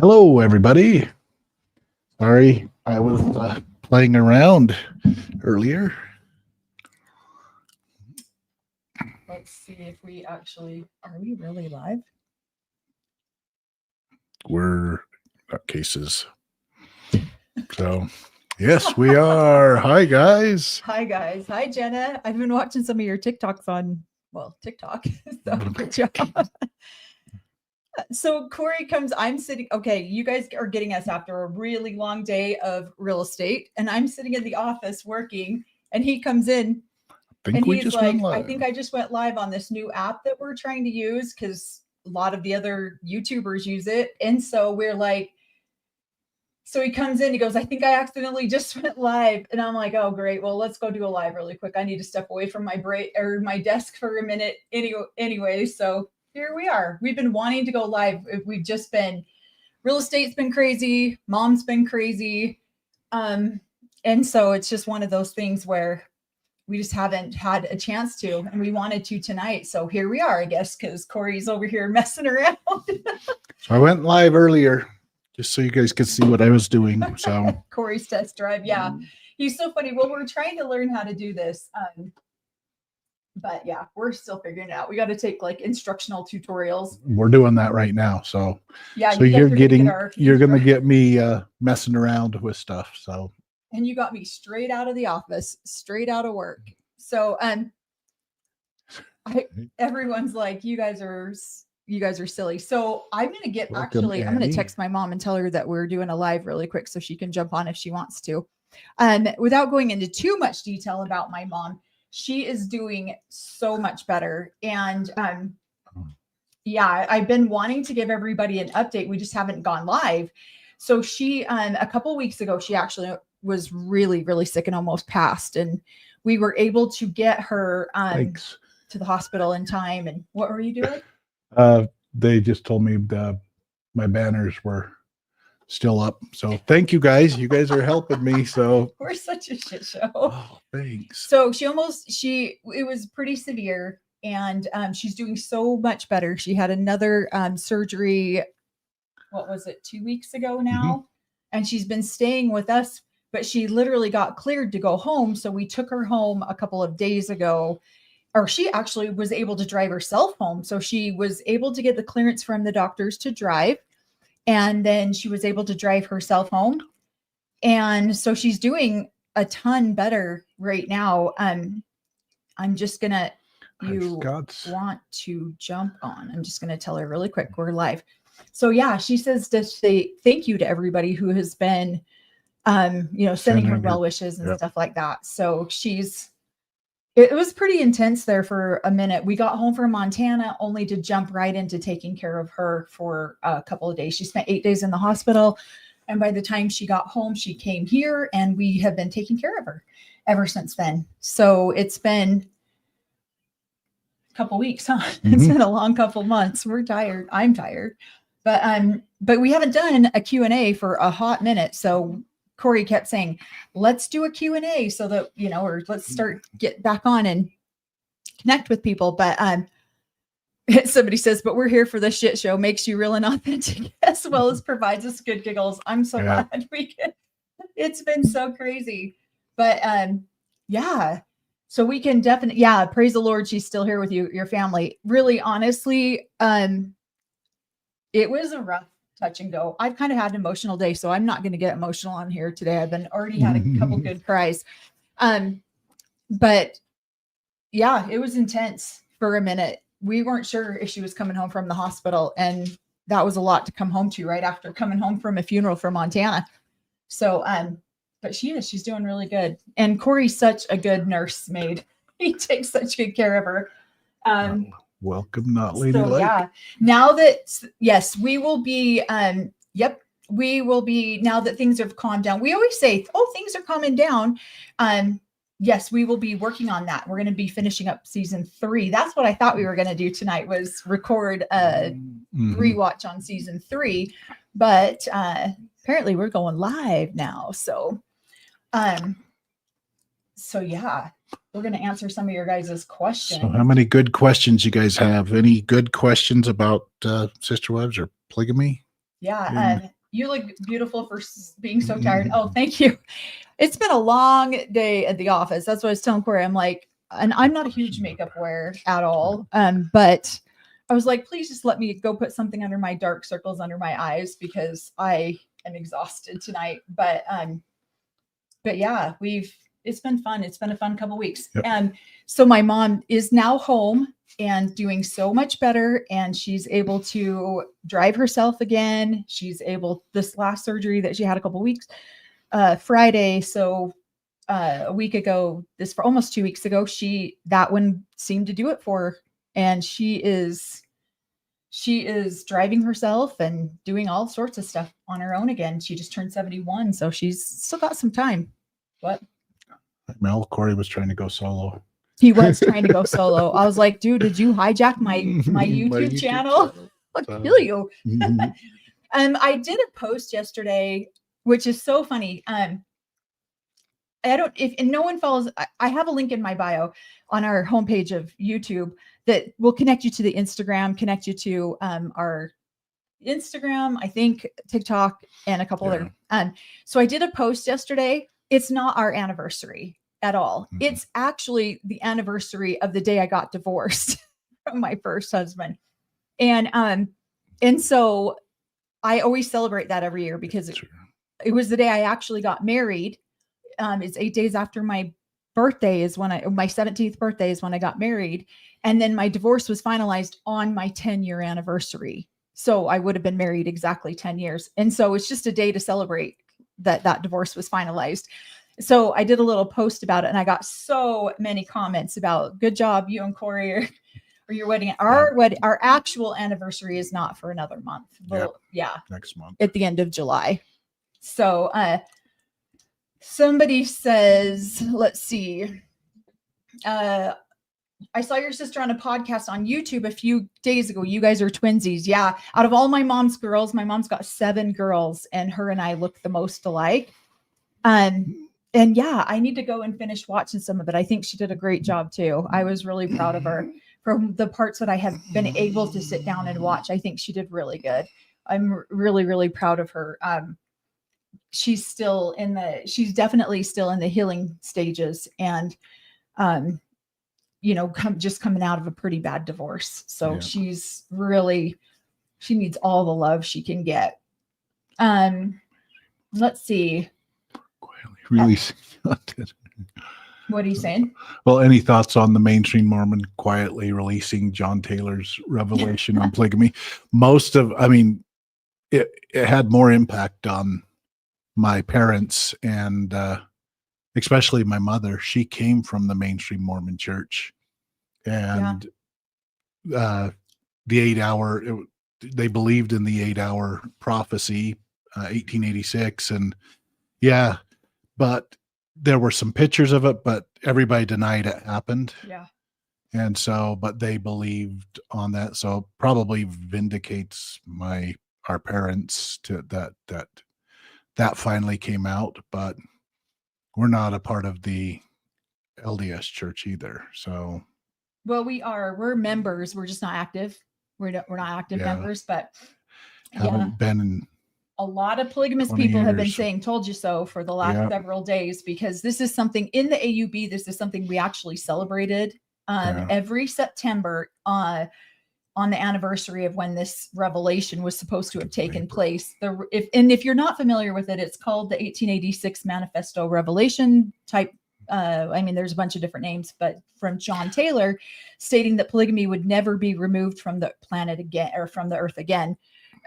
Hello, everybody. Sorry, I was playing around earlier. Let's see if we actually, are we really live? We're cases. So, yes, we are. Hi, guys. Hi, guys. Hi, Jenna. I've been watching some of your TikToks on, well, TikTok. So good job. So Cory comes, I'm sitting, okay, you guys are getting us after a really long day of real estate, and I'm sitting in the office working, and he comes in and he's like, I think I just went live on this new app that we're trying to use because a lot of the other YouTubers use it. And so we're like, so he comes in, he goes, I think I accidentally just went live. And I'm like, oh, great. Well, let's go do a live really quick. I need to step away from my break or my desk for a minute anyway. So here we are. We've been wanting to go live. We've just been, real estate's been crazy. Mom's been crazy. And so it's just one of those things where we just haven't had a chance to, and we wanted to tonight. So here we are, I guess, because Cory's over here messing around. So I went live earlier just so you guys could see what I was doing. So Cory's test drive. Yeah. He's so funny. Well, we're trying to learn how to do this. But yeah, we're still figuring it out. We got to take like instructional tutorials. We're doing that right now. So yeah, so you're going to get me messing around with stuff. So. And you got me straight out of the office, straight out of work. So, everyone's like, you guys are silly. So I'm going to get, I'm going to text my mom and tell her that we're doing a live really quick so she can jump on if she wants to. Without going into too much detail about my mom, she is doing so much better. And, yeah, I've been wanting to give everybody an update. We just haven't gone live. So she, a couple of weeks ago, she actually was really, really sick and almost passed. And we were able to get her to the hospital in time. And what were you doing? They just told me my banners were still up. So thank you guys. You guys are helping me. So we're such a shit show. Oh, thanks. So it was pretty severe, and she's doing so much better. She had another surgery. What was it? 2 weeks ago now. Mm-hmm. And she's been staying with us, but she literally got cleared to go home. So we took her home a couple of days ago, or she actually was able to drive herself home. So she was able to get the clearance from the doctors to drive. And then she was able to drive herself home. And so she's doing a ton better right now. I'm just going to, want to jump on. I'm just going to tell her really quick. We're live. So yeah, she says to say thank you to everybody who has been, sending her well wishes and stuff like that. So it was pretty intense there for a minute. We got home from Montana only to jump right into taking care of her for a couple of days. She spent 8 days in the hospital. And by the time she got home, she came here, and we have been taking care of her ever since then. So it's been a couple weeks, huh? Mm-hmm. It's been a long couple months. We're tired. I'm tired. But we haven't done a Q&A for a hot minute. So Cory kept saying, let's do a Q&A so that, or let's get back on and connect with people. But somebody says, but we're here for the shit show, makes you real and authentic as well as provides us good giggles. I'm so glad we can. It's been so crazy. But yeah. So we can definitely, praise the Lord. She's still here with you, your family. Really, honestly, it was a rough touch and go. I've kind of had an emotional day, so I'm not going to get emotional on here today. I've already had a couple good cries. But yeah, it was intense for a minute. We weren't sure if she was coming home from the hospital, and that was a lot to come home to right after coming home from a funeral from Montana. So, but she's doing really good. And Cory's such a good nursemaid. He takes such good care of her. Welcome, not ladylike. So, yeah. Now that, yes, we will be, we will be, now that things have calmed down. We always say, things are calming down. Yes, we will be working on that. We're going to be finishing up season 3. That's what I thought we were going to do tonight, was record a rewatch on season 3. But apparently we're going live now. So yeah. We're going to answer some of your guys' questions. So how many good questions you guys have? Any good questions about sister wives or polygamy? Yeah. You look beautiful for being so tired. Oh, thank you. It's been a long day at the office. That's what I was telling Cory. I'm like, and I'm not a huge makeup wearer at all. But I was like, please just let me go put something under my dark circles under my eyes because I am exhausted tonight. But yeah, it's been fun. It's been a fun couple weeks. Yep. So my mom is now home and doing so much better. And she's able to drive herself again. She's able, this last surgery that she had a couple weeks, Friday. So a week ago, for almost 2 weeks ago, that one seemed to do it for her. And she is driving herself and doing all sorts of stuff on her own again. She just turned 71. So she's still got some time. What? Mel, Cory was trying to go solo. He was trying to go solo. I was like, dude, did you hijack my YouTube channel? I'll kill you. I did a post yesterday, which is so funny. If no one follows, I have a link in my bio on our homepage of YouTube that will connect you to the Instagram, connect you to our Instagram, I think TikTok, and a couple other. So I did a post yesterday. It's not our anniversary at all. Mm-hmm. It's actually the anniversary of the day I got divorced from my first husband. And so I always celebrate that every year because it was the day I actually got married. It's 8 days after my birthday is when my 17th birthday is when I got married. And then my divorce was finalized on my 10-year anniversary. So I would have been married exactly 10 years. And so it's just a day to celebrate that divorce was finalized. So I did a little post about it and I got so many comments about good job, you and Cory or your wedding. Our actual anniversary is not for another month. Well, next month at the end of July. So somebody says, let's see. I saw your sister on a podcast on YouTube a few days ago. You guys are twinsies. Yeah. Out of all my mom's girls, my mom's got 7 girls and her and I look the most alike. And yeah, I need to go and finish watching some of it. I think she did a great job too. I was really proud of her from the parts that I have been able to sit down and watch. I think she did really good. I'm really, really proud of her. She's definitely still in the healing stages and, just coming out of a pretty bad divorce. So she needs all the love she can get. Let's see. Releasing. What are you saying? Well, any thoughts on the mainstream Mormon quietly releasing John Taylor's revelation on polygamy? It had more impact on my parents and especially my mother. She came from the mainstream Mormon church and the 8-hour, they believed in the 8-hour prophecy, 1886. And but there were some pictures of it, but everybody denied it happened. Yeah. And so, but they believed on that. So probably vindicates our parents to that finally came out, but we're not a part of the LDS church either. So. Well, we're members. We're just not active. We're not active members, but haven't been in a lot of polygamous people have been saying "told you so" for the last several days, because this is something in the AUB. This is something we actually celebrated every September on the anniversary of when this revelation was supposed to have taken place. If you're not familiar with it, it's called the 1886 Manifesto Revelation type. There's a bunch of different names, but from John Taylor, stating that polygamy would never be removed from the planet again, or from the earth again.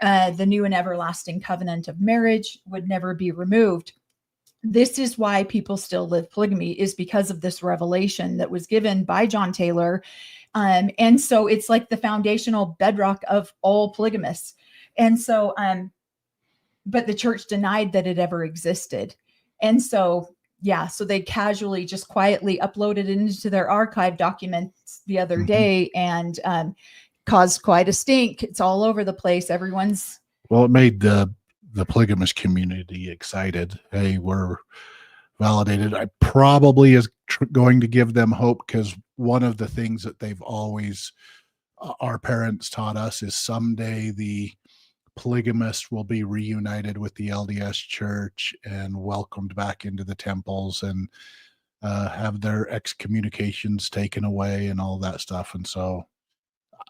The new and everlasting covenant of marriage would never be removed. This is why people still live polygamy, is because of this revelation that was given by John Taylor. And so it's like the foundational bedrock of all polygamists. And so, but the church denied that it ever existed. And so, so they casually just quietly uploaded it into their archive documents the other day and caused quite a stink. It's all over the place. It made the polygamous community excited. Hey, we're validated. I probably is going to give them hope, because one of the things that they've always, our parents taught us, is someday the polygamists will be reunited with the LDS church and welcomed back into the temples and have their excommunications taken away and all that stuff. And so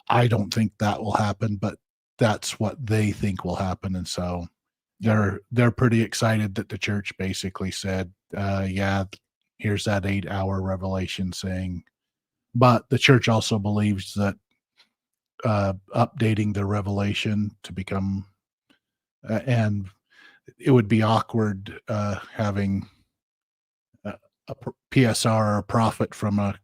I don't think that will happen, but that's what they think will happen. And so they're pretty excited that the church basically said, yeah, here's that 8-hour revelation saying, but the church also believes that updating the revelation to become, and it would be awkward having a PSR or a prophet from a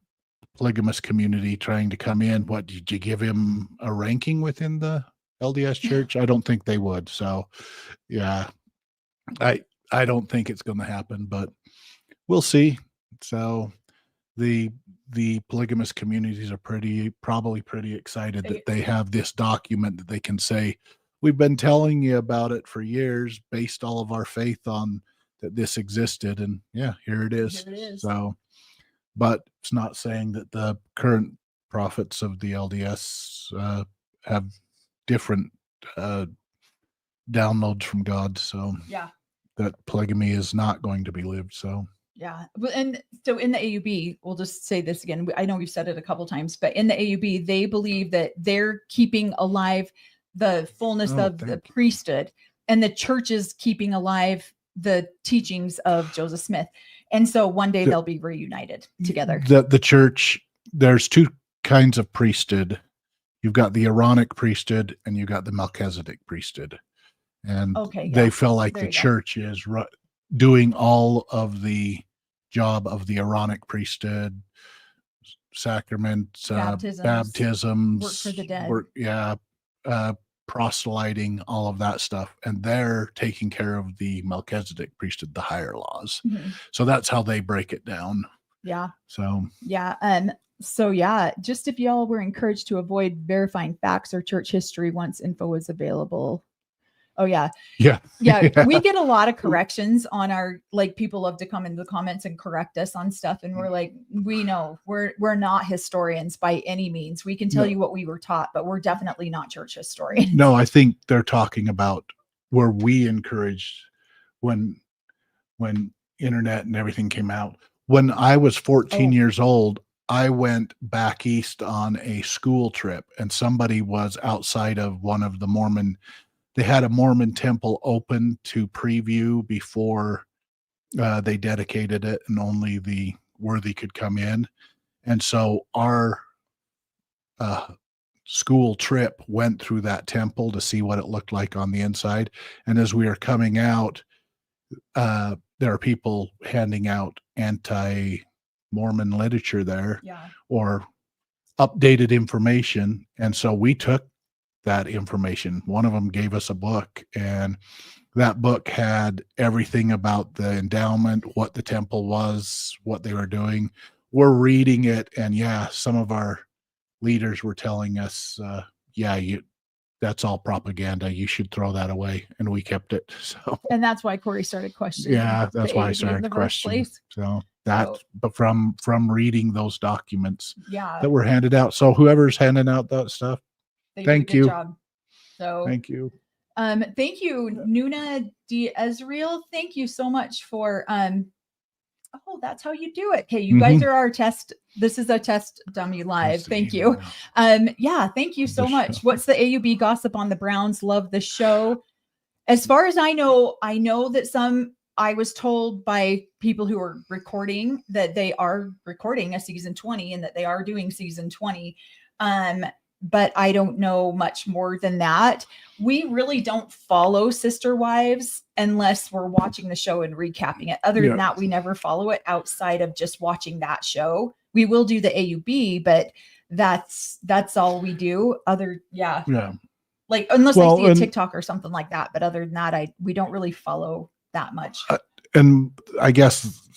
polygamous community trying to come in. What, did you give him a ranking within the LDS church? I don't think they would. So yeah, I don't think it's going to happen, but we'll see. So the polygamous communities are probably pretty excited that they have this document that they can say, we've been telling you about it for years, based all of our faith on that this existed, and yeah, here it is. So, but it's not saying that the current prophets of the LDS have different downloads from God. So yeah, that polygamy is not going to be lived. So yeah. And so in the AUB, we'll just say this again. I know we've said it a couple times, but in the AUB, they believe that they're keeping alive the fullness of the priesthood, and the church is keeping alive the teachings of Joseph Smith. And so one day they'll be reunited together. The church, there's two kinds of priesthood. You've got the Aaronic priesthood and you've got the Melchizedek priesthood. And they feel like the church is doing all of the job of the Aaronic priesthood, sacraments, baptisms, work for the dead, proselyting, all of that stuff. And they're taking care of the Melchizedek priesthood, the higher laws. Mm-hmm. So that's how they break it down. Yeah. So, just if y'all were encouraged to avoid verifying facts or church history once info is available. Oh yeah. We get a lot of corrections on our, like, people love to come into the comments and correct us on stuff. And we're like, we know we're not historians by any means. We can tell you what we were taught, but we're definitely not church historians. No, I think they're talking about where we encouraged when internet and everything came out. When I was 14 years old, I went back east on a school trip, and somebody was outside of one of the Mormon. They had a Mormon temple open to preview before they dedicated it, and only the worthy could come in. And so our school trip went through that temple to see what it looked like on the inside. And as we were coming out, there are people handing out anti-Mormon literature there, or updated information. And so we took that information. One of them gave us a book, and that book had everything about the endowment, what the temple was, what they were doing. We're reading it, and some of our leaders were telling us, that's all propaganda. You should throw that away. And we kept it. So, and that's why Cory started questioning. Yeah, that's why I started questioning. So but from reading those documents that were handed out. So whoever's handing out that stuff, thank you. Job. So thank you. Thank you, Nuna D. Ezreal. Thank you so much for that's how you do it. Okay, you guys are our test. This is a test dummy live. Thank you. Thank you so much. What's the AUB gossip on the Browns? Love the show. As far as I know that I was told by people who are recording that they are recording a season 20 and that they are doing season 20. But I don't know much more than that. We really don't follow Sister Wives unless we're watching the show and recapping it. Other than that, we never follow it outside of just watching that show. We will do the AUB, but that's all we do. Like, unless I see a TikTok or something like that. But other than that, we don't really follow that much. And I guess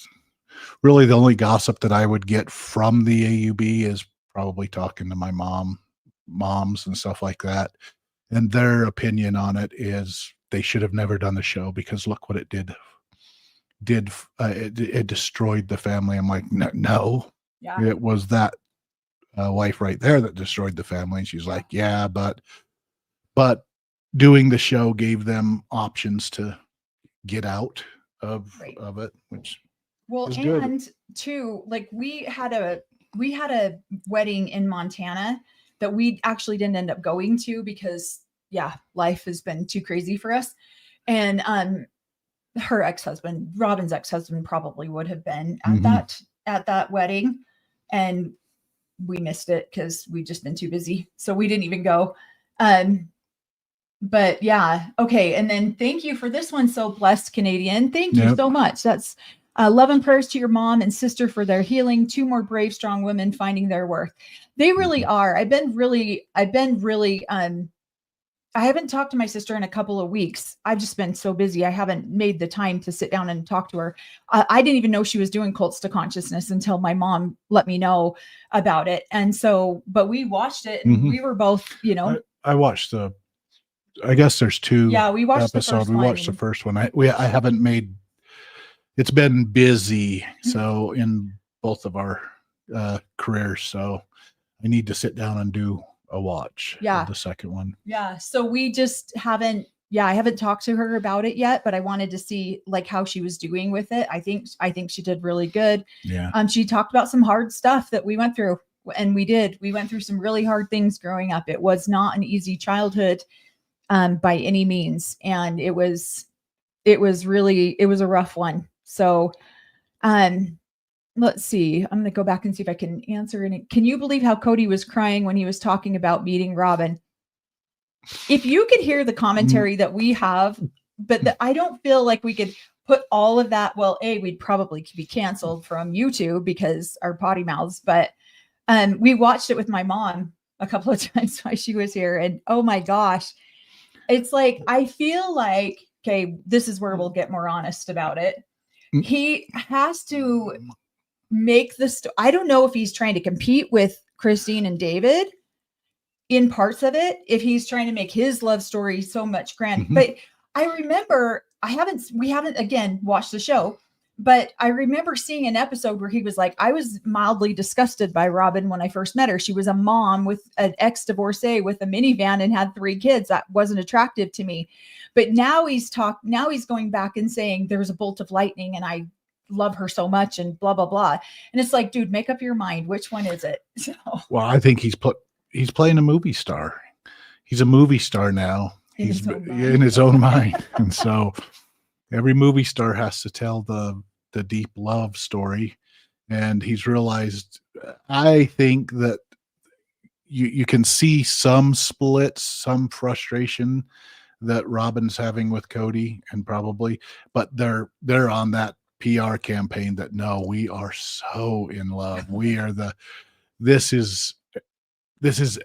really the only gossip that I would get from the AUB is probably talking to my moms and stuff like that, and their opinion on it is they should have never done the show because look what it did. It destroyed the family. I'm like, no. It was that wife right there that destroyed the family. And she's like, but doing the show gave them options to get out of it, which is good. And too, like we had a wedding in Montana that we actually didn't end up going to because life has been too crazy for us. And her ex-husband, Robin's ex-husband, probably would have been at that wedding, and we missed it because we'd just been too busy, so we didn't even go. But yeah, okay. And then thank you for this one, so blessed Canadian. Thank you so much. That's love and prayers to your mom and sister for their healing. 2 more brave, strong women finding their worth. They really are. I've been really I haven't talked to my sister in a couple of weeks. I've just been so busy. I haven't made the time to sit down and talk to her. I didn't even know she was doing Cults to Consciousness until my mom let me know about it. And so, but we watched it and we were both, I watched I guess there's 2 we watched episodes. We watched the first one. I haven't made, it's been busy. So in both of our careers. So I need to sit down and do a watch of the second one. So we just haven't I haven't talked to her about it yet, but I wanted to see like how she was doing with it. I think she did really good. She talked about some hard stuff that we went through, and we went through some really hard things growing up. It was not an easy childhood by any means, and it was a rough one. So let's see. I'm going to go back and see if I can answer any. Can you believe how Cody was crying when he was talking about meeting Robin? If you could hear the commentary that we have, but I don't feel like we could put all of that. Well, we'd probably be canceled from YouTube because our potty mouths, but we watched it with my mom a couple of times while she was here. And oh my gosh, it's like, I feel like, okay, this is where we'll get more honest about it. He has to make this. I don't know if he's trying to compete with Christine and David in parts of it, if he's trying to make his love story so much grand. But I remember, we haven't again watched the show, but I remember seeing an episode where he was like, I was mildly disgusted by Robin when I first met her. She was a mom with an ex-divorcee with a minivan and had 3 kids. That wasn't attractive to me. But now he's going back and saying there was a bolt of lightning and I love her so much and blah, blah, blah. And it's like, dude, make up your mind. Which one is it? So. Well, I think he's playing a movie star. He's a movie star now. He's in his own mind. And so every movie star has to tell the deep love story. And he's realized, I think that you can see some splits, some frustration that Robin's having with Cody, and but they're on that PR campaign that no, we are so in love. We are this is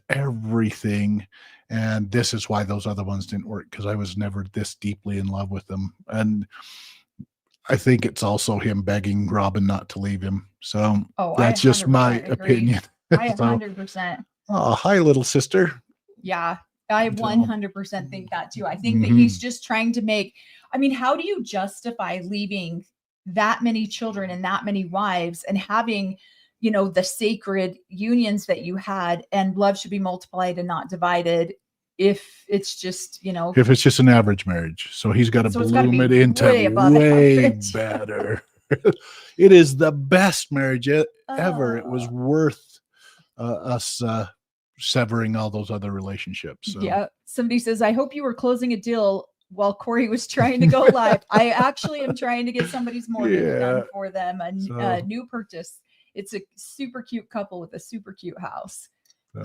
everything. And this is why those other ones didn't work, because I was never this deeply in love with them. And I think it's also him begging Robin not to leave him. So that's just my opinion. I 100%. Oh, hi, little sister. Yeah, I 100% think that too. I think that he's just trying to make, how do you justify leaving that many children and that many wives and having, the sacred unions that you had, and love should be multiplied and not divided, if it's just, if it's just an average marriage. So he's got to bloom it into way better. It is the best marriage ever. It was worth us severing all those other relationships. So. Yeah. Somebody says, I hope you were closing a deal while Cory was trying to go live. I actually am trying to get somebody's mortgage done for them, a new purchase. It's a super cute couple with a super cute house. So.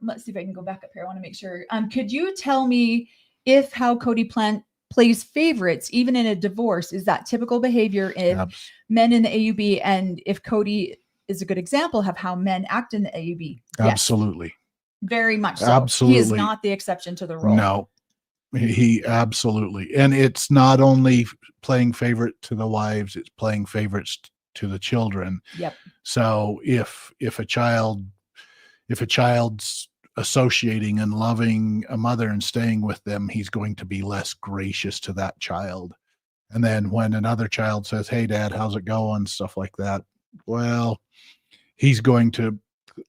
Let's see if I can go back up here. I want to make sure. Could you tell me how Cody plays favorites, even in a divorce? Is that typical behavior in men in the AUB? And if Cody is a good example of how men act in the AUB? Absolutely. Yes. Very much so. Absolutely. He is not the exception to the rule. No, he absolutely. And it's not only playing favorite to the wives, it's playing favorites to the children. Yep. So if a child's associating and loving a mother and staying with them, he's going to be less gracious to that child. And then when another child says, hey, Dad, how's it going? Stuff like that. Well, he's going to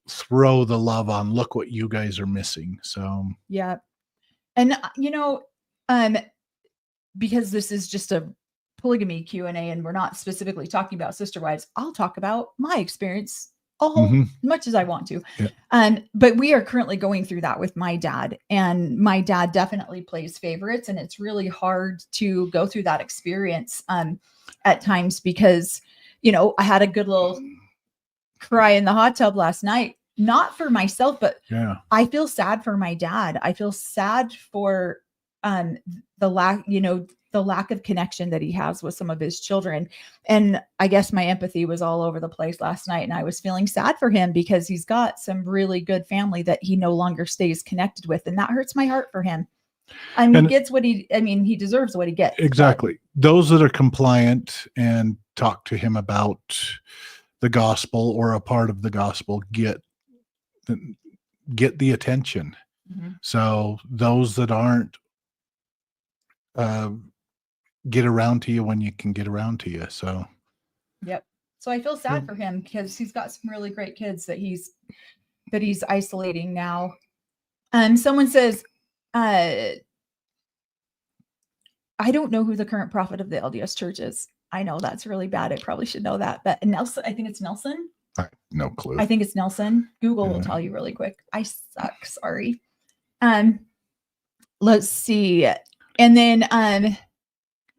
throw the love on, look what you guys are missing. So, yeah. And, because this is just a polygamy Q&A and we're not specifically talking about sister wives, I'll talk about my experience much as I want to. Yeah. But we are currently going through that with my dad, and my dad definitely plays favorites, and it's really hard to go through that experience at times because, I had a good little cry in the hot tub last night, not for myself, but I feel sad for my dad. I feel sad for the lack of connection that he has with some of his children. And I guess my empathy was all over the place last night, and I was feeling sad for him because he's got some really good family that he no longer stays connected with. And that hurts my heart for him. I mean, he deserves what he gets. Exactly. Those that are compliant and talk to him about the gospel or a part of the gospel get the attention. So those that aren't, get around to you when you can get around to you. So so I feel sad for him because he's got some really great kids that he's isolating now. Someone says, I don't know who the current prophet of the LDS church is. I know that's really bad. I probably should know that, but Nelson, I think it's Nelson. No clue. I think it's Nelson. Google will tell you really quick. I suck. Sorry. Let's see. And then,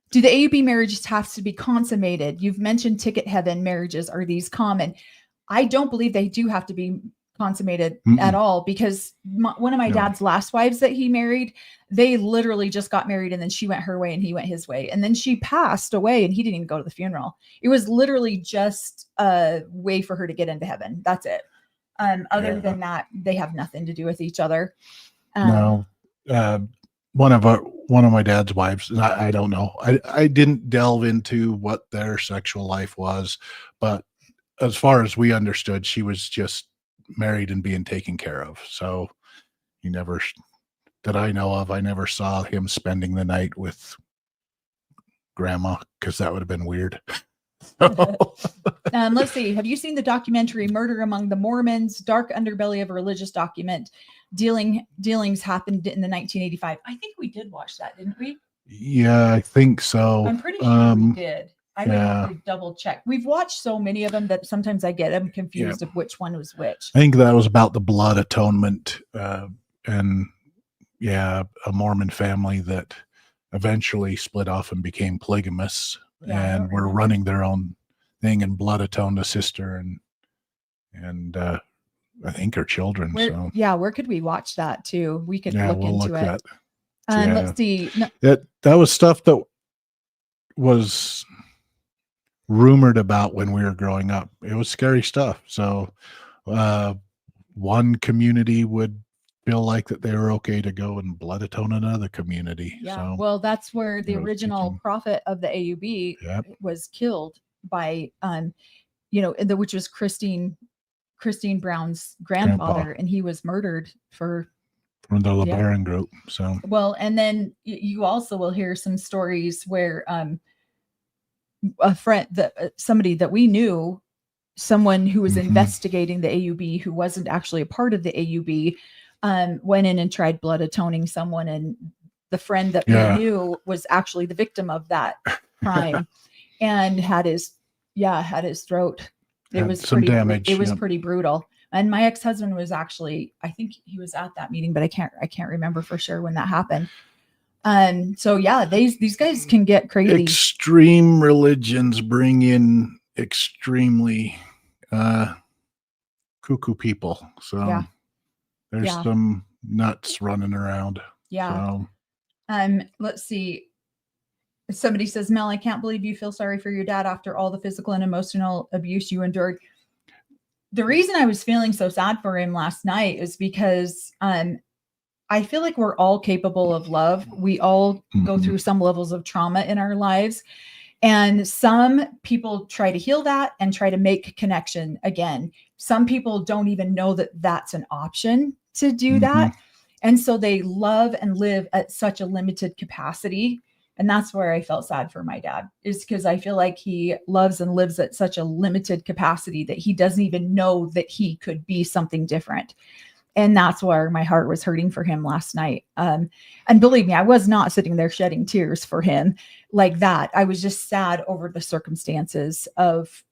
do the AUB marriages have to be consummated? You've mentioned ticket heaven marriages. Are these common? I don't believe they do have to be consummated at all, because one of my dad's last wives that he married, they literally just got married and then she went her way and he went his way. And then she passed away and he didn't even go to the funeral. It was literally just a way for her to get into heaven. That's it. Other than that, they have nothing to do with each other. No. One of my dad's wives, and I don't know. I didn't delve into what their sexual life was, but as far as we understood, she was just married and being taken care of. So he never, that I know of, I never saw him spending the night with grandma, because that would have been weird. Let's see. Have you seen the documentary Murder Among the Mormons? Dark underbelly of a religious document. Dealings happened in the 1985. I think we did watch that, didn't we? Yeah, I think so. I'm pretty sure we did. I would have to double check. We've watched so many of them that sometimes I get them confused of which one was which. I think that was about the blood atonement, and a Mormon family that eventually split off and became polygamists, and were running their own thing, and blood atoned a sister and I think her children. Where could we watch that too? We could look into it. Let's see. That was stuff that was rumored about when we were growing up. It was scary stuff. So one community would feel like that they were okay to go and blood atone another community. Well, that's where the original prophet of the AUB was killed by which was Christine Brown's grandfather, and he was murdered from the LeBaron group. So and then you also will hear some stories where a friend, somebody that we knew, someone who was investigating the AUB, who wasn't actually a part of the AUB, went in and tried blood atoning someone, and the friend that we knew was actually the victim of that crime and had his throat. It was some damage. It was pretty brutal. And my ex-husband was actually, I think he was at that meeting, but I can't remember for sure when that happened. These guys can get crazy. Extreme religions bring in extremely cuckoo people. So there's some nuts running around. Let's see. Somebody says, Mel, I can't believe you feel sorry for your dad after all the physical and emotional abuse you endured. The reason I was feeling so sad for him last night is because I feel like we're all capable of love. We all go through some levels of trauma in our lives. And some people try to heal that and try to make connection again. Some people don't even know that that's an option to do that. And so they love and live at such a limited capacity. And that's where I felt sad for my dad, is because I feel like he loves and lives at such a limited capacity that he doesn't even know that he could be something different. And that's where my heart was hurting for him last night. And believe me, I was not sitting there shedding tears for him like that. I was just sad over the circumstances of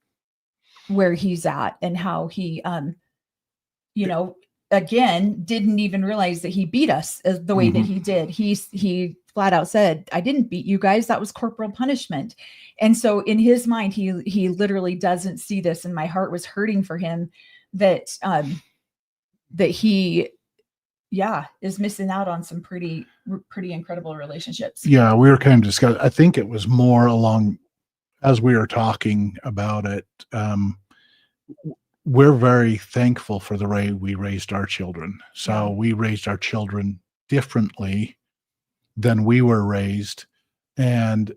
where he's at and how he, you know, again, didn't even realize that he beat us the way that he did. He flat out said, I didn't beat you guys. That was corporal punishment. And so in his mind, he literally doesn't see this. And my heart was hurting for him that, that he, is missing out on some pretty incredible relationships. Yeah. We were kind of discussing, I think it was more along as we were talking about it. We're very thankful for the way we raised our children. So we raised our children differently than we were raised. And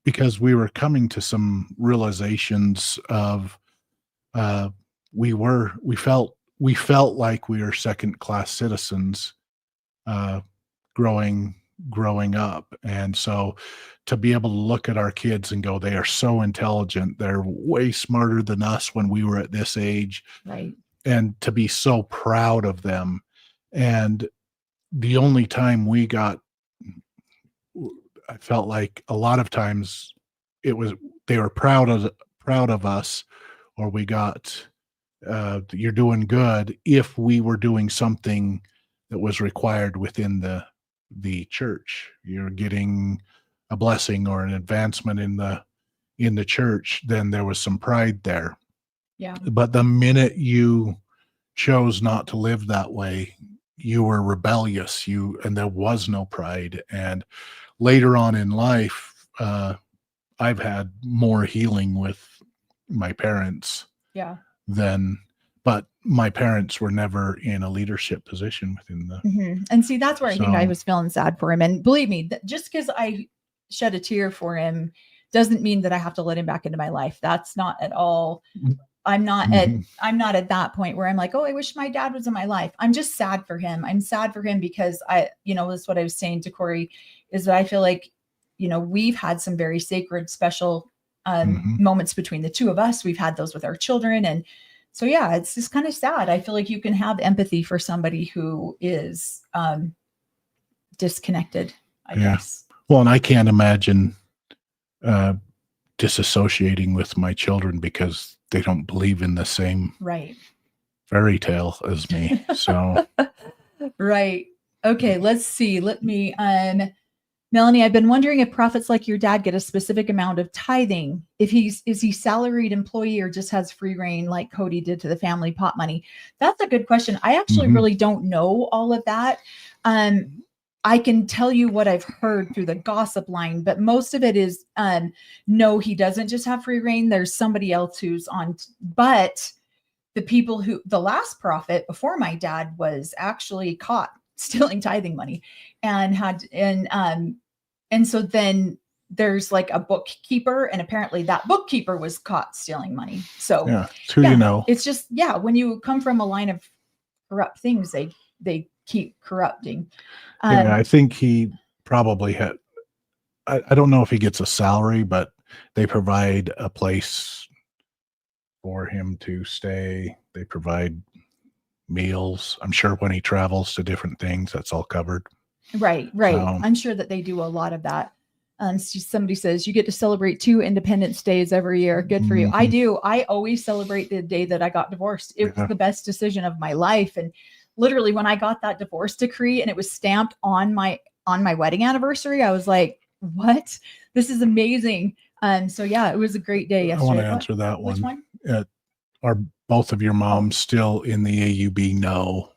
because we were coming to some realizations of, we felt like we were second-class citizens, growing up. And so to be able to look at our kids and go, they are so intelligent, they're way smarter than us when we were at this age, right? And to be so proud of them. And the only time I felt like a lot of times they were proud of us, or we got, you're doing good, if we were doing something that was required within the church. You're getting a blessing or an advancement in the church, then there was some pride there. Yeah. But the minute you chose not to live that way, you were rebellious, and there was no pride. And later on in life, I've had more healing with my parents. Yeah. But my parents were never in a leadership position within the. And see, that's where I think I was feeling sad for him. And believe me, just because I shed a tear for him doesn't mean that I have to let him back into my life. That's not at all. I'm not at that point where I'm like, oh, I wish my dad was in my life. I'm just sad for him. I'm sad for him because that's what I was saying to Cory, is that I feel like, we've had some very sacred, special moments between the two of us. We've had those with our children. And so, it's just kind of sad. I feel like you can have empathy for somebody who is disconnected, I guess. Well, and I can't imagine disassociating with my children because they don't believe in the same fairy tale as me. So, right. Okay. Let's see. Let me, Melanie, I've been wondering if prophets like your dad get a specific amount of tithing. Is he salaried employee or just has free reign like Cody did to the family pot money? That's a good question. I actually really don't know all of that. I can tell you what I've heard through the gossip line, but most of it is, no, he doesn't just have free reign. There's somebody else who's on, but the last prophet before my dad was actually caught stealing tithing money and so then there's like a bookkeeper, and apparently that bookkeeper was caught stealing money. So it's who you know. It's just, when you come from a line of corrupt things, they keep corrupting. I think he probably had, I don't know if he gets a salary, but they provide a place for him to stay. They provide meals. I'm sure when he travels to different things, that's all covered. Right. I'm sure that they do a lot of that. Somebody says you get to celebrate 2 Independence Days every year. Good for you. I do. I always celebrate the day that I got divorced. It was the best decision of my life. And literally when I got that divorce decree and it was stamped on my wedding anniversary, I was like, what? This is amazing. So it was a great day yesterday. I want to answer that one. Which one? Are both of your moms still in the AUB? No.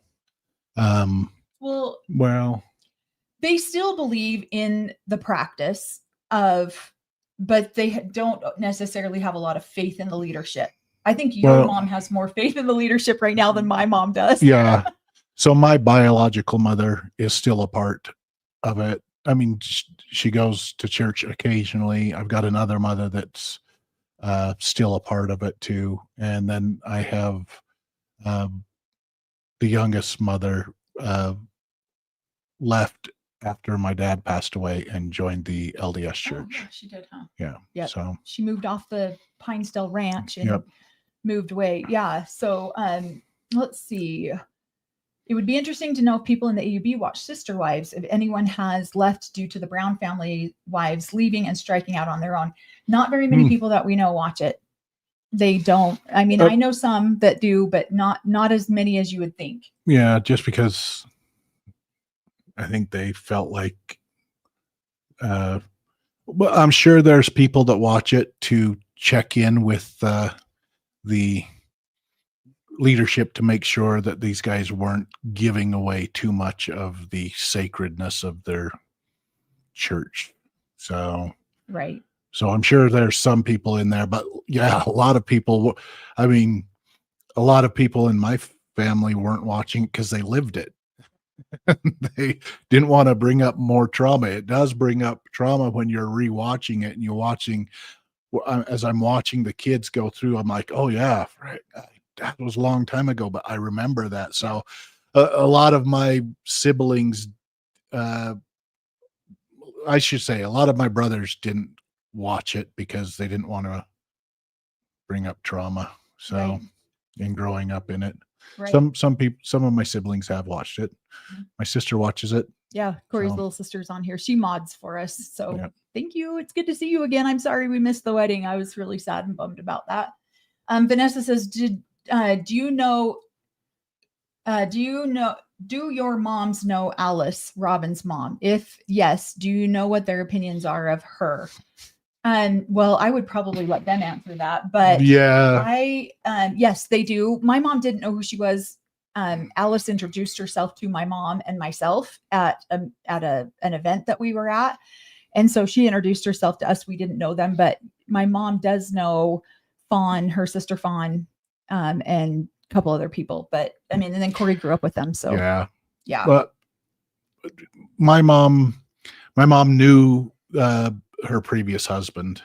Well, they still believe in the practice but they don't necessarily have a lot of faith in the leadership. I think your mom has more faith in the leadership right now than my mom does. Yeah. So my biological mother is still a part of it. I mean, she goes to church occasionally. I've got another mother that's still a part of it too. And then I have the youngest mother left after my dad passed away and joined the LDS church. Oh, she did, huh? Yeah. Yeah. So she moved off the Pinesdale Ranch and moved away. Yeah. So let's see. It would be interesting to know if people in the AUB watch Sister Wives, if anyone has left due to the Brown family wives leaving and striking out on their own. Not very many people that we know watch it. They don't. I mean, I know some that do, but not as many as you would think. Yeah, just because I think they felt like, well, I'm sure there's people that watch it to check in with the leadership to make sure that these guys weren't giving away too much of the sacredness of their church. So, right. So I'm sure there's some people in there, but yeah, a lot of people, I mean, a lot of people in my family weren't watching because they lived it. They didn't want to bring up more trauma. It does bring up trauma when you're rewatching it and you're watching, as I'm watching the kids go through, I'm like, oh yeah, right. That was a long time ago, but I remember that. So a lot of my siblings, I should say a lot of my brothers didn't watch it because they didn't want to bring up trauma. So right. in growing up in it, right. some people, some of my siblings have watched it. My sister watches it. Yeah. Cory's little sister's on here. She mods for us. So thank you. It's good to see you again. I'm sorry we missed the wedding. I was really sad and bummed about that. Vanessa says, do your moms know Alice, Robin's mom? If yes, do you know what their opinions are of her? Well, I would probably let them answer that, but yes, they do. My mom didn't know who she was. Alice introduced herself to my mom and myself at an event that we were at. And so she introduced herself to us. We didn't know them, but my mom does know Fawn, her sister Fawn, and a couple other people, but I mean, and then Cory grew up with them. So yeah. But my mom knew, her previous husband.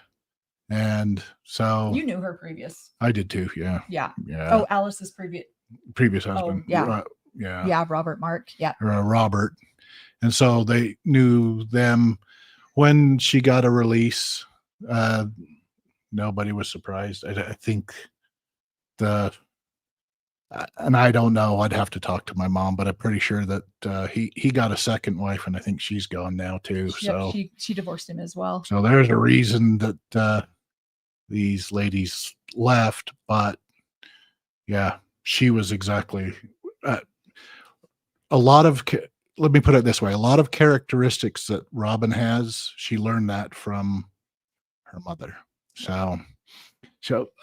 And so you knew her previous. I did too. Yeah. Yeah. Oh, Alice's previous husband. Oh, yeah. Robert Mark. Yeah. Robert. And so they knew them when she got a release. Nobody was surprised. I think and I don't know, I'd have to talk to my mom, but I'm pretty sure that he got a second wife, and I think she's gone now too. So she divorced him as well. So there's a reason that these ladies left, but yeah, she was exactly let me put it this way, a lot of characteristics that Robin has, she learned that from her mother. So,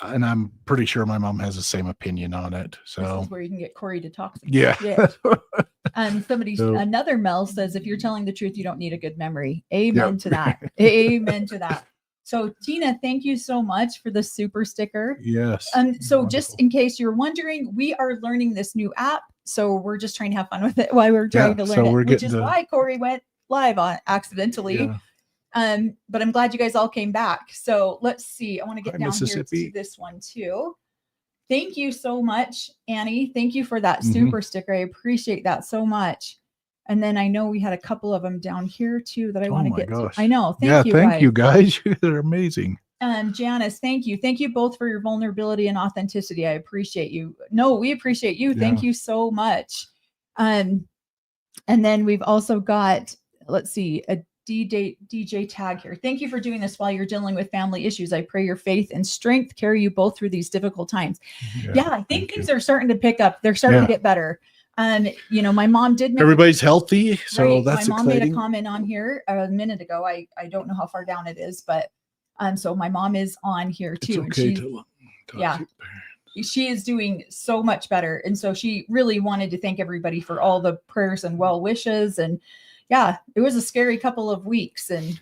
and I'm pretty sure my mom has the same opinion on it. So this is where you can get Cory to talk. Yeah. Another Mel says, if you're telling the truth, you don't need a good memory. Amen to that. Amen to that. So Tina, thank you so much for the super sticker. Yes. So wonderful. Just in case you're wondering, we are learning this new app. So we're just trying to have fun with it while we're trying to learn it, which is why Cory went live on accidentally. Yeah. But I'm glad you guys all came back. So let's see. I want to get down here to this one too. Thank you so much, Annie. Thank you for that super sticker. I appreciate that so much. And then I know we had a couple of them down here too that I want to get to. I know. Thank you guys. You guys are amazing. Janice, thank you. Thank you both for your vulnerability and authenticity. I appreciate you. No, we appreciate you. Thank you so much. And then we've also got, let's see, a DJ tag here. Thank you for doing this while you're dealing with family issues. I pray your faith and strength carry you both through these difficult times. Yeah, I think things are starting to pick up. They're starting to get better. My mom did. Everybody's healthy, so that's my mom exciting. made a comment on here a minute ago. I don't know how far down it is, but so my mom is on here too. It's okay to she is doing so much better, and so she really wanted to thank everybody for all the prayers and well wishes. And yeah, it was a scary couple of weeks, and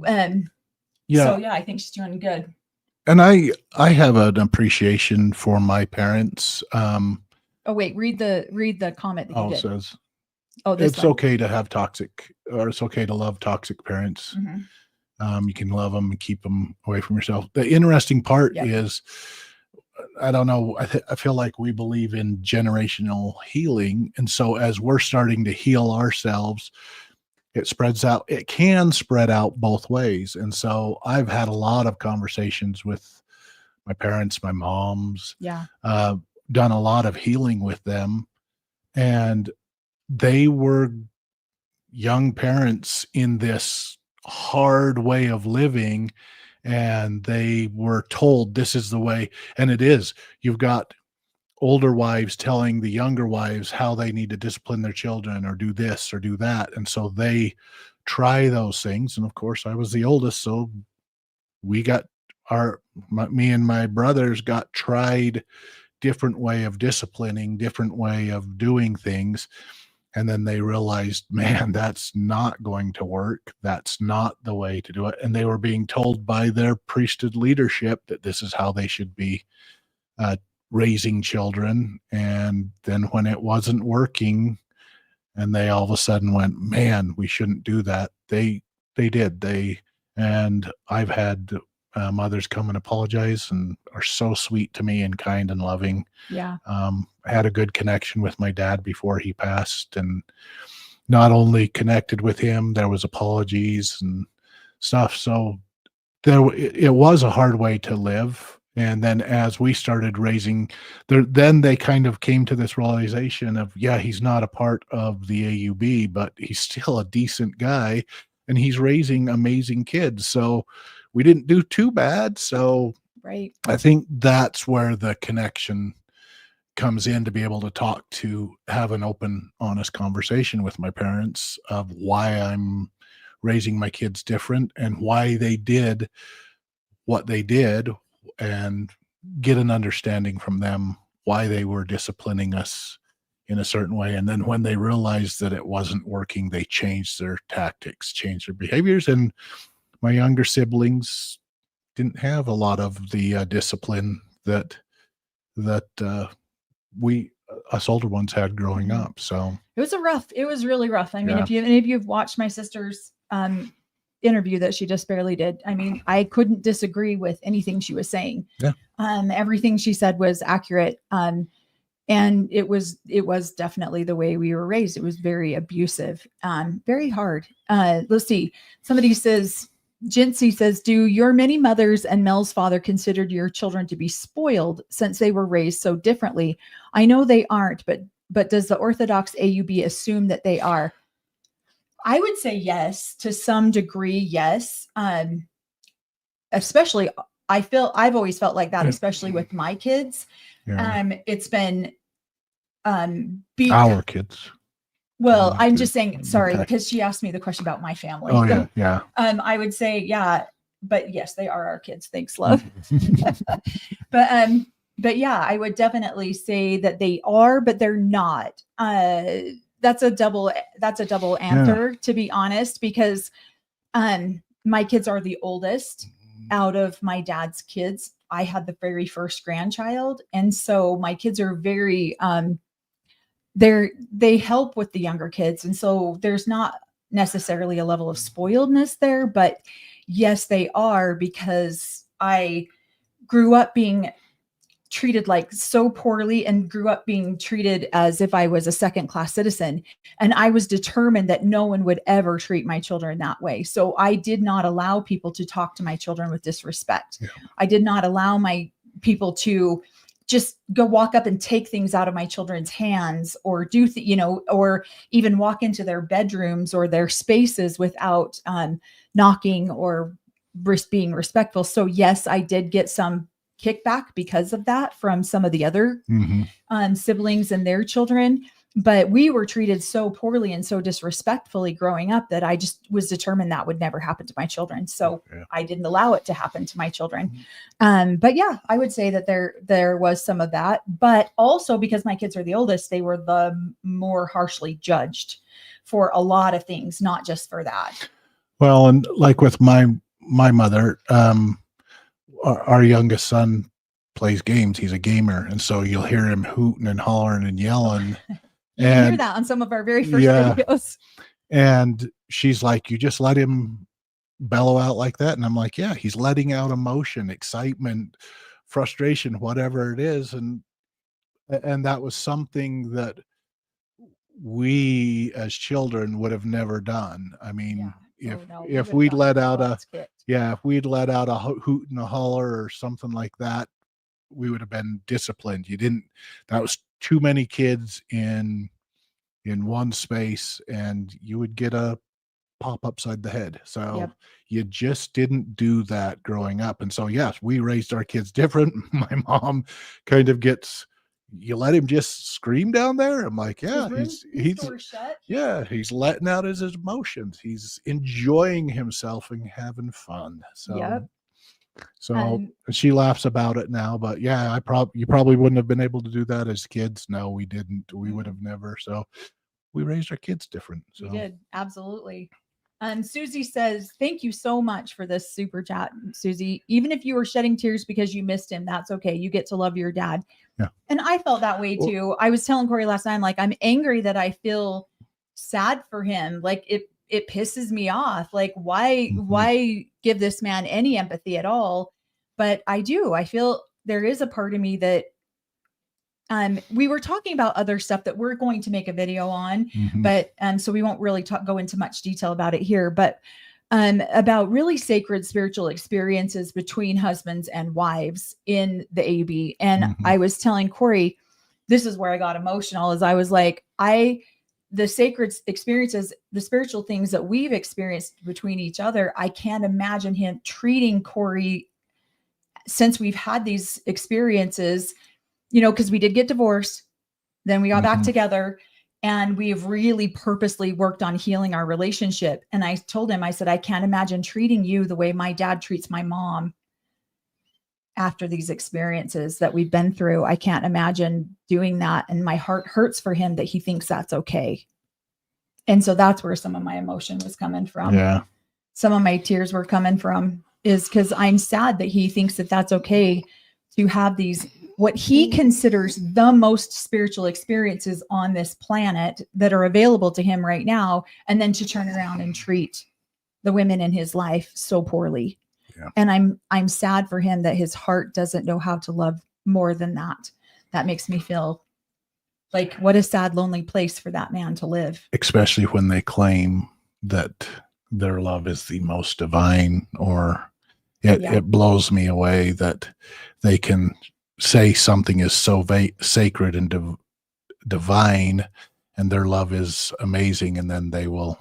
so I think she's doing good. And I have an appreciation for my parents. Oh wait, read the comment that you did. It says, it's okay to have toxic, or it's okay to love toxic parents. You can love them and keep them away from yourself. The interesting part is, I don't know, I feel like we believe in generational healing. And so as we're starting to heal ourselves, it spreads out. It can spread out both ways. And so I've had a lot of conversations with my parents, my moms, done a lot of healing with them. and they were young parents in this hard way of living, and they were told this is the way. And it is, you've got older wives telling the younger wives how they need to discipline their children or do this or do that, and so they try those things. And of course, I was the oldest, so we got me and my brothers got tried different way of disciplining, different way of doing things. And then they realized, man, that's not going to work. That's not the way to do it. And they were being told by their priesthood leadership that this is how they should be raising children. And then when it wasn't working, and they all of a sudden went, man, we shouldn't do that. They did. And I've had mothers come and apologize and are so sweet to me and kind and loving. Yeah. I had a good connection with my dad before he passed, and not only connected with him, there was apologies and stuff. So it was a hard way to live. And then as we started raising, then they kind of came to this realization of, yeah, he's not a part of the AUB, but he's still a decent guy, and he's raising amazing kids. So we didn't do too bad. So right. I think that's where the connection comes in, to be able to have an open, honest conversation with my parents of why I'm raising my kids different and why they did what they did, and get an understanding from them why they were disciplining us in a certain way. And then when they realized that it wasn't working, they changed their tactics, changed their behaviors. And my younger siblings didn't have a lot of the discipline that us older ones had growing up. So it was really rough. I mean, if any of you've watched my sister's interview that she just barely did, I mean, I couldn't disagree with anything she was saying. Yeah. Everything she said was accurate. And it was definitely the way we were raised. It was very abusive, very hard. Let's see. Somebody says, Jincy says, do your many mothers and Mel's father considered your children to be spoiled since they were raised so differently? I know they aren't, but does the Orthodox AUB assume that they are? I would say yes, to some degree, yes. Especially, I've always felt like that, especially with my kids. Yeah. It's been our kids. Well, I'm just saying, sorry, because she asked me the question about my family. Oh, yeah, yeah. I would say, yeah, but yes, they are our kids. Thanks, love. But yeah, I would definitely say that they are, but they're not. That's a double answer, to be honest, because my kids are the oldest out of my dad's kids. I had the very first grandchild, and so my kids are very they help with the younger kids. And so there's not necessarily a level of spoiledness there, but yes, they are, because I grew up being treated like so poorly and grew up being treated as if I was a second-class citizen. And I was determined that no one would ever treat my children that way. So I did not allow people to talk to my children with disrespect. Yeah. I did not allow my people to just go walk up and take things out of my children's hands, or do, or even walk into their bedrooms or their spaces without knocking or being respectful. So yes, I did get some kickback because of that from some of the other siblings and their children. But we were treated so poorly and so disrespectfully growing up that I just was determined that would never happen to my children. So I didn't allow it to happen to my children. But yeah, I would say that there was some of that, but also because my kids are the oldest, they were the more harshly judged for a lot of things, not just for that. Well, and like with my mother, our youngest son plays games. He's a gamer. And so you'll hear him hooting and hollering and yelling. You can hear that on some of our very first videos. And she's like, you just let him bellow out like that? And I'm like, yeah, he's letting out emotion, excitement, frustration, whatever it is. And that was something that we as children would have never done. I mean, if we'd let out if we'd let out a hoot and a holler or something like that, we would have been disciplined. That was too many kids in in one space, and you would get a pop upside the head. So you just didn't do that growing up. And so, yes, we raised our kids different. My mom kind of gets, you let him just scream down there. I'm like, yeah, he's letting out his emotions. He's enjoying himself and having fun. So, she laughs about it now, but yeah, you probably wouldn't have been able to do that as kids. No, we didn't. We would have never. So we raised our kids different. So. We did. Absolutely. Susie says, thank you so much for this super chat, Susie. Even if you were shedding tears because you missed him, that's okay. You get to love your dad. Yeah. And I felt that way too. I was telling Cory last time, like, I'm angry that I feel sad for him. Like it pisses me off. Like, why give this man any empathy at all? But I do. I feel there is a part of me that we were talking about other stuff that we're going to make a video on, but so we won't really go into much detail about it here, but about really sacred spiritual experiences between husbands and wives in the AUB. And I was telling Cory, this is where I got emotional, is I was like, the sacred experiences, the spiritual things that we've experienced between each other, I can't imagine him treating Cory, since we've had these experiences, you know, because we did get divorced, then we got back together, and we've really purposely worked on healing our relationship. And I told him, I said, I can't imagine treating you the way my dad treats my mom after these experiences that we've been through. I can't imagine doing that. And my heart hurts for him that he thinks that's okay. And so that's where some of my emotion was coming from. Yeah. Some of my tears were coming from, is because I'm sad that he thinks that that's okay to have these, what he considers the most spiritual experiences on this planet that are available to him right now, and then to turn around and treat the women in his life so poorly. Yeah. And I'm sad for him that his heart doesn't know how to love more than that. That makes me feel like, what a sad, lonely place for that man to live. Especially when they claim that their love is the most divine, or it blows me away that they can say something is so sacred and divine, and their love is amazing, and then they will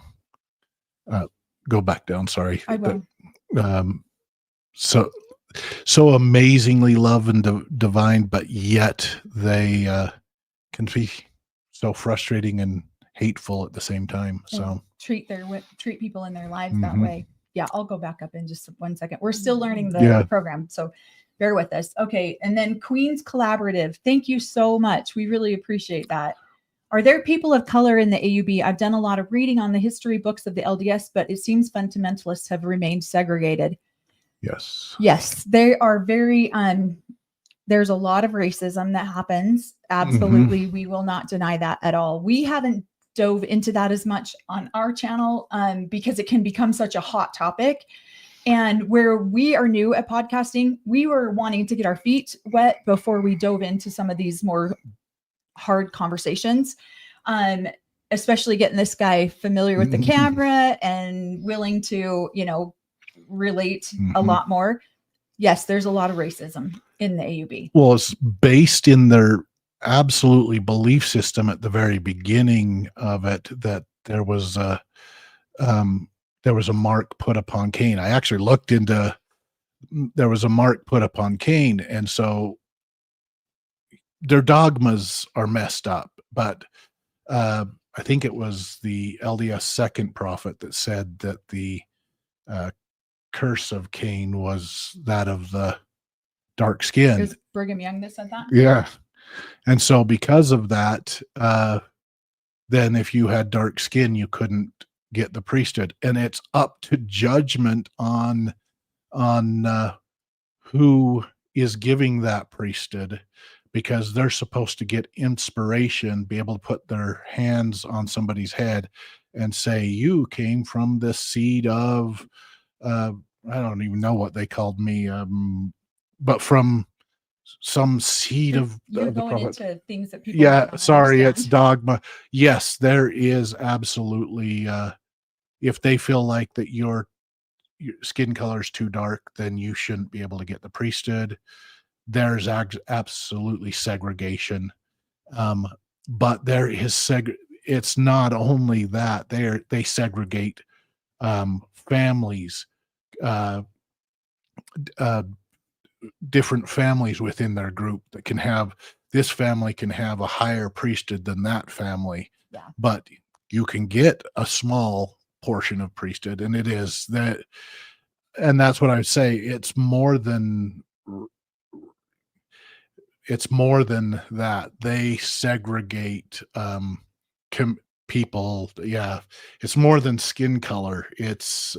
go back down. Sorry. I will. So amazingly love and divine, but yet they can be so frustrating and hateful at the same time. So treat people in their lives that way. Yeah, I'll go back up in just 1 second. We're still learning the program, so bear with us. Okay, and then Queens Collaborative, thank you so much. We really appreciate that. Are there people of color in the AUB? I've done a lot of reading on the history books of the LDS, but it seems fundamentalists have remained segregated. Yes, they are very, there's a lot of racism that happens. Absolutely. We will not deny that at all. We haven't dove into that as much on our channel because it can become such a hot topic. And where we are new at podcasting, we were wanting to get our feet wet before we dove into some of these more hard conversations, especially getting this guy familiar with the camera and willing to, you know, relate a lot more. Yes, there's a lot of racism in the AUB. Well, it's based in their absolutely belief system at the very beginning of it, that there was a mark put upon Cain. I actually looked into, there was a mark put upon Cain, and so their dogmas are messed up. But I think it was the LDS second prophet that said that the curse of Cain was that of the dark skin. It was Brigham Young that said that? Yeah. And so because of that, then if you had dark skin, you couldn't get the priesthood. And it's up to judgment on who is giving that priesthood, because they're supposed to get inspiration, be able to put their hands on somebody's head and say, you came from the seed of, I don't even know what they called me, but from some seed of the going prophet. Into things that people sorry, understand. It's dogma. Yes, there is absolutely, if they feel like that your skin color is too dark, then you shouldn't be able to get the priesthood. There's absolutely segregation, but there is it's not only that they segregate families, different families within their group that can have, this family can have a higher priesthood than that family, but you can get a small portion of priesthood, and it is that, and that's what I would say. It's more than that. They segregate people. Yeah, it's more than skin color. It's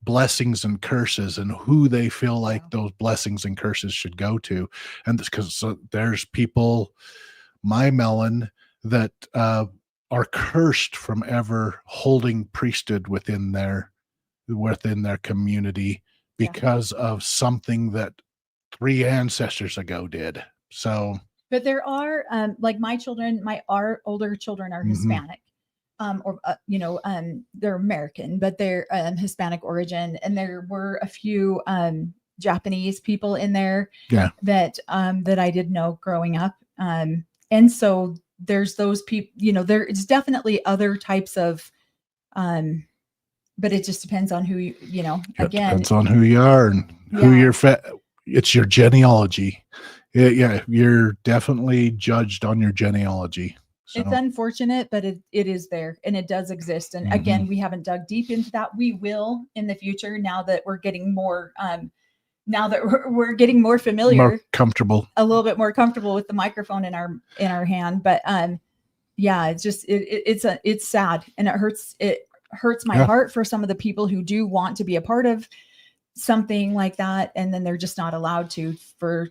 blessings and curses, and who they feel like those blessings and curses should go to. And because there's people, my melon, that are cursed from ever holding priesthood within their community because of something that 3 ancestors ago did. So, but there are like my children, our older children are Hispanic, they're American, but they're Hispanic origin, and there were a few Japanese people in there that I did know growing up, and so there's those people. There is definitely other types of, but it just depends on who again, depends on who you are and who you're it's your genealogy. You're definitely judged on your genealogy. So. It's unfortunate, but it is there, and it does exist. And again, we haven't dug deep into that. We will in the future, now that we're getting more we're getting more familiar, more comfortable, a little bit more comfortable with the microphone in our hand. But it's just it's sad, and it hurts my heart for some of the people who do want to be a part of something like that, and then they're just not allowed to for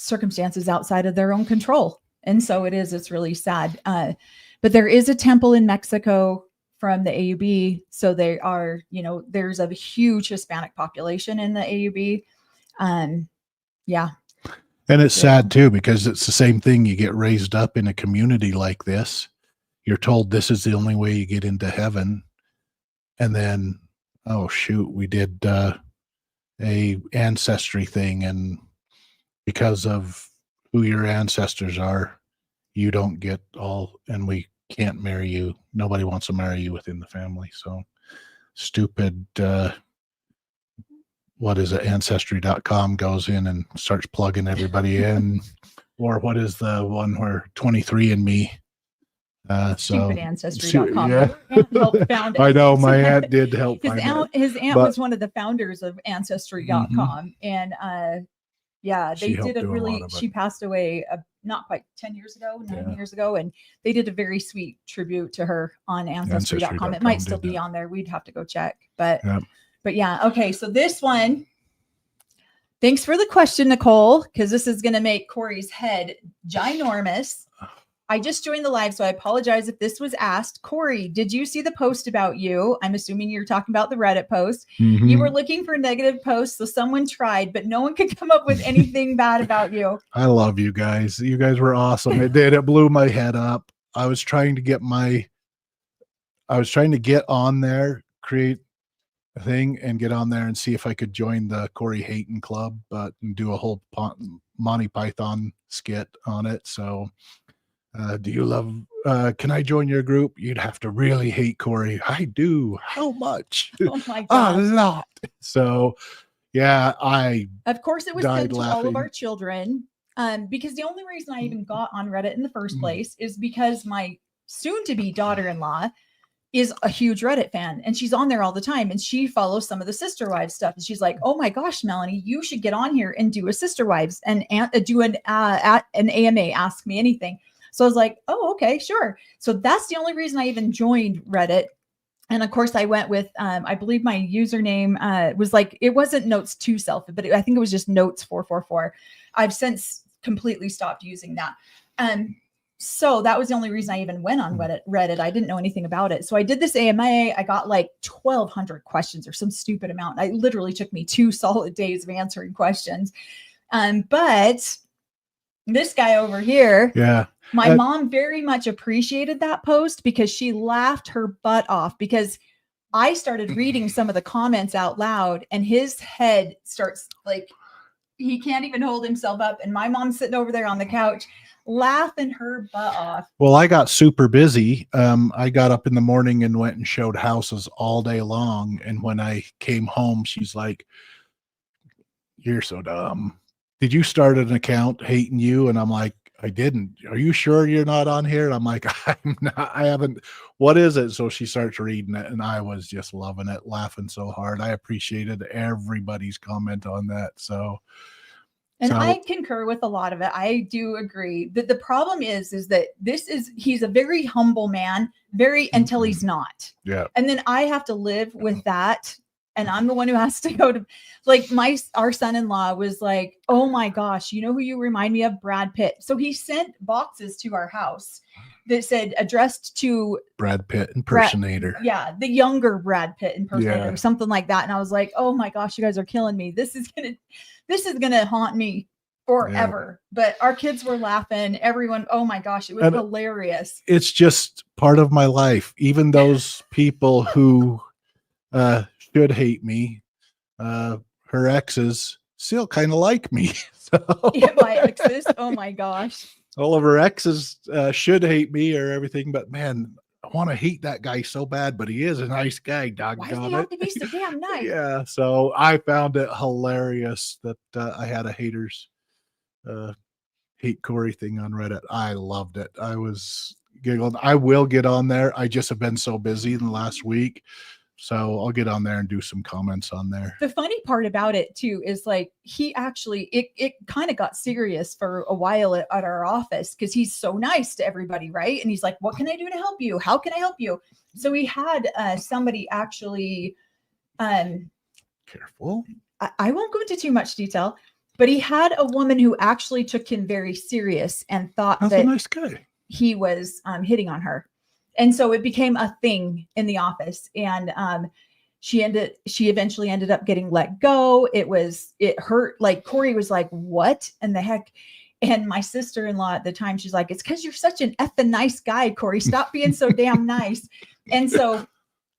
circumstances outside of their own control. And so it's really sad. But there is a temple in Mexico from the AUB. So they are, there's a huge Hispanic population in the AUB. And it's sad too, because it's the same thing. You get raised up in a community like this. You're told this is the only way you get into heaven. And then, oh shoot, we did a ancestry thing, and because of who your ancestors are, you don't get all, and we can't marry you. Nobody wants to marry you within the family. So stupid, what is it? Ancestry.com goes in and starts plugging everybody in. Or what is the one where 23andMe? Stupid Ancestry.com. Found I know my aunt did help. His aunt was one of the founders of Ancestry.com. And they did she passed away not quite 10 years ago, 9 years ago. And they did a very sweet tribute to her on Ancestry.com. It might still be on there. We'd have to go check. But okay. So this one, thanks for the question, Nicole, because this is going to make Cory's head ginormous. I just joined the live, so I apologize if this was asked. Cory, did you see the post about you? I'm assuming you're talking about the Reddit post. You were looking for negative posts, so someone tried, but no one could come up with anything bad about you. I love you guys. You guys were awesome. It did. It blew my head up. I was trying to get on there, create a thing, and get on there and see if I could join the Cory Hayton Club, and do a whole Monty Python skit on it. So. Do you love, can I join your group? You'd have to really hate Cory. I do. How much? Oh my God. A lot. So of course it was sent to all of our children. Because the only reason I even got on Reddit in the first place is because my soon-to-be daughter-in-law is a huge Reddit fan, and she's on there all the time, and she follows some of the Sister Wives stuff. And she's like, oh my gosh, Melanie, you should get on here and do a Sister Wives and do an AMA, Ask Me Anything. So I was like, oh, okay, sure. So that's the only reason I even joined Reddit. And of course I went with, I believe my username was like, it wasn't Notes to Self, but I think it was just Notes 444. I've since completely stopped using that. So that was the only reason I even went on Reddit. I didn't know anything about it. So I did this AMA. I got like 1,200 questions or some stupid amount. It literally took me 2 solid days of answering questions. But this guy over here, my mom very much appreciated that post because she laughed her butt off because I started reading some of the comments out loud and his head starts like he can't even hold himself up. And my mom's sitting over there on the couch laughing her butt off. Well, I got super busy. I got up in the morning and went and showed houses all day long. And when I came home, she's like, "You're so dumb. Did you start an account hating you?" And I'm like, "I didn't. Are you sure you're not on here?" And I'm like, "I'm not. I haven't. What is it?" So she starts reading it, and I was just loving it, laughing so hard. I appreciated everybody's comment on that. And I concur with a lot of it. I do agree that the problem is that he's a very humble man, until he's not. Yeah. And then I have to live with that. And I'm the one who has to go to, like, our son-in-law was like, "Oh my gosh, you know who you remind me of? Brad Pitt." So he sent boxes to our house that said addressed to Brad Pitt impersonator. The younger Brad Pitt impersonator, something like that. And I was like, "Oh my gosh, you guys are killing me. This is gonna haunt me forever." Yeah. But our kids were laughing. Everyone, oh my gosh, it was hilarious. It's just part of my life. Even those people who should hate me, her exes still kind of like me. So my exes, oh my gosh. All of her exes should hate me or everything, but man, I want to hate that guy so bad, but he is a nice guy. Doggone Why does he have to be so damn nice? Yeah, so I found it hilarious that I had a haters hate Cory thing on Reddit. I loved it. I was giggling. I will get on there. I just have been so busy in the last week. So I'll get on there and do some comments on there. The funny part about it too is like he actually it kind of got serious for a while at our office because he's so nice to everybody, right? And he's like, "What can I do to help you? How can I help you?" So we had somebody actually careful. I won't go into too much detail, but he had a woman who actually took him very serious and thought That's that a nice guy. He was hitting on her. And so it became a thing in the office, and she eventually ended up getting let go. It hurt. Like Cory was like, "What in the heck?" And my sister-in-law at the time, she's like, "It's because you're such an effing nice guy, Cory. Stop being so damn nice." And so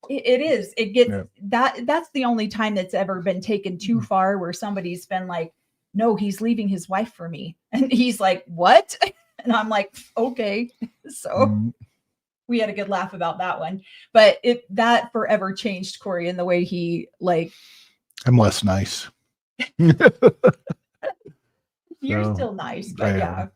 it gets that's the only time that's ever been taken too far where somebody's been like, "No, he's leaving his wife for me." And he's like, "What?" And I'm like, "Okay." So we had a good laugh about that one, but that forever changed Cory in the way he like. I'm less nice. You're still nice, but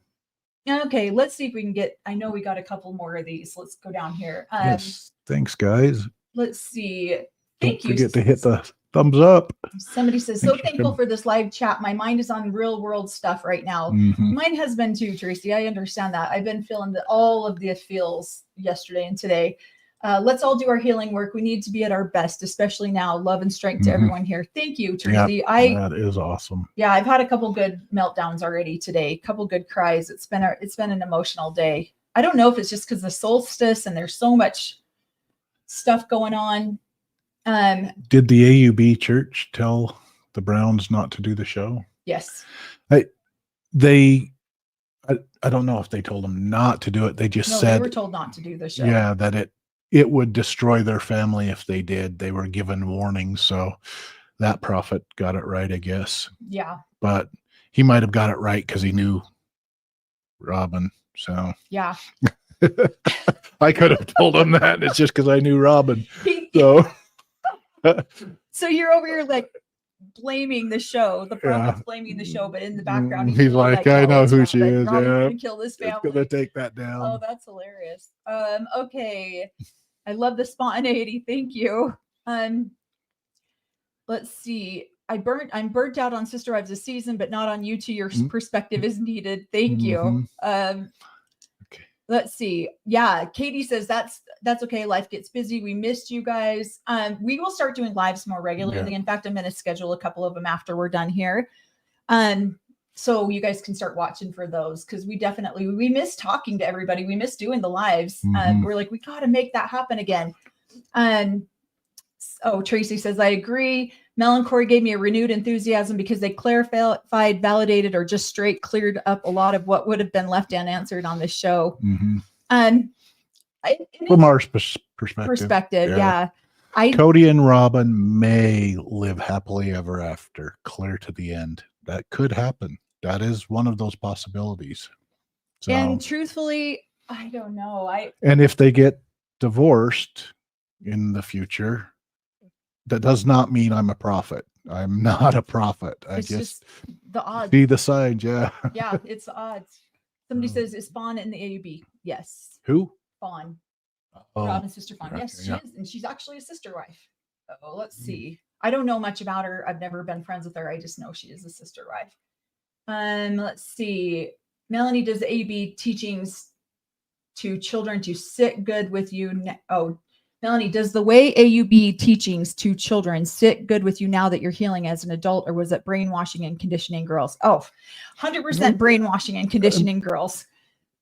yeah. Okay, let's see if we can get. I know we got a couple more of these. Let's go down here. Yes, thanks, guys. Let's see. Don't forget to hit the thumbs up. Somebody says, "So thankful for this live chat. My mind is on real world stuff right now." Mine has been too, Tracy. I understand that. I've been feeling all of the feels yesterday and today. Let's all do our healing work. We need to be at our best, especially now. Love and strength to everyone here. Thank you, Tracy. That is awesome. Yeah, I've had a couple good meltdowns already today. A couple good cries. It's been an emotional day. I don't know if it's just because the solstice and there's so much stuff going on. Did the AUB church tell the Browns not to do the show? Yes. I don't know if they told them not to do it. They just said they were told not to do the show. Yeah, that it would destroy their family if they did. They were given warnings. So that prophet got it right, I guess. Yeah. But he might have got it right because he knew Robin. So yeah. I could have told him that. It's just because I knew Robin. So you're over here like blaming the show. The prophet's blaming the show, but in the background he's like, "I know who she is. Robin's gonna kill this family. It's gonna take that down." Oh, that's hilarious. Okay. I love the spontaneity. Thank you. Let's see. I'm burnt out on Sister Wives this season, but not on you two. Your perspective is needed. Thank you. Let's see. Yeah. Katie says that's okay. Life gets busy. We missed you guys. We will start doing lives more regularly. Yeah. In fact, I'm going to schedule a couple of them after we're done here. So you guys can start watching for those. Cause we miss talking to everybody. We miss doing the lives. We're like, we got to make that happen again. Tracy says, I agree. Mel and Cory gave me a renewed enthusiasm because they clarified, validated, or just straight cleared up a lot of what would have been left unanswered on this show. From our perspective. Yeah. Cody and Robin may live happily ever after, clear to the end. that could happen. That is one of those possibilities. So, and truthfully, I don't know. And if they get divorced in the future, that does not mean I'm a prophet. I'm not a prophet. I just the odds. see the signs. Yeah. Yeah, it's the odds. Somebody says, is Fawn in the AUB? Yes. Who? Fawn. Oh, Robin's sister Fawn. okay, Yes, yeah. she is. And she's actually a sister wife. Oh, let's see. I don't know much about her. I've never been friends with her. I just know she is a sister wife. Let's see. Melanie does AUB teachings to children to sit good with you. Melanie, does the way AUB teachings to children sit good with you now that you're healing as an adult, or was it brainwashing and conditioning girls? 100% brainwashing and conditioning girls.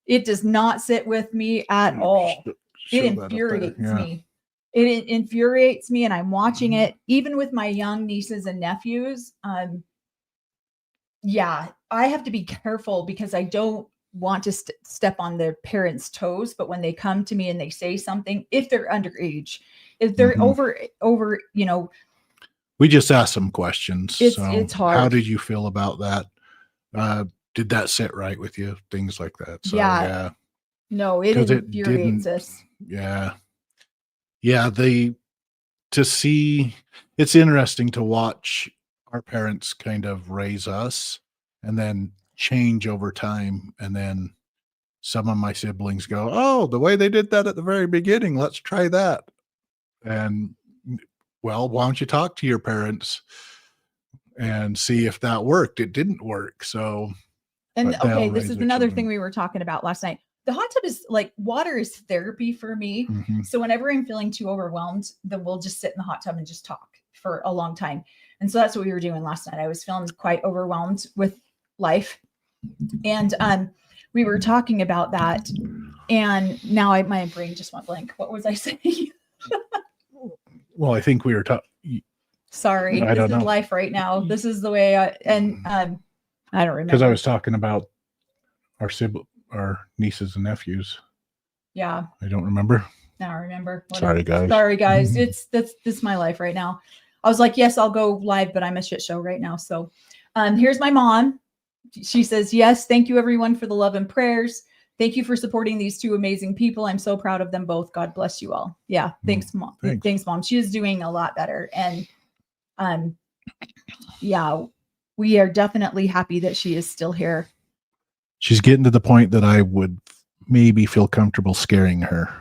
It does not sit with me at all. It infuriates me. It infuriates me, and I'm watching it even with my young nieces and nephews. Yeah, I have to be careful because I don't want to step on their parents' toes, but when they come to me and they say something, if they're underage, if they're over, we just ask some questions. It's hard. How did you feel about that? Did that sit right with you? Things like that. So yeah. No, it infuriates us. Yeah. To see, it's interesting to watch our parents kind of raise us and then change over time. And then some of my siblings go, oh, the way they did that at the very beginning, let's try that. And well, why don't you talk to your parents and see if that worked? It didn't work. So, and okay, this is another thing we were talking about last night. The hot tub is like, water is therapy for me. So whenever I'm feeling too overwhelmed, then we'll just sit in the hot tub and just talk for a long time. And so that's what we were doing last night. I was feeling quite overwhelmed with life. And we were talking about that. And now my brain just went blank. What was I saying? Well, I think we were talking. Sorry, this is life right now. This is the way I don't remember. Because I was talking about our nieces and nephews. Yeah. I don't remember. Now I remember. Sorry, guys. Sorry, guys. That's my life right now. I was like, yes, I'll go live, but I'm a shit show right now. So here's my mom. She says, yes, thank you everyone for the love and prayers. Thank you for supporting these two amazing people. I'm so proud of them both. God bless you all. Yeah. Thanks, Mom. Thanks, Mom. She is doing a lot better. And yeah, we are definitely happy that she is still here. She's getting to the point that I would maybe feel comfortable scaring her.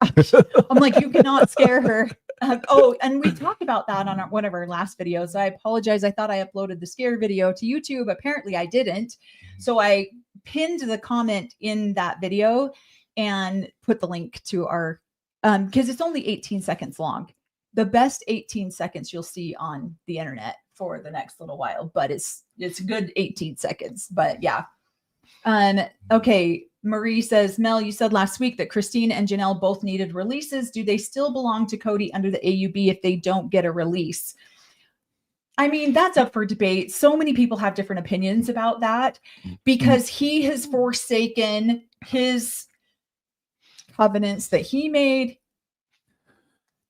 I'm like, you cannot scare her. And we talked about that on one of our last videos. I apologize. I thought I uploaded the scare video to YouTube. Apparently I didn't. So I pinned the comment in that video and put the link to our, because it's only 18 seconds long. The best 18 seconds you'll see on the internet for the next little while, but it's a good 18 seconds. But yeah. Okay. Marie says, Mel, you said last week that Christine and Janelle both needed releases. Do they still belong to Cody under the AUB if they don't get a release? I mean, that's up for debate. So many people have different opinions about that because he has forsaken his covenants that he made.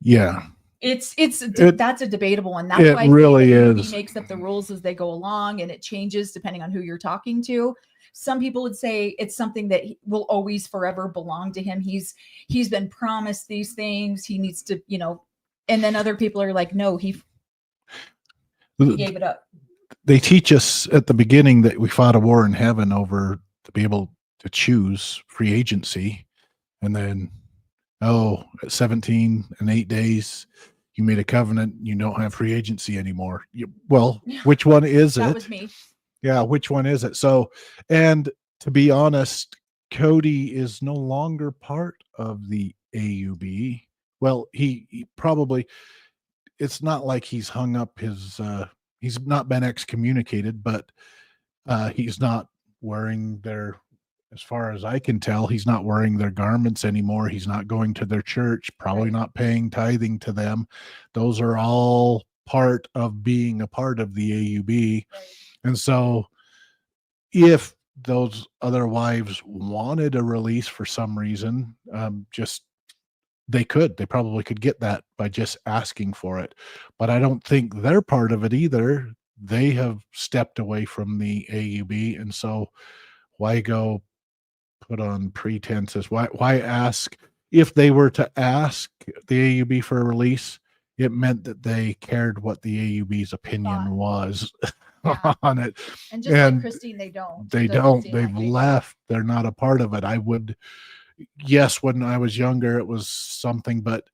Yeah. That's a debatable one. That's why really is. He makes up the rules as they go along, and it changes depending on who you're talking to. Some people would say it's something that will always forever belong to him. He's been promised these things. He needs to, and then other people are like, no, he gave it up. They teach us at the beginning that we fought a war in heaven over to be able to choose free agency. And then, at 17 and 8 days, you made a covenant. You don't have free agency anymore. Which one is it? That was me. Yeah, which one is it? So, and to be honest, Cody is no longer part of the AUB. Well, he probably, it's not like he's hung up his, he's not been excommunicated, but he's not wearing as far as I can tell, he's not wearing their garments anymore. He's not going to their church, probably not paying tithing to them. Those are all part of being a part of the AUB. Right. And so if those other wives wanted a release for some reason, they probably could get that by just asking for it. But I don't think they're part of it either. they have stepped away from the AUB. And so why go put on pretenses? Why ask? If they were to ask the AUB for a release, it meant that they cared what the AUB's opinion was on it. And just like Christine, they don't. They've left. They're not a part of it. I would, yes, when I was younger, it was something, but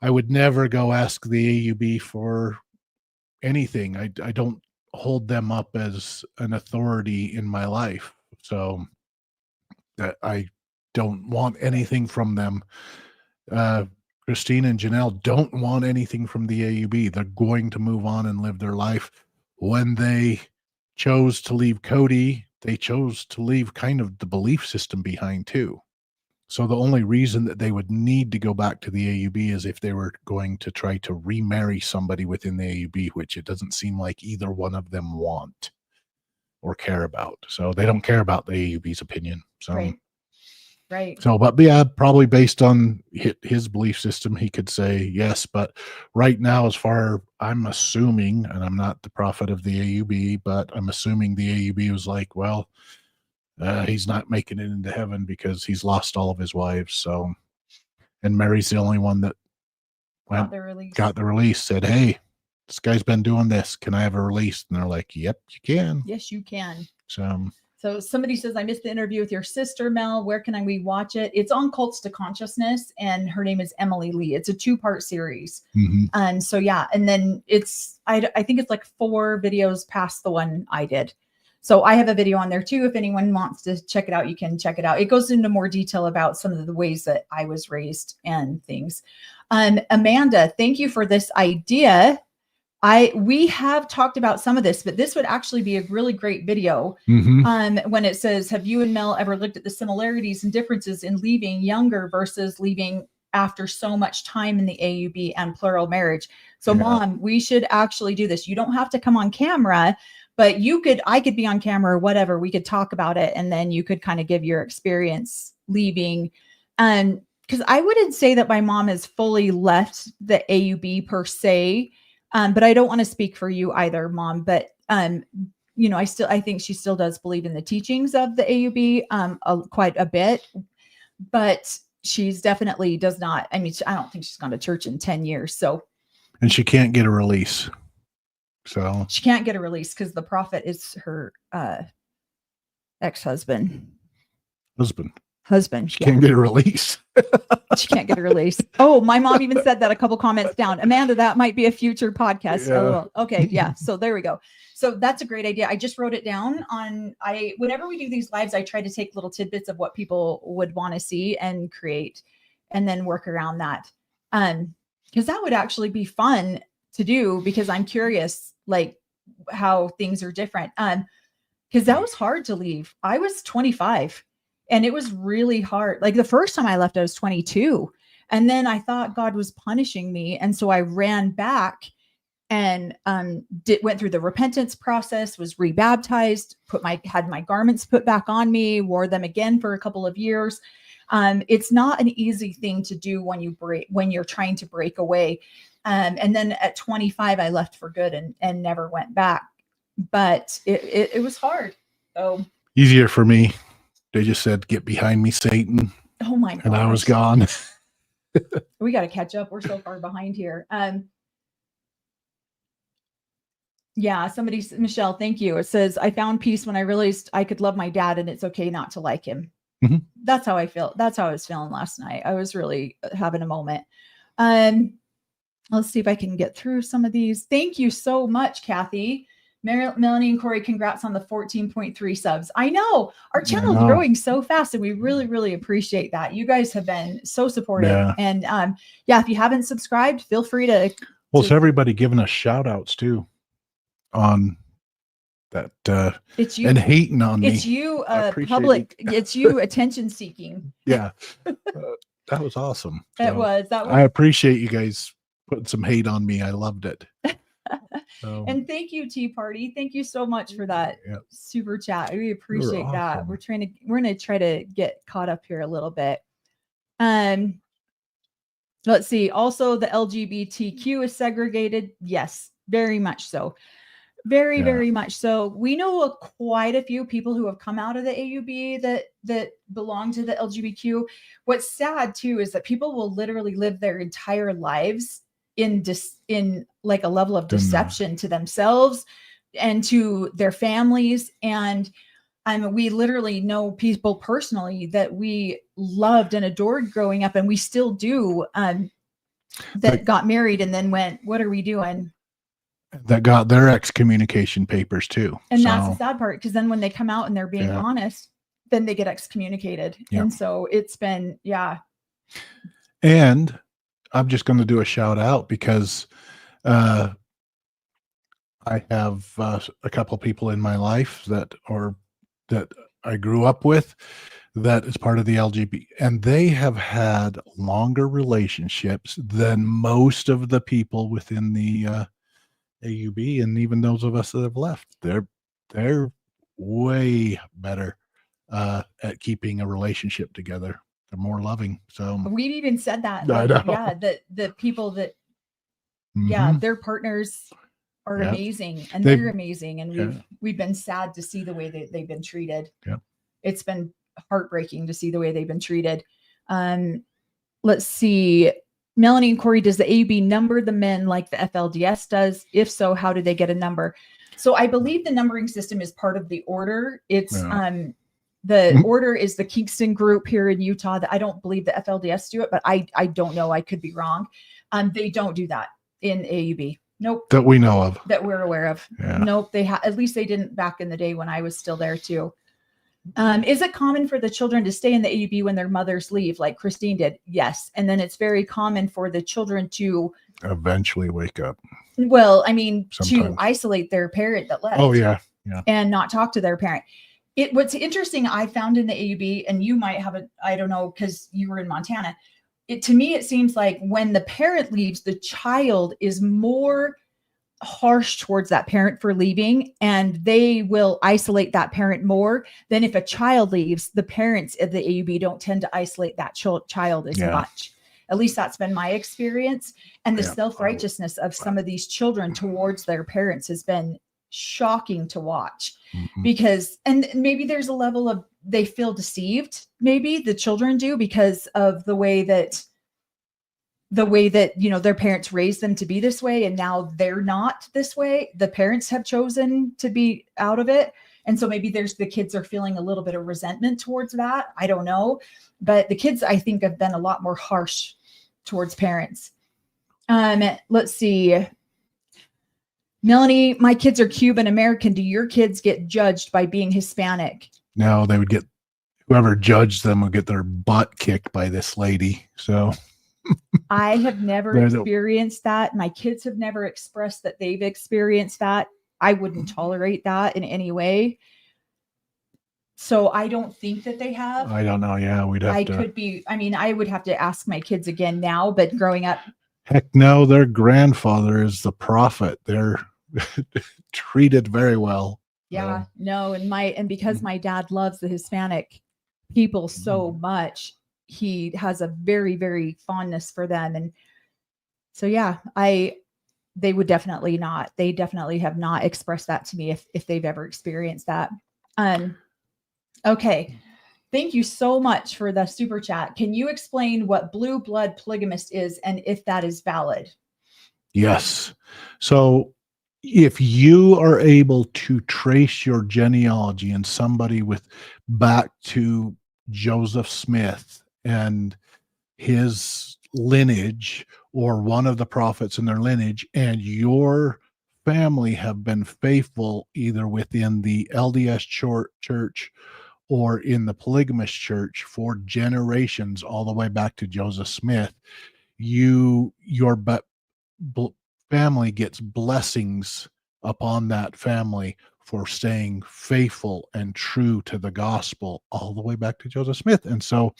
I would never go ask the AUB for anything. I don't hold them up as an authority in my life. So that I don't want anything from them. Christine and Janelle don't want anything from the AUB. They're going to move on and live their life. When they chose to leave Cody, they chose to leave kind of the belief system behind too. So the only reason that they would need to go back to the AUB is if they were going to try to remarry somebody within the AUB, which it doesn't seem like either one of them want or care about. So they don't care about the AUB's opinion. So, right. So, but yeah, probably based on his belief system, he could say yes. But right now, as far I'm assuming, and I'm not the prophet of the AUB, but I'm assuming the AUB was like, well, he's not making it into heaven because he's lost all of his wives. So, and Mary's the only one that got the release, said, hey, this guy's been doing this. Can I have a release? And they're like, yep, you can. Yes, you can. So somebody says, I missed the interview with your sister, Mel. Where can we watch it? It's on Cults to Consciousness, and her name is Emily Lee. It's a 2-part series. And so, yeah. And then I think it's like 4 videos past the one I did. So I have a video on there too. If anyone wants to check it out, you can check it out. It goes into more detail about some of the ways that I was raised and things. Amanda, thank you for this idea. We have talked about some of this, but this would actually be a really great video. When it says, have you and Mel ever looked at the similarities and differences in leaving younger versus leaving after so much time in the AUB and plural marriage? So Mom, we should actually do this. You don't have to come on camera, but I could be on camera or whatever. We could talk about it. And then you could kind of give your experience leaving. Because I wouldn't say that my mom has fully left the AUB per se. But I don't want to speak for you either, Mom. But, I think she still does believe in the teachings of the AUB quite a bit. But she's definitely does not. I mean, I don't think she's gone to church in 10 years. So. And she can't get a release. So. She can't get a release because the prophet is her ex-husband. Husband. She can't get a release. She can't get a release. Oh, my mom even said that a couple comments down. Amanda, that might be a future podcast. Yeah. Okay. Yeah. So there we go. So that's a great idea. I just wrote it down whenever we do these lives, I try to take little tidbits of what people would want to see and create and then work around that. Because that would actually be fun to do because I'm curious, like how things are different. Because that was hard to leave. I was 25. And it was really hard. Like the first time I left, I was 22. And then I thought God was punishing me. And so I ran back and went through the repentance process, was rebaptized, had my garments put back on me, wore them again for a couple of years. It's not an easy thing to do when you're trying to break away. And then at 25, I left for good and never went back. But it was hard. So easier for me. They just said, get behind me, Satan. Oh my God. And I was gone. We got to catch up. We're so far behind here. Yeah, Michelle, thank you. It says, I found peace when I realized I could love my dad and it's okay not to like him. That's how I feel. That's how I was feeling last night. I was really having a moment. Let's see if I can get through some of these. Thank you so much, Kathy. Melanie and Cory, congrats on the 14.3 subs. I know our channel is growing so fast and we really, really appreciate that. You guys have been so supportive. Yeah. And if you haven't subscribed, feel free to. Well, so everybody giving us shout outs too on that. It's you and hating on me. It's you public. It's you attention seeking. Yeah. That was awesome. That was. I appreciate you guys putting some hate on me. I loved it. And thank you, Tea Party. Thank you so much for that super chat. We appreciate that. Awesome. We're going to try to get caught up here a little bit. Let's see. Also, the LGBTQ is segregated. Yes, very much so. Very, very much so. We know quite a few people who have come out of the AUB that belong to the LGBTQ. What's sad too is that people will literally live their entire lives in like a level of deception to themselves and to their families. And we literally know people personally that we loved and adored growing up, and we still do, that got married and then went, what are we doing? That got their excommunication papers too. And that's the sad part, because then when they come out and they're being honest, then they get excommunicated. Yeah. And so it's been, And I'm just going to do a shout out because I have a couple people in my life that I grew up with that is part of the LGBT, and they have had longer relationships than most of the people within the AUB, and even those of us that have left. They're way better at keeping a relationship together. They're more loving. So we've even said that. I know. That the people that their partners are amazing, and they're amazing, and we've been sad to see the way that they've been treated. It's been heartbreaking to see the way they've been treated. Let's see. Melanie and Cory, does the AUB number the men like the FLDS does? If so, how do they get a number? So I believe the numbering system is part of the order. It's the order is the Kingston group here in Utah. I don't believe the FLDS do it, but I don't know. I could be wrong. They don't do that in AUB. Nope. That we know of. That we're aware of. Yeah. Nope. At least they didn't back in the day when I was still there too. Is it common for the children to stay in the AUB when their mothers leave, like Christine did? Yes. And then it's very common for the children to eventually wake up. Well, I mean, sometimes. To isolate their parent that left. Oh, yeah. And not talk to their parent. What's interesting, I found in the AUB, and you might have I don't know, because you were in Montana. To me, it seems like when the parent leaves, the child is more harsh towards that parent for leaving, and they will isolate that parent more than if a child leaves. The parents of the AUB don't tend to isolate that child as much. At least that's been my experience. And the self-righteousness of some of these children towards their parents has been shocking to watch. Because, and maybe there's a level of, they feel deceived, maybe the children do, because of the way that their parents raised them to be this way, and now they're not this way. The parents have chosen to be out of it. And so maybe the kids are feeling a little bit of resentment towards that. I don't know. But the kids, I think, have been a lot more harsh towards parents. Let's see. Melanie, my kids are Cuban American. Do your kids get judged by being Hispanic? No, they would get, whoever judged them would get their butt kicked by this lady. So I have never experienced that. My kids have never expressed that they've experienced that. I wouldn't tolerate that in any way. So I don't think that they have. I don't know. Yeah, I would have to ask my kids again now, but growing up. Heck no, their grandfather is the prophet. They're treated very well. Yeah, no. And because my dad loves the Hispanic people so much, he has a very, very fondness for them. And so, they would definitely not. They definitely have not expressed that to me if they've ever experienced that. Okay. Thank you so much for the super chat. Can you explain what blue blood polygamist is and if that is valid? Yes. So if you are able to trace your genealogy and somebody back to Joseph Smith and his lineage, or one of the prophets in their lineage, and your family have been faithful either within the LDS church or in the polygamist church for generations, all the way back to Joseph Smith, your family gets blessings upon that family for staying faithful and true to the gospel all the way back to Joseph Smith. And so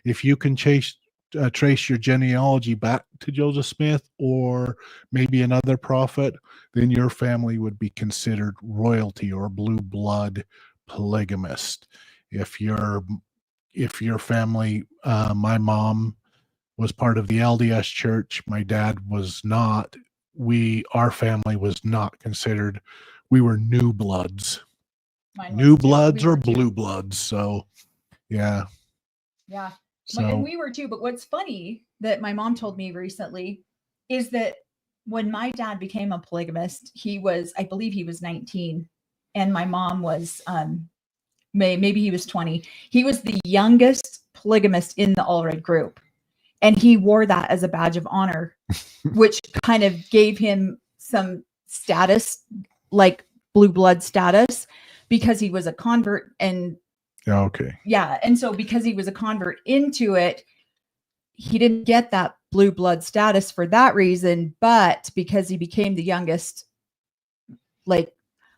if you can trace your genealogy back to Joseph Smith or maybe another prophet, then your family would be considered royalty or blue blood polygamist. If your family, my mom was part of the LDS church, my dad was not, our family was not considered we were new bloods. Mine was New too. bloods We or were too. blue bloods. So yeah. We Or were too. blue bloods. So yeah. Yeah. So And we were too. But what's funny that my mom told me recently is that when my dad became a polygamist, I believe he was 19, and my mom was maybe he was 20. He was the youngest polygamist in the Allred group. And he wore that as a badge of honor, which kind of gave him some status, like blue blood status, because he was a convert. And okay. yeah. And so because he was a convert into it, he didn't get that blue blood status for that reason. But because he became the youngest, like,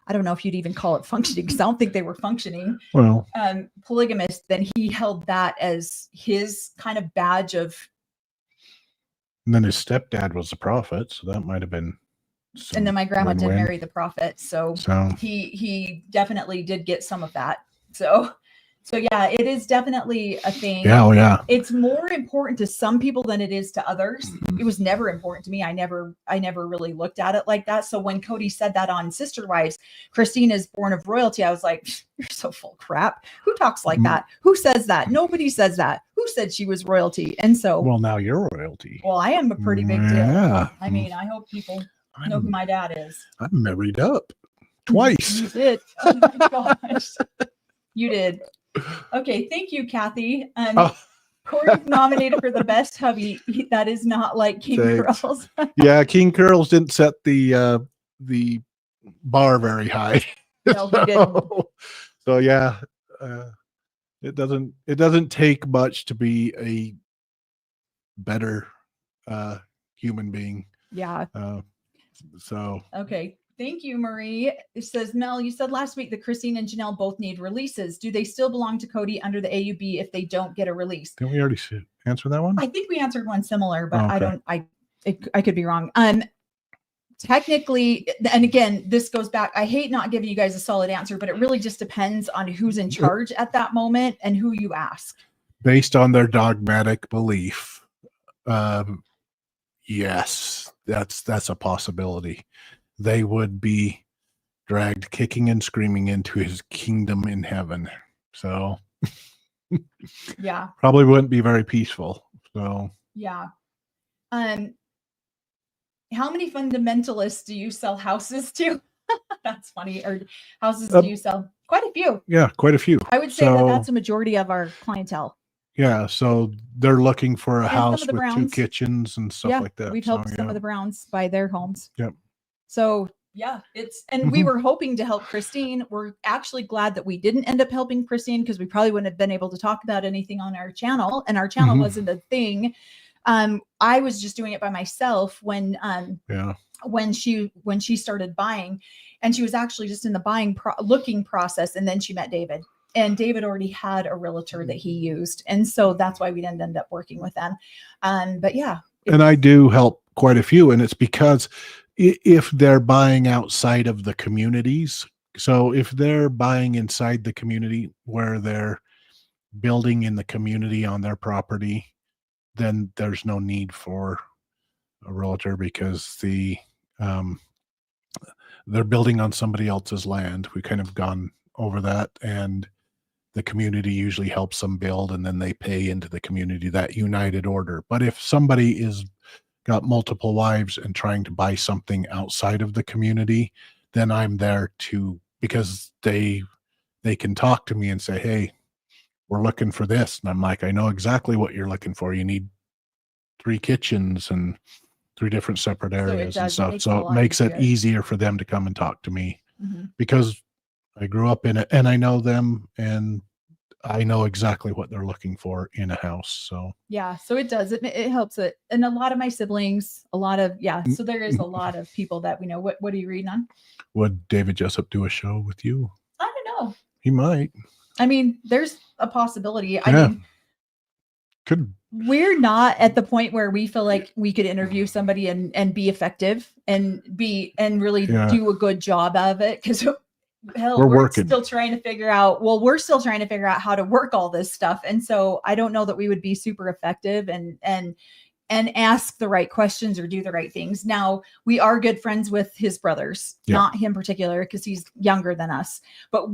I don't know if you'd even call it functioning, because I don't think they were functioning. Well, polygamist, then he held that as his kind of badge of. and then his stepdad was a prophet, so that might have been. And then my grandma win-win. did marry the prophet, so he definitely did get some of that. So yeah, it is definitely a thing. Yeah, yeah. It's more important to some people than it is to others. It was never important to me. I never really looked at it like that. So when Cody said that on Sister Wives, Christine is born of royalty, I was like, you're so full of crap. Who talks like that? Who says that? Nobody says that. Who said she was royalty? And so, well, now you're royalty. Well, I am a pretty big deal. Yeah. I mean, I hope people know who my dad is. I'm married up twice. You did. Oh my gosh. You did. Okay, thank you, Kathy. Cory's nominated for the best hubby. That is not like King Curls. Yeah, King Curls didn't set the bar very high. No, he didn't. So yeah, it doesn't take much to be a better human being. Yeah. So okay. Thank you, Marie. It says, Mel, you said last week that Christine and Janelle both need releases. Do they still belong to Cody under the AUB if they don't get a release? Didn't we already answer that one? I think we answered one similar, but okay. I could be wrong. Technically, and again, this goes back, I hate not giving you guys a solid answer, but it really just depends on who's in charge at that moment and who you ask. Based on their dogmatic belief, yes, that's a possibility. They would be dragged kicking and screaming into his kingdom in heaven. So yeah, probably wouldn't be very peaceful. So yeah. How many fundamentalists do you sell houses to? That's funny. Or houses do you sell? Quite a few. Yeah, quite a few. I would say that's a majority of our clientele. Yeah, so they're looking for a house with Browns. 2 kitchens and stuff like that. We've helped some of the Browns buy their homes. Yep. So yeah, we were hoping to help Christine. We're actually glad that we didn't end up helping Christine, because we probably wouldn't have been able to talk about anything on our channel, and our channel wasn't a thing. I was just doing it by myself when she started buying, and she was actually just in the looking process, and then she met David. And David already had a realtor that he used. And so that's why we didn't end up working with them. But yeah. And I do help quite a few. And it's because if they're buying outside of the communities, so if they're buying inside the community where they're building in the community on their property, then there's no need for a realtor, because they're building on somebody else's land. We kind of gone over that, and the community usually helps them build, and then they pay into the community, that united order. But if somebody is got multiple wives and trying to buy something outside of the community, then I'm there because they can talk to me and say, hey, we're looking for this. And I'm like, I know exactly what you're looking for. You need 3 kitchens and 3 different separate areas and stuff. So it makes it easier for them to come and talk to me, because I grew up in it and I know them, and I know exactly what they're looking for in a house. So yeah, so it does. It helps it. And a lot of my siblings, so there is a lot of people that we know. What are you reading on? Would David Jessup do a show with you? I don't know. He might. I mean, there's a possibility. I mean, we're not at the point where we feel like we could interview somebody and be effective and really do a good job of it, because we're still trying to figure out how to work all this stuff. And so I don't know that we would be super effective and and ask the right questions or do the right things. Now, we are good friends with his brothers, not him particular, because he's younger than us. But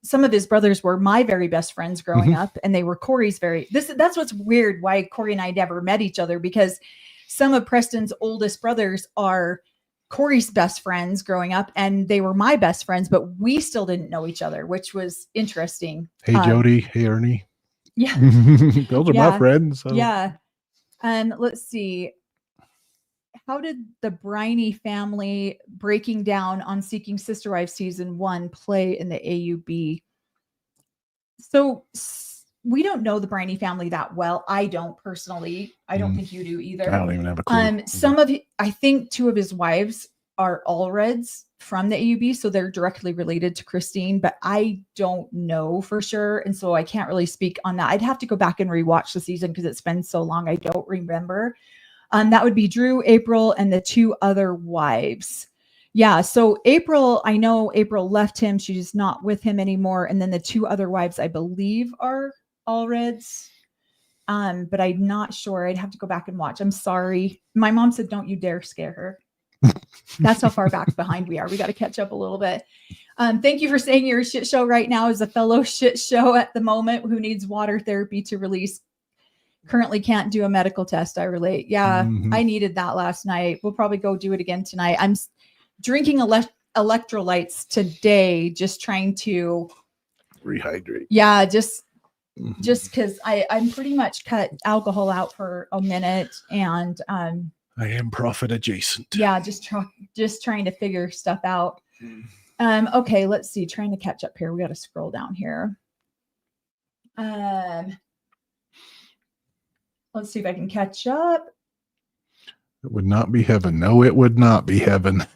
some of his brothers were my very best friends growing up, and they were Cory's that's what's weird why Cory and I never met each other, because some of Preston's oldest brothers are Cory's best friends growing up, and they were my best friends, but we still didn't know each other, which was interesting. Hey, Jody. Hey, Ernie. Yeah. Those are my friends. So. Yeah. Let's see. How did the Briney family breaking down on Seeking Sister Wives season 1 play in the AUB? So we don't know the Briney family that well. I don't personally. I don't think you do either. I don't even have a clue. I think 2 of his wives are Allreds from the AUB, so they're directly related to Christine, but I don't know for sure. And so I can't really speak on that. I'd have to go back and rewatch the season because it's been so long. I don't remember. That would be Drew, April, and the 2 other wives. Yeah. So April, I know April left him. She's not with him anymore. And then the 2 other wives, I believe, are Allreds. But I'm not sure. I'd have to go back and watch. I'm sorry. My mom said, don't you dare scare her. That's how far back behind we are. We got to catch up a little bit. Thank you for saying your shit show right now is a fellow shit show at the moment who needs water therapy to release. Currently can't do a medical test. I relate. Yeah, I needed that last night. We'll probably go do it again tonight. I'm drinking electrolytes today, just trying to rehydrate. Yeah, just because I'm pretty much cut alcohol out for a minute, and I am prophet adjacent. Yeah, just trying to figure stuff out. Okay, let's see. Trying to catch up here. We got to scroll down here. Let's see if I can catch up. It would not be heaven. No, it would not be heaven.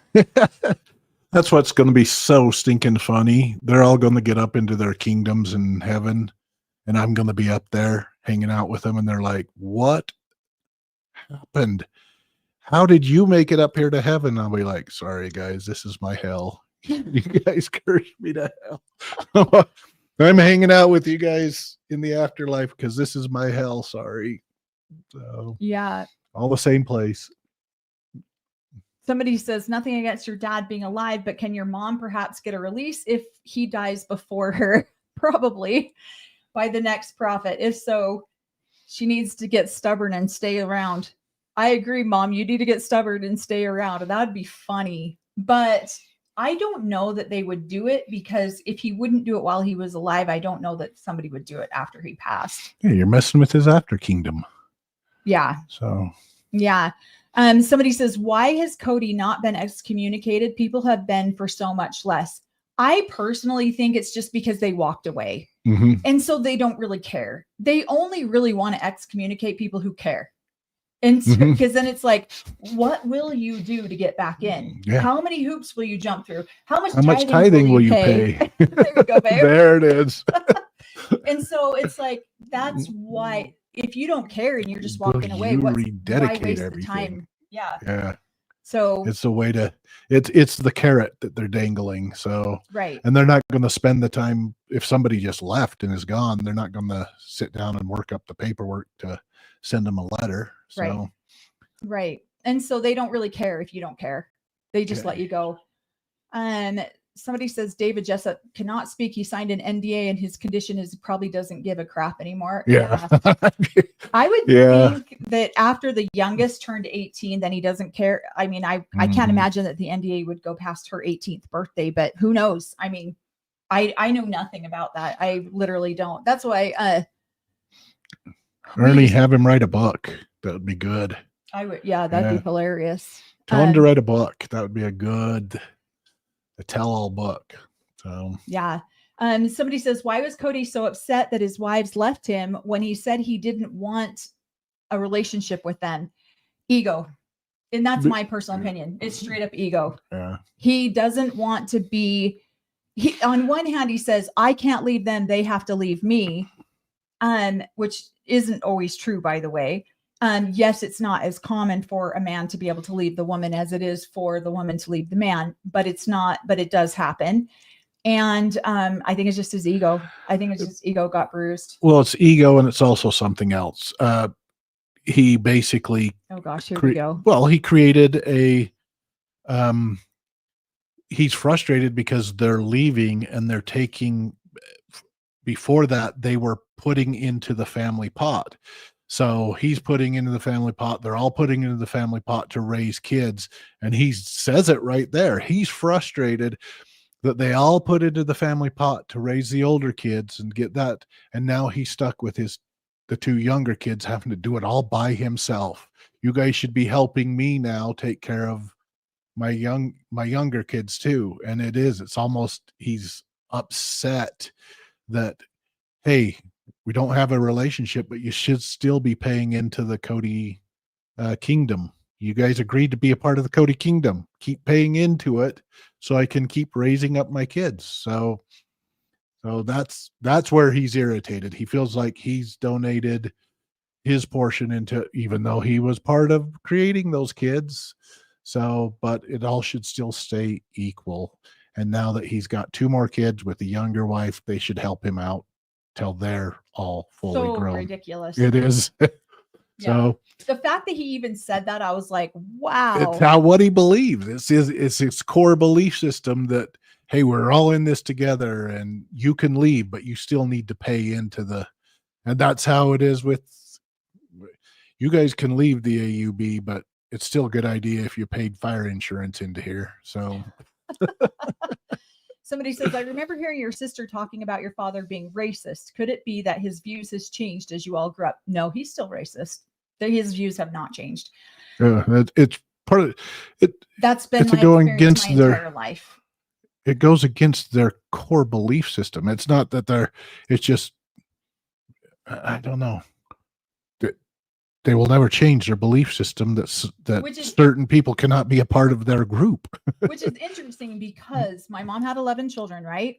That's what's going to be so stinking funny. They're all going to get up into their kingdoms in heaven, and I'm going to be up there hanging out with them, and they're like, what happened? How did you make it up here to heaven? I'll be like, sorry, guys, this is my hell. You guys cursed me to hell. I'm hanging out with you guys in the afterlife because this is my hell. Sorry. So, yeah. All the same place. Somebody says, nothing against your dad being alive, but can your mom perhaps get a release if he dies before her? Probably by the next prophet. If so, she needs to get stubborn and stay around. I agree, Mom. You need to get stubborn and stay around. And that would be funny. But I don't know that they would do it, because if he wouldn't do it while he was alive, I don't know that somebody would do it after he passed. Yeah, you're messing with his after kingdom. Yeah. So. Yeah. Somebody says, why has Cody not been excommunicated? People have been for so much less. I personally think it's just because they walked away. And so they don't really care. They only really want to excommunicate people who care. And because then it's like, what will you do to get back in? Yeah. How many hoops will you jump through? How much tithing will you pay? There you go, babe. There it is. And so it's like, that's why, if you don't care and you're just walking away, why waste the time? Yeah. Yeah. So it's a way to, it's the carrot that they're dangling. So, right. And they're not going to spend the time, if somebody just left and is gone, they're not going to sit down and work up the paperwork to send them a letter. So. Right. And so they don't really care if you don't care. They just let you go. Somebody says David Jessup cannot speak. He signed an NDA and his condition is probably doesn't give a crap anymore. Yeah. I would think that after the youngest turned 18, then he doesn't care. I mean, I can't imagine that the NDA would go past her 18th birthday, but who knows? I mean, I know nothing about that. I literally don't. That's why Ernie, have him write a book. That would be good. I would, that'd be hilarious. Tell him to write a book. That would be a tell-all book. So yeah. Somebody says, why was Cody so upset that his wives left him when he said he didn't want a relationship with them? Ego. And that's my personal opinion. It's straight up ego. Yeah. He doesn't want to be, on one hand, he says, I can't leave them. They have to leave me. Which isn't always true, by the way. Yes, it's not as common for a man to be able to leave the woman as it is for the woman to leave the man, but it does happen. And I think it's just his ego. I think it's just ego got bruised. Well, it's ego, and it's also something else. he basically, oh gosh, here we go. well, he created a, he's frustrated because they're leaving and they're taking, before that, they were putting into the family pot. So he's putting into the family pot. They're all putting into the family pot to raise kids. And he says it right there. He's frustrated that they all put into the family pot to raise the older kids and get that. And now he's stuck with the two younger kids having to do it all by himself. You guys should be helping me now take care of my younger kids too. And it's almost, he's upset that, hey, we don't have a relationship, but you should still be paying into the Cody kingdom. You guys agreed to be a part of the Cody kingdom. Keep paying into it so I can keep raising up my kids. So that's where he's irritated. He feels like he's donated his portion into, even though he was part of creating those kids. So, but it all should still stay equal. And now that he's got 2 more kids with a younger wife, they should help him out till they're all fully grown. Ridiculous. It is. So the fact that he even said that, I was like, wow. It's what he believes. It's his core belief system that, hey, we're all in this together and you can leave, but you still need to pay into and that's how it is with, you guys can leave the AUB, but it's still a good idea if you paid fire insurance into here. So somebody says, I remember hearing your sister talking about your father being racist. Could it be that his views has changed as you all grew up? No, he's still racist. His views have not changed. It's part of it. That's been my going against my entire life. It goes against their core belief system. It's not that it's just, I don't know. They will never change their belief system that certain people cannot be a part of their group. Which is interesting because my mom had 11 children, right?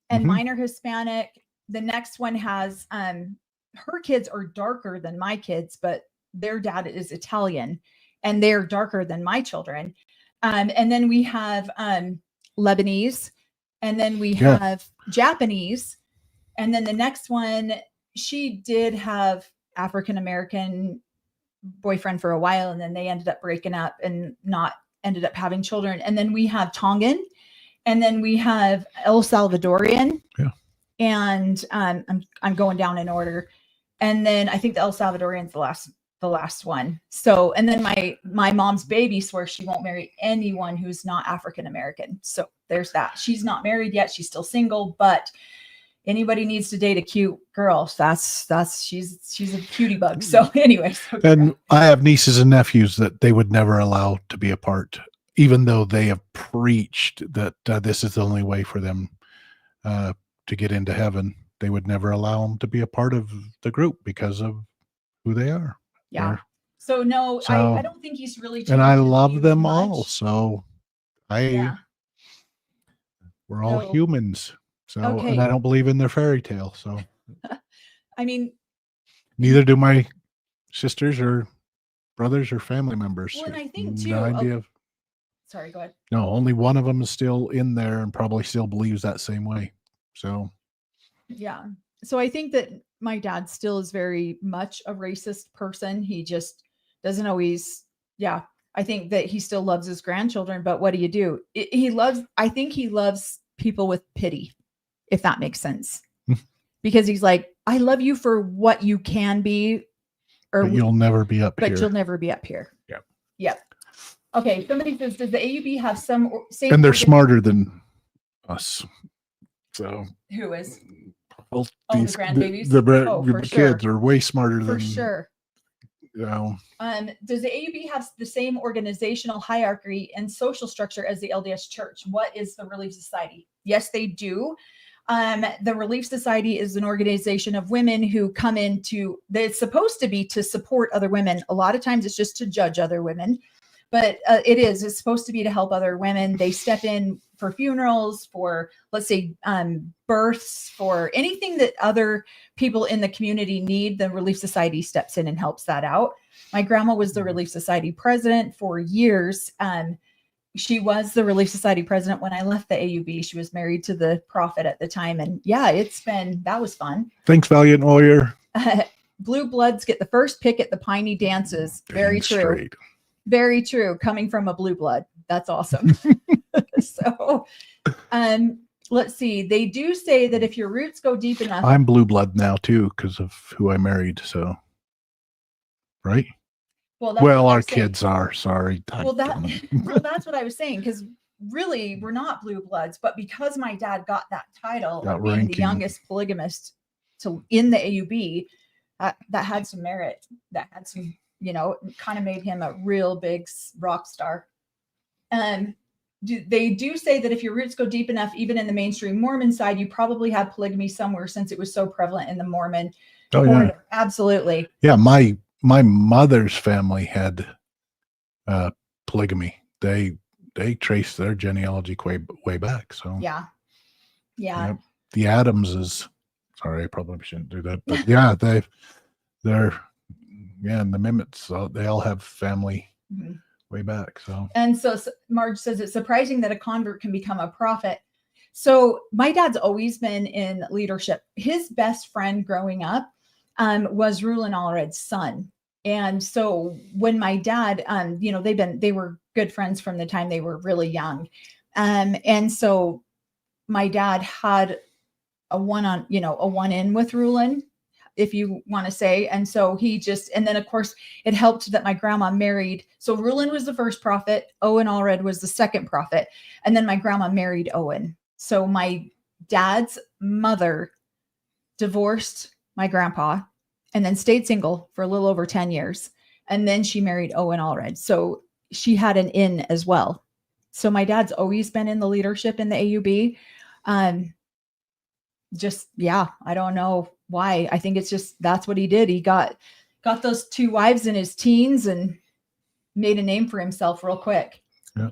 And mine are Hispanic. The next one has, her kids are darker than my kids, but their dad is Italian and they're darker than my children. And then we have Lebanese, and then we have Japanese. And then the next one, she did have African-American boyfriend for a while, and then they ended up breaking up and not ended up having children. And then we have Tongan, and then we have El Salvadorian. Yeah. And I'm going down in order. And then I think the El Salvadorian's the last one. So, and then my mom's baby swears she won't marry anyone who's not African-American. So there's that. She's not married yet. She's still single, but anybody needs to date a cute girl. She's a cutie bug. So anyways. Okay. And I have nieces and nephews that they would never allow to be a part, even though they have preached that this is the only way for them to get into heaven. They would never allow them to be a part of the group because of who they are. Yeah. So no, I don't think he's really. And I love them all. So we're all humans. So, and I don't believe in their fairy tale. So, I mean, neither do my sisters or brothers or family members. Well, and I think too. No idea. Sorry, go ahead. No, only one of them is still in there and probably still believes that same way. So, yeah. So I think that my dad still is very much a racist person. He just doesn't always. Yeah. I think that he still loves his grandchildren, but what do you do? I think he loves people with pity, if that makes sense. Because he's like, I love you for what you can be, but you'll never be up here. But you'll never be up here. Yeah. Yep. Okay. Somebody says, does the AUB have some same? And they're smarter than us. So who is? Well, the grandbabies. The kids are way smarter than. For sure. You know. Does the AUB have the same organizational hierarchy and social structure as the LDS Church? What is the Relief Society? Yes, they do. The Relief Society is an organization of women who come into, it's supposed to be to support other women. A lot of times it's just to judge other women, but it's supposed to be to help other women. They step in for funerals, for, let's say, births, for anything that other people in the community need. The Relief Society steps in and helps that out. My grandma was the Relief Society president for years. She was the Relief Society president when I left the AUB. She was married to the prophet at the time. And yeah, that was fun. Thanks, Valiant Warrior. Blue bloods get the first pick at the piney dances. Very Dang true. straight. Very true. Coming from a blue blood. That's awesome. So, let's see. They do say that if your roots go deep enough. I'm blue blood now too because of who I married. So, right? Well, our kids are. Sorry. Well, that's what I was saying, because really we're not blue bloods, but because my dad got that title of being the youngest polygamist in the AUB, that had some merit. That had some, kind of made him a real big rock star. They do say that if your roots go deep enough, even in the mainstream Mormon side, you probably had polygamy somewhere, since it was so prevalent in the Mormon corridor. Yeah. Absolutely. Yeah, my mother's family had polygamy. They traced their genealogy way back. So yeah. The Adamses. Sorry, I probably shouldn't do that. But yeah, they're and the Mimmets. They all have family. Mm-hmm. Way back. And so Marge says it's surprising that a convert can become a prophet. So my dad's always been in leadership. His best friend growing up was Rulon Allred's son. And so when my dad, they were good friends from the time they were really young. And so my dad had a one-in with Rulon, if you want to say. And so and then of course it helped that my grandma married. So Rulon was the first prophet. Owen Allred was the second prophet. And then my grandma married Owen. So my dad's mother divorced my grandpa and then stayed single for a little over 10 years. And then she married Owen Allred. So she had an in as well. So my dad's always been in the leadership in the AUB. I don't know why. I think it's just, that's what he did. He got those two wives in his teens and made a name for himself real quick. Yeah.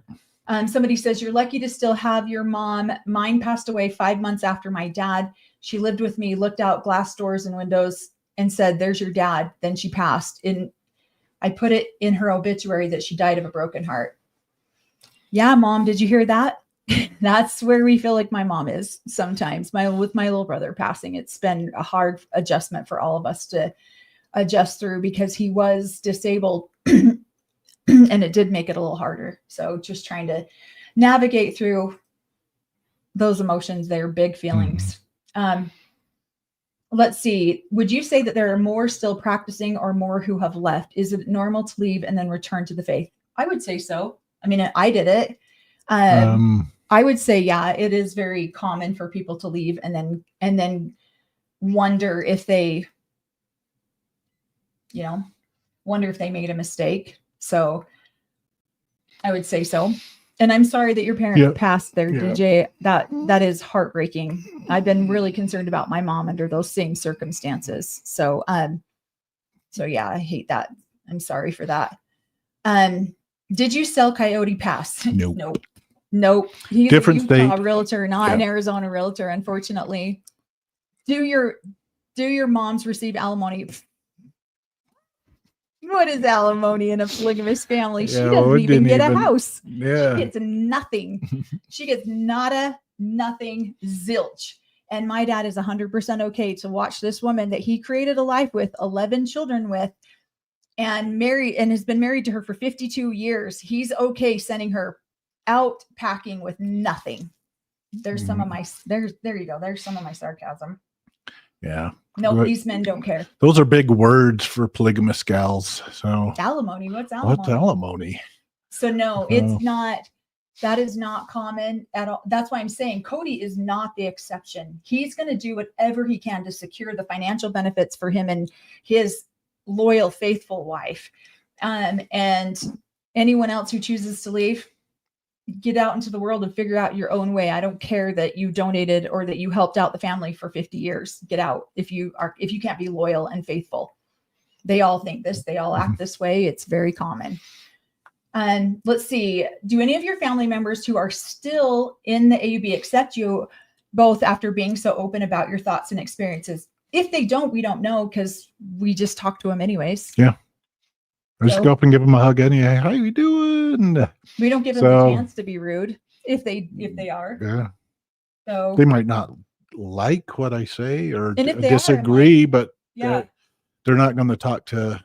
Somebody says, you're lucky to still have your mom. Mine passed away 5 months after my dad. She lived with me, looked out glass doors and windows and said, there's your dad. Then she passed. And I put it in her obituary that she died of a broken heart. Yeah, Mom, did you hear that? That's where we feel like my mom is sometimes. With my little brother passing, it's been a hard adjustment for all of us to adjust through, because he was disabled and it did make it a little harder. So just trying to navigate through those emotions. They're big feelings. Let's see. Would you say that there are more still practicing or more who have left? Is it normal to leave and then return to the faith? I would say so. I mean, I did it. I would say, yeah, it is very common for people to leave and then wonder if they, wonder if they made a mistake. So I would say so. And I'm sorry that your parents passed there, DJ. That is heartbreaking. I've been really concerned about my mom under those same circumstances. So yeah, I hate that. I'm sorry for that. Did you sell Coyote Pass? Nope. He's different a Utah state realtor, not an Arizona realtor, unfortunately. Do your moms receive alimony? What is alimony in a polygamous family? She doesn't even get a house. Yeah. She gets nothing. She gets nada, nothing, zilch. And my dad is 100% okay to watch this woman that he created a life with, 11 children with, and has been married to her for 52 years. He's okay sending her out packing with nothing. There's some of my, there you go. There's some of my sarcasm. Yeah. No, these men don't care. Those are big words for polygamous gals. So alimony. What's alimony? What's alimony? So no, it's not. That is not common at all. That's why I'm saying Cody is not the exception. He's going to do whatever he can to secure the financial benefits for him and his loyal, faithful wife. And anyone else who chooses to leave, get out into the world and figure out your own way. I don't care that you donated or that you helped out the family for 50 years. Get out if you can't be loyal and faithful. They all think this. They all act this way. It's very common. And let's see. Do any of your family members who are still in the AUB accept you both after being so open about your thoughts and experiences? If they don't, we don't know, because we just talk to them anyways. Yeah. I just go up and give them a hug anyway. How you doing? We don't give them a chance to be rude if they are. Yeah. So they might not like what I say or and if disagree, are, but yeah. they're not going to talk to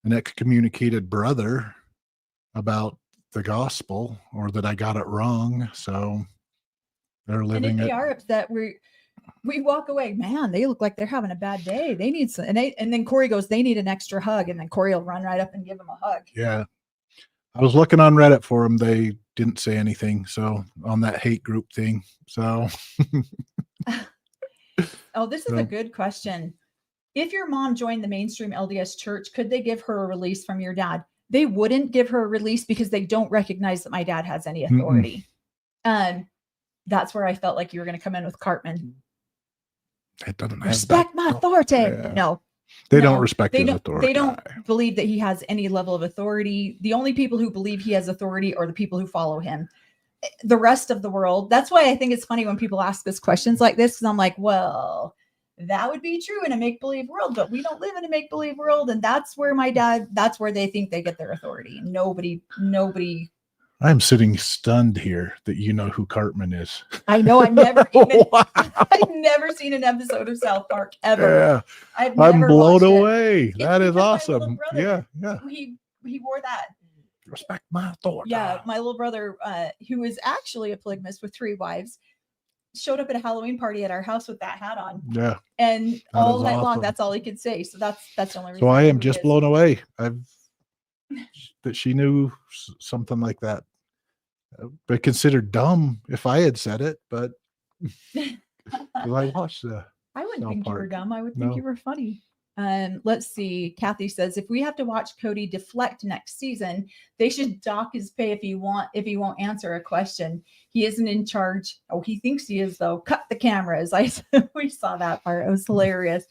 an excommunicated brother about the gospel or that I got it wrong. So they're living and if it. they are upset, we walk away, man, they look like they're having a bad day. They need some, and then Cory goes, they need an extra hug. And then Cory will run right up and give them a hug. Yeah. I was looking on Reddit for them. They didn't say anything. So on that hate group thing. So. Oh, this is a good question. If your mom joined the mainstream LDS church, could they give her a release from your dad? They wouldn't give her a release because they don't recognize that my dad has any authority. That's where I felt like you were going to come in with Cartman. It doesn't respect my authority. Yeah. No, they don't respect his authority. They don't believe that he has any level of authority. The only people who believe he has authority are the people who follow him. The rest of the world. That's why I think it's funny when people ask us questions like this, because I'm like, well, that would be true in a make-believe world, but we don't live in a make-believe world. And that's where that's where they think they get their authority. Nobody. I'm sitting stunned here that you know who Cartman is. I know. I've never Wow. I've never seen an episode of South Park ever. Yeah. I'm blown away. That is awesome. Yeah. He wore that. Respect my authority. Yeah, my little brother, who is actually a polygamist with 3 wives, showed up at a Halloween party at our house with that hat on. Yeah. And all night long, that's all he could say. So that's the only reason. So I am just blown away. That she knew something like that. But considered dumb if I had said it, but I watched I wouldn't think you were dumb. I would No. think you were funny. Let's see. Kathy says, if we have to watch Cody deflect next season, they should dock his pay if he won't answer a question. He isn't in charge. Oh, he thinks he is though. Cut the cameras. We saw that part. It was hilarious.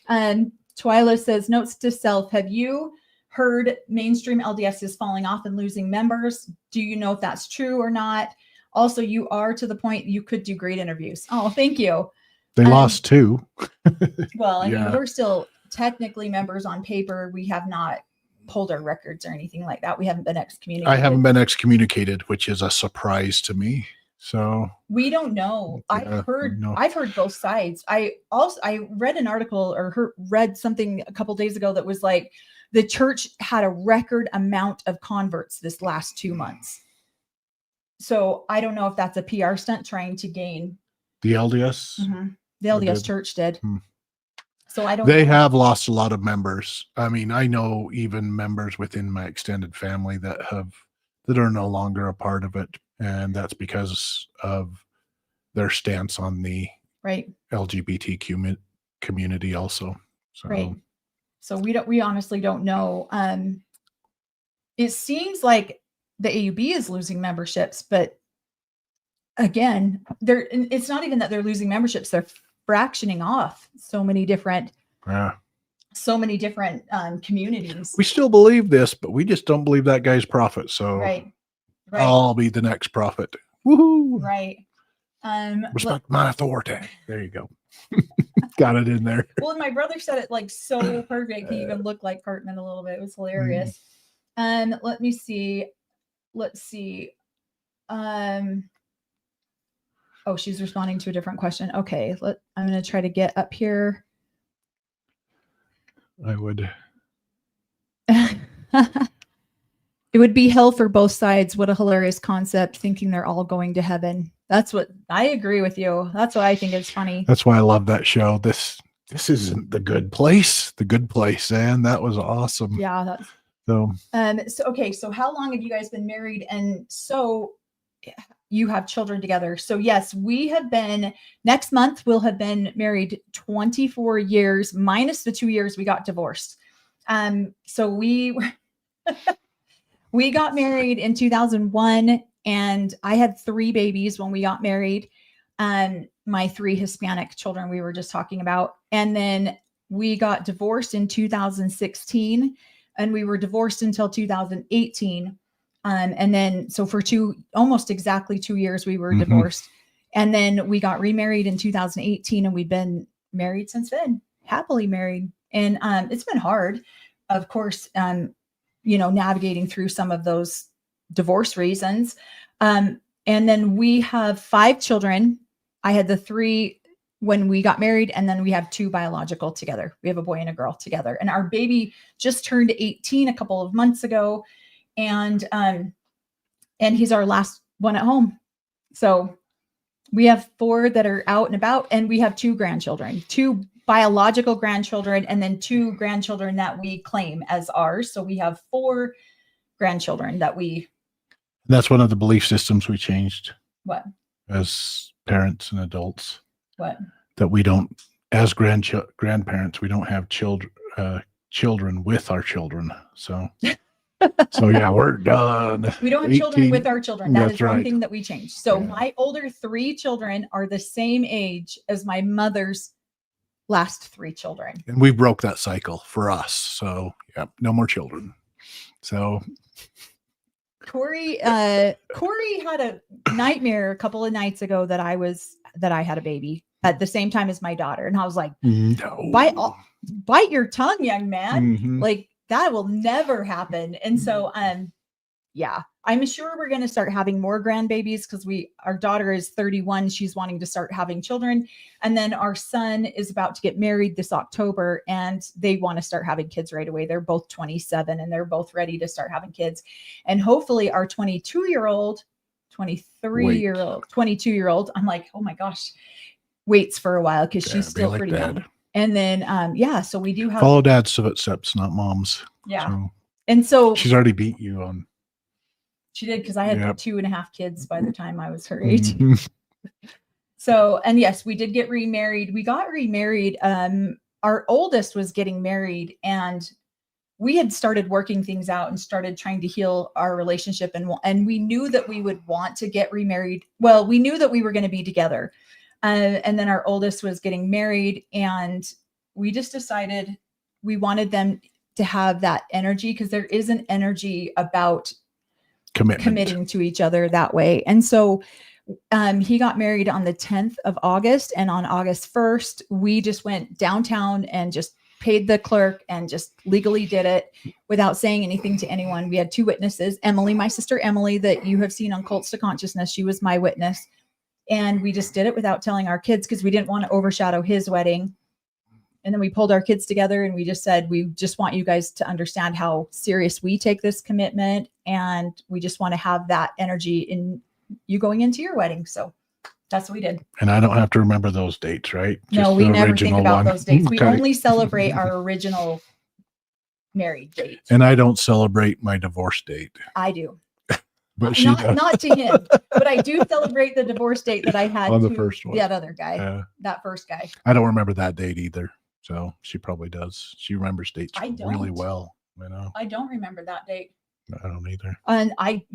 And Twyla says, notes to self. Have you heard mainstream LDS is falling off and losing members? Do you know if that's true or not? Also, you are to the point you could do great interviews. Oh, thank you. They lost 2. Well, I mean, we're still technically members on paper. We have not pulled our records or anything like that. We haven't been excommunicated. I haven't been excommunicated, which is a surprise to me. So we don't know. I've heard both sides. I read an article or read something a couple days ago that was like the church had a record amount of converts this last 2 months. So I don't know if that's a PR stunt trying to gain the LDS. Mm-hmm. The LDS church did. So I don't. They have lost a lot of members. I mean, I know even members within my extended family that are no longer a part of it, and that's because of their stance on the LGBTQ community also. So. Right. So we honestly don't know. It seems like the AUB is losing memberships, but again, it's not even that they're losing memberships. They're fractioning off so many different communities. We still believe this, but we just don't believe that guy's prophet. So right. I'll be the next prophet. Woohoo! Right. Respect my authority. There you go. Got it in there. Well, my brother said it like so perfect. He even looked like Cartman a little bit. It was hilarious. Let me see. Let's see. Oh, she's responding to a different question. Okay, I'm going to try to get up here. I would. It would be hell for both sides. What a hilarious concept, thinking they're all going to heaven. That's what I agree with you. That's why I think it's funny. That's why I love that show. This isn't the good place. The good place, and that was awesome. Yeah. So okay. So how long have you guys been married? And so you have children together. So yes, next month we'll have been married 24 years minus the 2 years we got divorced. So we got married in 2001 and I had 3 babies when we got married. My 3 Hispanic children we were just talking about. And then we got divorced in 2016 and we were divorced until 2018. And then, so for almost exactly 2 years, we were divorced. And then we got remarried in 2018 and we've been married since then, happily married. And it's been hard, of course, navigating through some of those divorce reasons. And then we have 5 children. I had the 3 when we got married. And then we have 2 biological together. We have a boy and a girl together. And our baby just turned 18 a couple of months ago. And he's our last one at home. So we have 4 that are out and about, and we have 2 grandchildren, 2 biological grandchildren, and then 2 grandchildren that we claim as ours. So we have 4 grandchildren that we. That's one of the belief systems we changed. What? As parents and adults. What? That we don't, as grandparents, we don't have children with our children. So, yeah, we're done. We don't have children with our children. That is one right. thing that we changed. So my older 3 children are the same age as my mother's last 3 children. And we broke that cycle for us. So yeah, no more children. So Cory had a nightmare a couple of nights ago that I had a baby at the same time as my daughter. And I was like, no. Bite your tongue, young man. Mm-hmm. Like that will never happen. And so, yeah, I'm sure we're going to start having more grandbabies because our daughter is 31. She's wanting to start having children. And then our son is about to get married this October, and they want to start having kids right away. They're both 27 and they're both ready to start having kids. And hopefully our 22-year-old, 23-year-old, 22-year-old, I'm like, oh my gosh, waits for a while because she's still pretty young. And then, so we do have. Follow dad's footsteps, not mom's. Yeah. So and so. She's already beat you on. She did, because I had 2.5 kids by the time I was her age. Mm-hmm. So, and yes, we did get remarried. We got remarried. Our oldest was getting married, and we had started working things out and started trying to heal our relationship. And we knew that we would want to get remarried. Well, we knew that we were going to be together. And then our oldest was getting married, and we just decided we wanted them to have that energy, because there is an energy about committing to each other that way. And so he got married on the 10th of August, and on August 1st, we just went downtown and just paid the clerk and just legally did it without saying anything to anyone. We had 2 witnesses, Emily, my sister Emily, that you have seen on Cults to Consciousness. She was my witness. And we just did it without telling our kids, because we didn't want to overshadow his wedding. And then we pulled our kids together and we just said, we just want you guys to understand how serious we take this commitment. And we just want to have that energy in you going into your wedding. So that's what we did. And I don't have to remember those dates, right? No, we never think about those dates. We only celebrate our original married date. And I don't celebrate my divorce date. I do. But not to him, but I do celebrate the divorce date that I had on the first one. That other guy, that first guy. I don't remember that date either. So she probably does. She remembers dates really well. I don't remember that date. I don't either. And I'd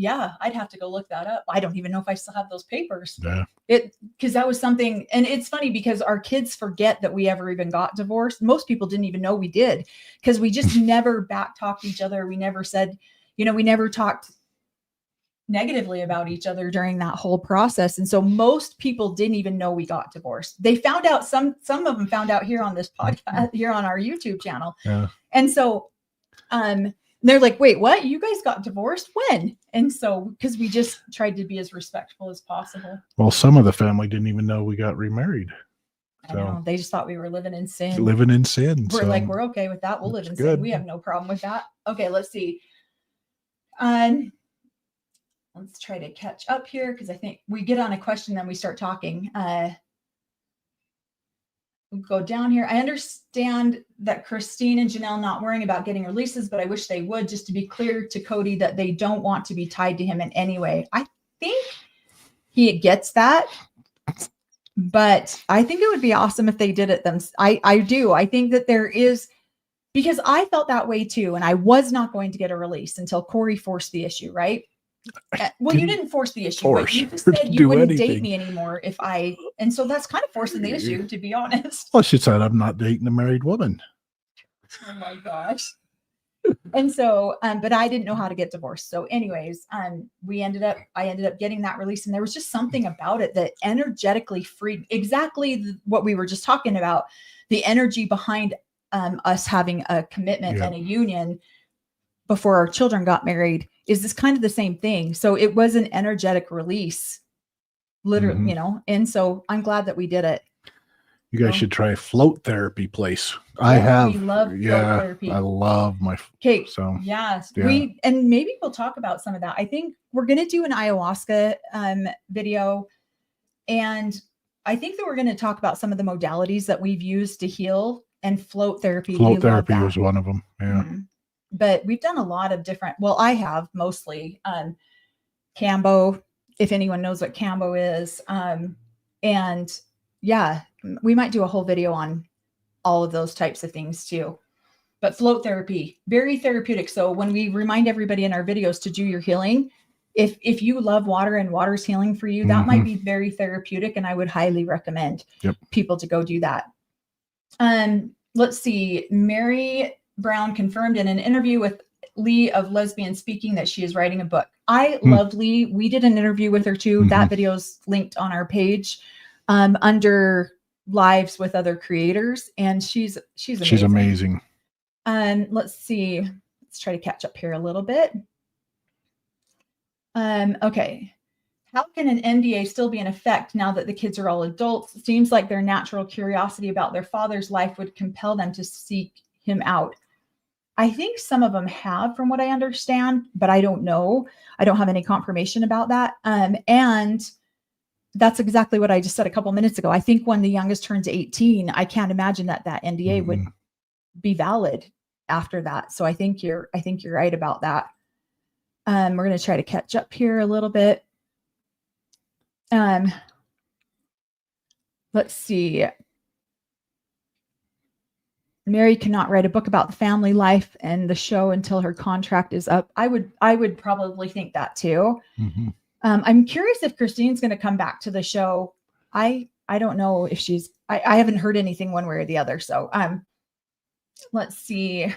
have to go look that up. I don't even know if I still have those papers. Yeah. Because that was something, and it's funny because our kids forget that we ever even got divorced. Most people didn't even know we did, because we just never back talked each other. We never said, we never talked negatively about each other during that whole process. And so most people didn't even know we got divorced. They found out, some of them found out here on this podcast, here on our YouTube channel. Yeah. And so they're like, wait, what? You guys got divorced? When? And so, because we just tried to be as respectful as possible. Well, some of the family didn't even know we got remarried. I know. They just thought we were living in sin. We're like, we're okay with that. We'll live in sin. We have no problem with that. Okay, let's see. Let's try to catch up here, because I think we get on a question, then we start talking. We'll go down here. I understand that Christine and Janelle not worrying about getting releases, but I wish they would, just to be clear to Cody that they don't want to be tied to him in any way. I think he gets that, but I think it would be awesome if they did it themselves. I do. I think that there is, because I felt that way too, and I was not going to get a release until Cory forced the issue, right? Well, you didn't force the issue, but you just said you wouldn't date me anymore and so that's kind of forcing the issue, to be honest. Well, she said I'm not dating a married woman. Oh my gosh. And so, but I didn't know how to get divorced. So anyways, I ended up getting that release, and there was just something about it that energetically freed, exactly what we were just talking about, the energy behind us having a commitment and a union before our children got married is this kind of the same thing. So it was an energetic release, literally, and so I'm glad that we did it. You guys should try float therapy place. I have. We love float therapy. I love my. Okay. So yes, yeah. and maybe we'll talk about some of that. I think we're going to do an ayahuasca video, and I think that we're going to talk about some of the modalities that we've used to heal, and float therapy. Float therapy was one of them. Yeah. Mm-hmm. But we've done a lot of different, well, I have mostly Cambo, if anyone knows what Cambo is. And yeah, we might do a whole video on all of those types of things too. But float therapy, very therapeutic. So when we remind everybody in our videos to do your healing, if you love water and water's healing for you, that might be very therapeutic. And I would highly recommend people to go do that. Let's see. Mary Brown confirmed in an interview with Lee of Lesbian Speaking that she is writing a book. I loved Lee. We did an interview with her too. That video's linked on our page under lives with other creators. And she's amazing. She's amazing. Let's see. Let's try to catch up here a little bit. Okay. How can an NDA still be in effect now that the kids are all adults? It seems like their natural curiosity about their father's life would compel them to seek him out. I think some of them have, from what I understand, but I don't know. I don't have any confirmation about that. And that's exactly what I just said a couple minutes ago. I think when the youngest turns 18, I can't imagine that NDA would be valid after that. So I think you're right about that. We're going to try to catch up here a little bit. Let's see. Mary cannot write a book about the family life and the show until her contract is up. I would probably think that too. I'm curious if Christine's going to come back to the show. I don't know if she's, I haven't heard anything one way or the other. So, let's see.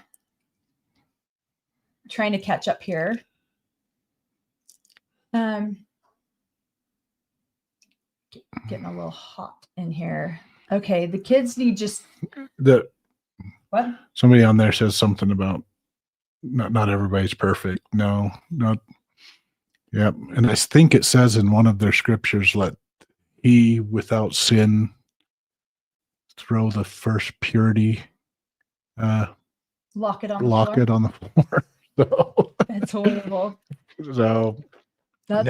Trying to catch up here. Getting a little hot in here. Okay. The kids need just what? Somebody on there says something about not everybody's perfect. No, not. Yep. And I think it says in one of their scriptures, let he without sin throw the first purity. Lock it on the floor. So, that's horrible. So that's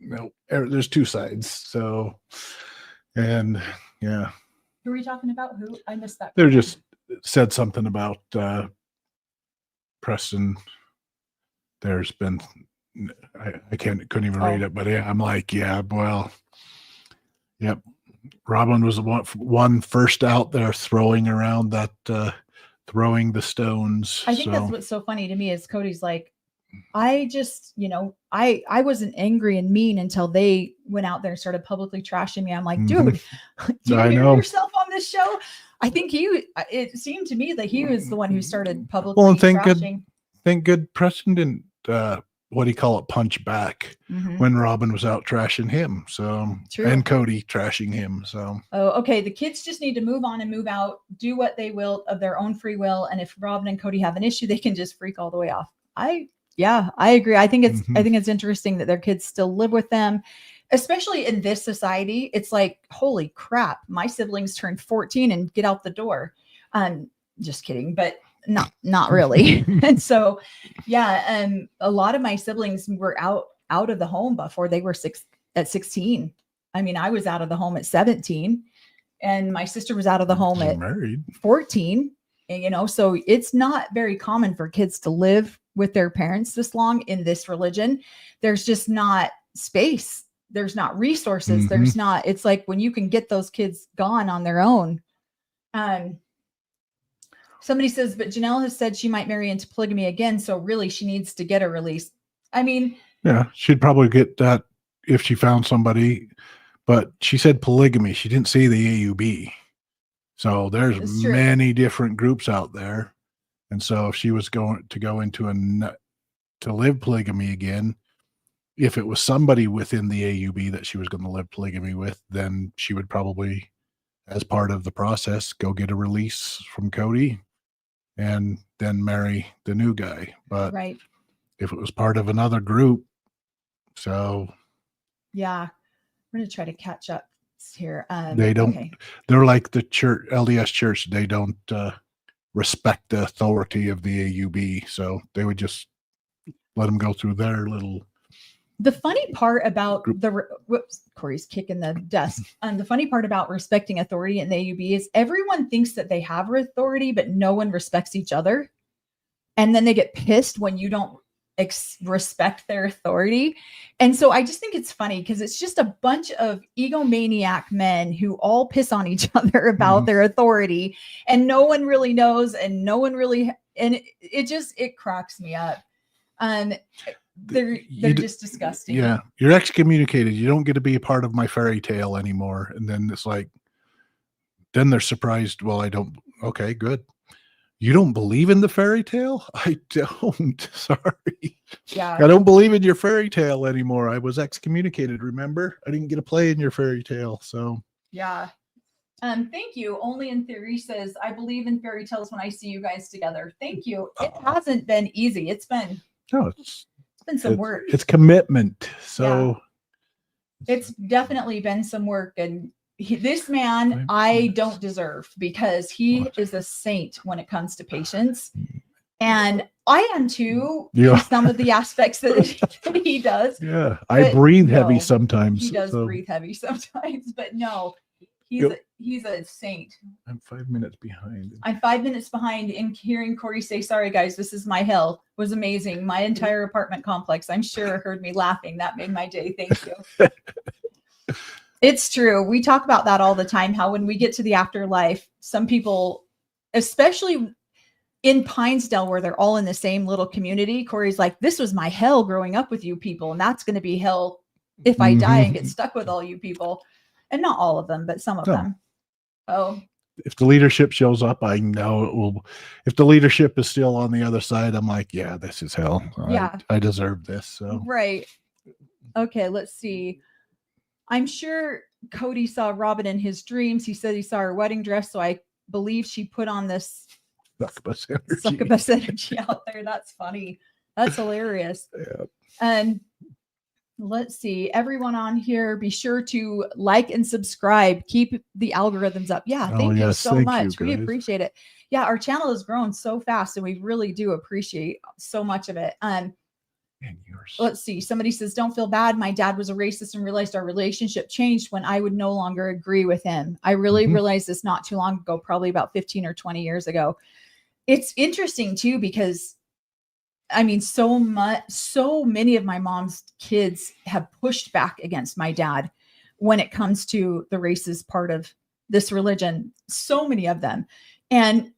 no, there's two sides. So, and yeah. Who are we talking about? Who? I missed that. They just said something about Preston. There's been, I couldn't even read it, but yeah, I'm like, yeah, well, yep. Robin was the one first out there throwing around that, throwing the stones. I think that's what's so funny to me is Cody's like, I just, I wasn't angry and mean until they went out there and started publicly trashing me. I'm like, dude, do you hear yourself on this show? I think it seemed to me that he was the one who started publicly trashing. Thank good Preston didn't, what do you call it, punch back when Robin was out trashing him. So, and Cody trashing him. So, okay. The kids just need to move on and move out, do what they will of their own free will. And if Robin and Cody have an issue, they can just freak all the way off. Yeah, I agree. I think it's interesting that their kids still live with them, especially in this society. It's like, holy crap, my siblings turned 14 and get out the door. Just kidding, but not really. And so, yeah, a lot of my siblings were out of the home before they were 16. I mean, I was out of the home at 17, and my sister was out of the home at 14. And, so it's not very common for kids to live with their parents this long in this religion. There's just not space. There's not resources. There's not, it's like when you can get those kids gone on their own. Somebody says, but Janelle has said she might marry into polygamy again. So really she needs to get a release. I mean, yeah, she'd probably get that if she found somebody, but she said polygamy. She didn't say the AUB. So there's many different groups out there. And so if she was going to go into to live polygamy again, if it was somebody within the AUB that she was going to live polygamy with, then she would probably, as part of the process, go get a release from Cody and then marry the new guy. But if it was part of another group, so. Yeah, we're going to try to catch up here. They don't. Okay. They're like the church, LDS church. They don't respect the authority of the AUB, so they would just let them go through their little. The funny part about whoops, Corey's kicking the desk. The funny part about respecting authority in the AUB is everyone thinks that they have authority, but no one respects each other. And then they get pissed when you don't respect their authority. And so I just think it's funny because it's just a bunch of egomaniac men who all piss on each other about their authority, and no one really knows, and no one really, and it cracks me up. They're just disgusting. Yeah, you're excommunicated. You don't get to be a part of my fairy tale anymore. And then it's like, then they're surprised. Well, I don't. Okay, good. You don't believe in the fairy tale? I don't. Sorry. Yeah. I don't believe in your fairy tale anymore. I was excommunicated. Remember? I didn't get to play in your fairy tale. So yeah. Thank you. Only in Theory says, I believe in fairy tales when I see you guys together. Thank you. It hasn't been easy. It's been been some work. It's commitment. So it's definitely been some work. And this man, I don't deserve, because he is a saint when it comes to patience. And I am too, in some of the aspects that he does. Yeah. I breathe heavy sometimes. He does breathe heavy sometimes, but no, he's a saint. I'm 5 minutes behind. I'm 5 minutes behind in hearing Cory say, sorry guys, this is my hell, was amazing. My entire apartment complex, I'm sure, heard me laughing. That made my day. Thank you. It's true. We talk about that all the time, how when we get to the afterlife, some people, especially in Pinesdale, where they're all in the same little community, Cory's like, this was my hell growing up with you people. And that's going to be hell if I die and get stuck with all you people. And not all of them, but some of them. Oh, if the leadership shows up, I know it will. If the leadership is still on the other side, I'm like, yeah, this is hell. Yeah. I deserve this. So right. Okay, let's see. I'm sure Cody saw Robin in his dreams. He said he saw her wedding dress, so I believe she put on this succubus energy out there. That's funny. That's hilarious. Yeah. And let's see, everyone on here, be sure to like and subscribe. Keep the algorithms up. Yeah, thank you so much. We appreciate it. Yeah, our channel has grown so fast, and we really do appreciate so much of it. Let's see. Somebody says, don't feel bad. My dad was a racist and realized our relationship changed when I would no longer agree with him. I really realized this not too long ago, probably about 15 or 20 years ago. It's interesting too, because I mean, so many of my mom's kids have pushed back against my dad when it comes to the racist part of this religion. So many of them. And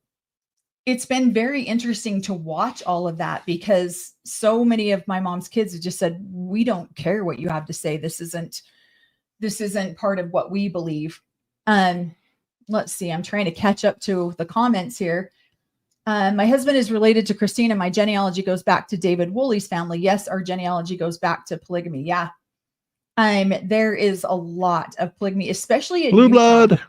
it's been very interesting to watch all of that, because so many of my mom's kids have just said, we don't care what you have to say. This isn't part of what we believe. Let's see. I'm trying to catch up to the comments here. My husband is related to Christina. My genealogy goes back to David Woolley's family. Yes, our genealogy goes back to polygamy. Yeah. There is a lot of polygamy, especially in Blue Blood.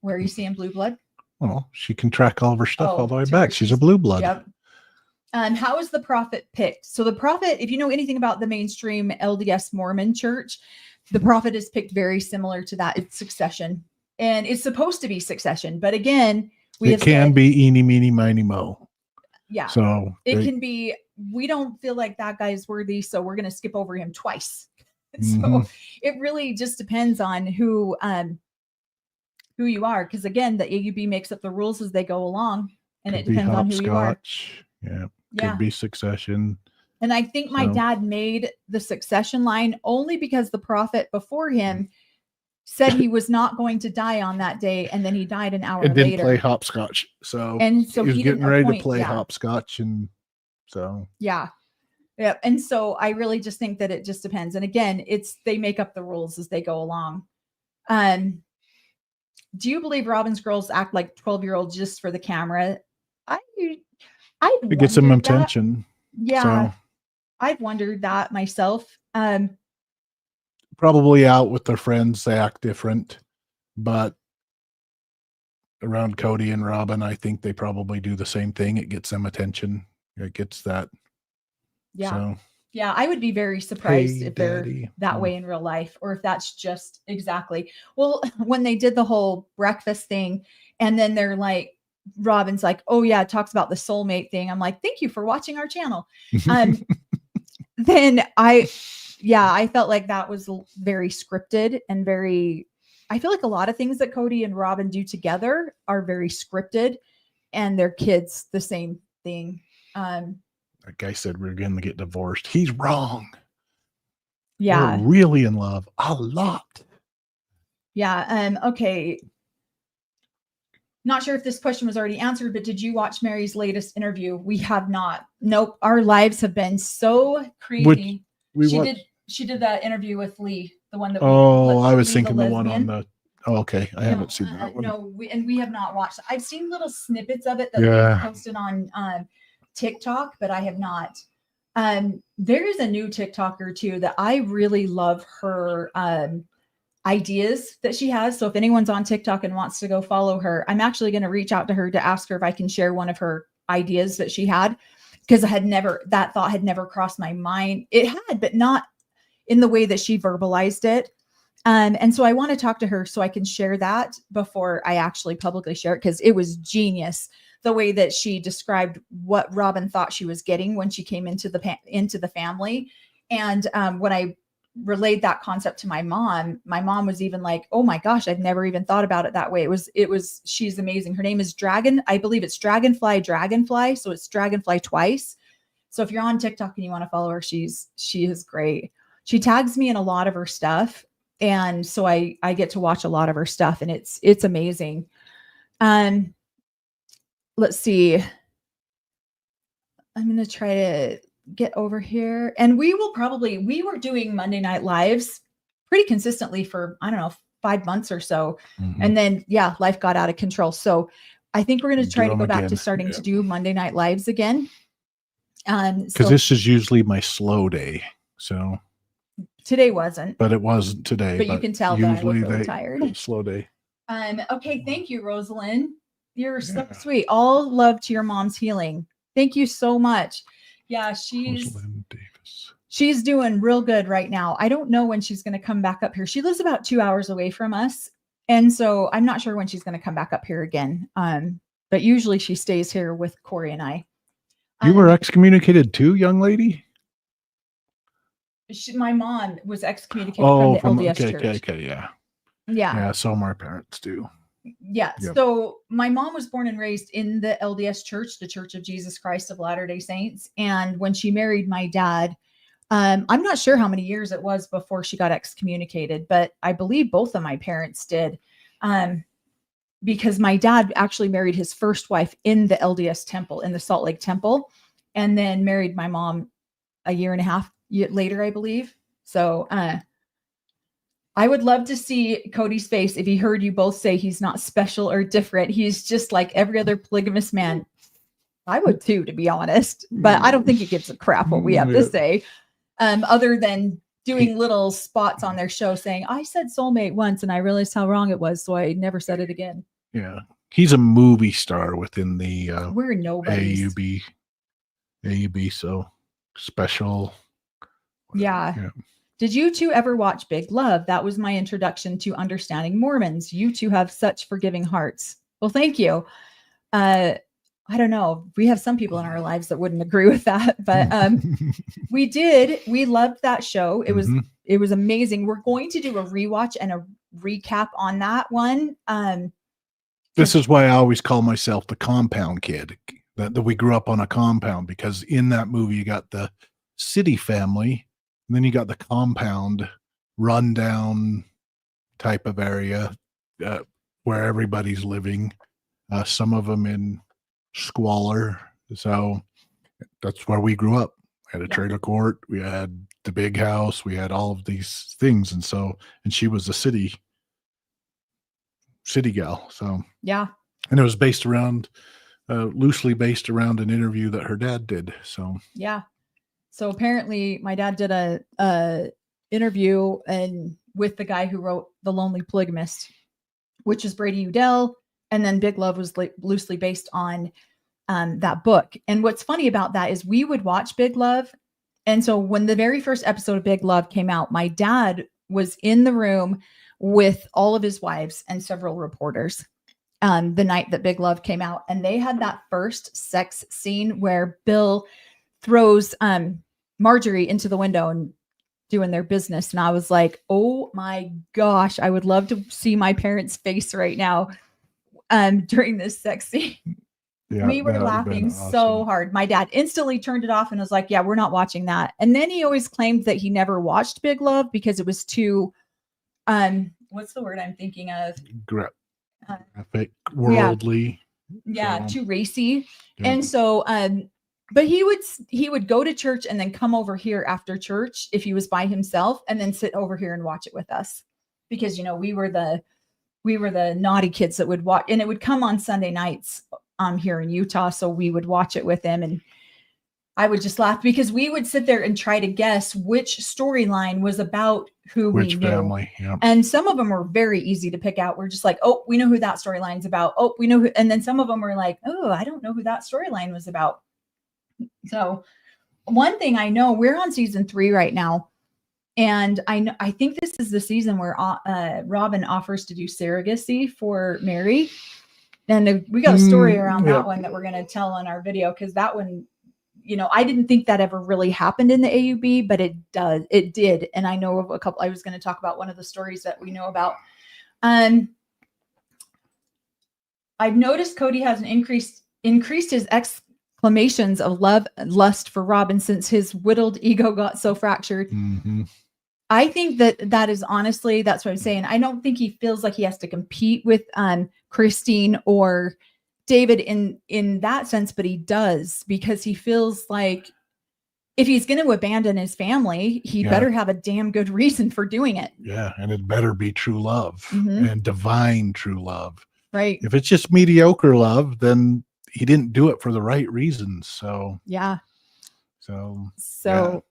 Where are you seeing Blue Blood? Well, she can track all of her stuff all the way back. She's a Blue Blood. Yep. How is the prophet picked? So the prophet, if you know anything about the mainstream LDS Mormon church, the prophet is picked very similar to that. It's succession, and it's supposed to be succession. But again, it can be eeny, meeny, miny, mo. Yeah. So it can be, we don't feel like that guy is worthy, so we're going to skip over him twice. So it really just depends on who you are. Because again, the AUB makes up the rules as they go along, and it depends on who you are. Yeah. Could be succession. And I think my dad made the succession line only because the prophet before him said he was not going to die on that day, and then he died an hour later. Didn't play hopscotch. So he was getting ready to play hopscotch, and so yeah. And so I really just think that it just depends. And again, they make up the rules as they go along. Do you believe Robin's girls act like 12-year-olds just for the camera? It gets some attention. Yeah. So. I've wondered that myself. Probably out with their friends, they act different, but around Cody and Robin, I think they probably do the same thing. It gets them attention. It gets that. Yeah. So Yeah, I would be very surprised Hey, if they're Daddy. that way in real life, or if that's just exactly. Well, when they did the whole breakfast thing, and then they're like, Robin's like, oh yeah, it talks about the soulmate thing. I'm like, thank you for watching our channel. Then I felt like that was very scripted and I feel like a lot of things that Cody and Robin do together are very scripted, and their kids the same thing. That guy said we're going to get divorced. He's wrong. Yeah. We're really in love a lot. Yeah. Okay. Not sure if this question was already answered, but did you watch Mary's latest interview? We have not. Nope. Our lives have been so crazy. She did that interview with Lee, the one that I was thinking the one on the. Oh, okay. I haven't seen that one. No, we have not watched. I've seen little snippets of it that Lee posted on TikTok, but I have not. There is a new TikToker too that I really love her ideas that she has. So if anyone's on TikTok and wants to go follow her, I'm actually going to reach out to her to ask her if I can share one of her ideas that she had, because that thought had never crossed my mind. It had, but not in the way that she verbalized it. And so I want to talk to her so I can share that before I actually publicly share it, because it was genius the way that she described what Robin thought she was getting when she came into the family. And when I relayed that concept to my mom was even like, oh my gosh, I've never even thought about it that way. She's amazing. Her name is I believe it's Dragonfly. So it's Dragonfly twice. So if you're on TikTok and you want to follow her, she is great. She tags me in a lot of her stuff. And so I get to watch a lot of her stuff, and it's amazing. Let's see. I'm going to try to get over here, and we were doing Monday Night Lives pretty consistently for, I don't know, 5 months or so. Mm-hmm. And then, life got out of control. So I think we're going to try to go back to starting to do Monday Night Lives again. Because this is usually my slow day. So today wasn't. But it wasn't today. But you can tell that I look really tired. Slow day. Okay, thank you, Rosalind. You're so sweet. All love to your mom's healing. Thank you so much. Yeah, she's doing real good right now. I don't know when she's going to come back up here. She lives about 2 hours away from us. And so I'm not sure when she's going to come back up here again. But usually she stays here with Cory and I. You were excommunicated too, young lady? My mom was excommunicated from the LDS church. Okay, yeah. Yeah, so my parents do. Yeah. Yep. So my mom was born and raised in the LDS church, the Church of Jesus Christ of Latter-day Saints. And when she married my dad, I'm not sure how many years it was before she got excommunicated, but I believe both of my parents did. Because my dad actually married his first wife in the LDS temple, in the Salt Lake temple, and then married my mom a year and a half later, I believe. So, I would love to see Cody's face if he heard you both say he's not special or different. He's just like every other polygamous man. I would too, to be honest, but I don't think he gives a crap what we have to say, other than doing little spots on their show saying, I said soulmate once and I realized how wrong it was, so I never said it again. Yeah. He's a movie star within the we're nobodies. AUB, so special. Yeah. Did you two ever watch Big Love? That was my introduction to understanding Mormons. You two have such forgiving hearts. Well, thank you. I don't know. We have some people in our lives that wouldn't agree with that, but we did. We loved that show. It was amazing. We're going to do a rewatch and a recap on that one. This is why I always call myself the compound kid. That we grew up on a compound, because in that movie you got the city family. And then you got the compound rundown type of area where everybody's living, some of them in squalor. So that's where we grew up. We had a trailer court. We had the big house. We had all of these things. And she was a city gal. So, yeah. And it was based around, loosely based around an interview that her dad did. So, yeah. So apparently my dad did a interview with the guy who wrote The Lonely Polygamist, which is Brady Udell. And then Big Love was loosely based on that book. And what's funny about that is we would watch Big Love And so when the very first episode of Big Love came out, my dad was in the room with all of his wives and several reporters the night that Big Love came out. And they had that first sex scene where Bill throws Marjorie into the window and doing their business. And I was like, oh my gosh, I would love to see my parents' face right now during this sex scene. Yeah, we were laughing so hard. My dad instantly turned it off and was like, yeah, we're not watching that. And then he always claimed that he never watched Big Love because it was too, what's the word I'm thinking of? Graphic, worldly. Yeah, too racy. Yeah. And so, but he would go to church and then come over here after church if he was by himself and then sit over here and watch it with us. Because, you know, we were the naughty kids that would watch, and it would come on Sunday nights here in Utah. So we would watch it with him, and I would just laugh because we would sit there and try to guess which storyline was about which we knew. Family. Yep. And some of them were very easy to pick out. We're just like, oh, we know who that storyline's about. Oh, we know who. And then some of them were like, oh, I don't know who that storyline was about. So one thing I know, we're on season 3 right now. And I think this is the season where Robin offers to do surrogacy for Mary. And we got a story around that one that we're going to tell on our video, because that one, you know, I didn't think that ever really happened in the AUB, but it did. And I know of a couple. I was going to talk about one of the stories that we know about. I've noticed Cody has increased his exclamations of love and lust for Robin since his whittled ego got so fractured. Mm-hmm. I think that is honestly, that's what I'm saying. I don't think he feels like he has to compete with Christine or David in that sense, but he does, because he feels like if he's going to abandon his family, he better have a damn good reason for doing it. Yeah. And it better be true love and divine true love. Right. If it's just mediocre love, then he didn't do it for the right reasons. So, yeah. So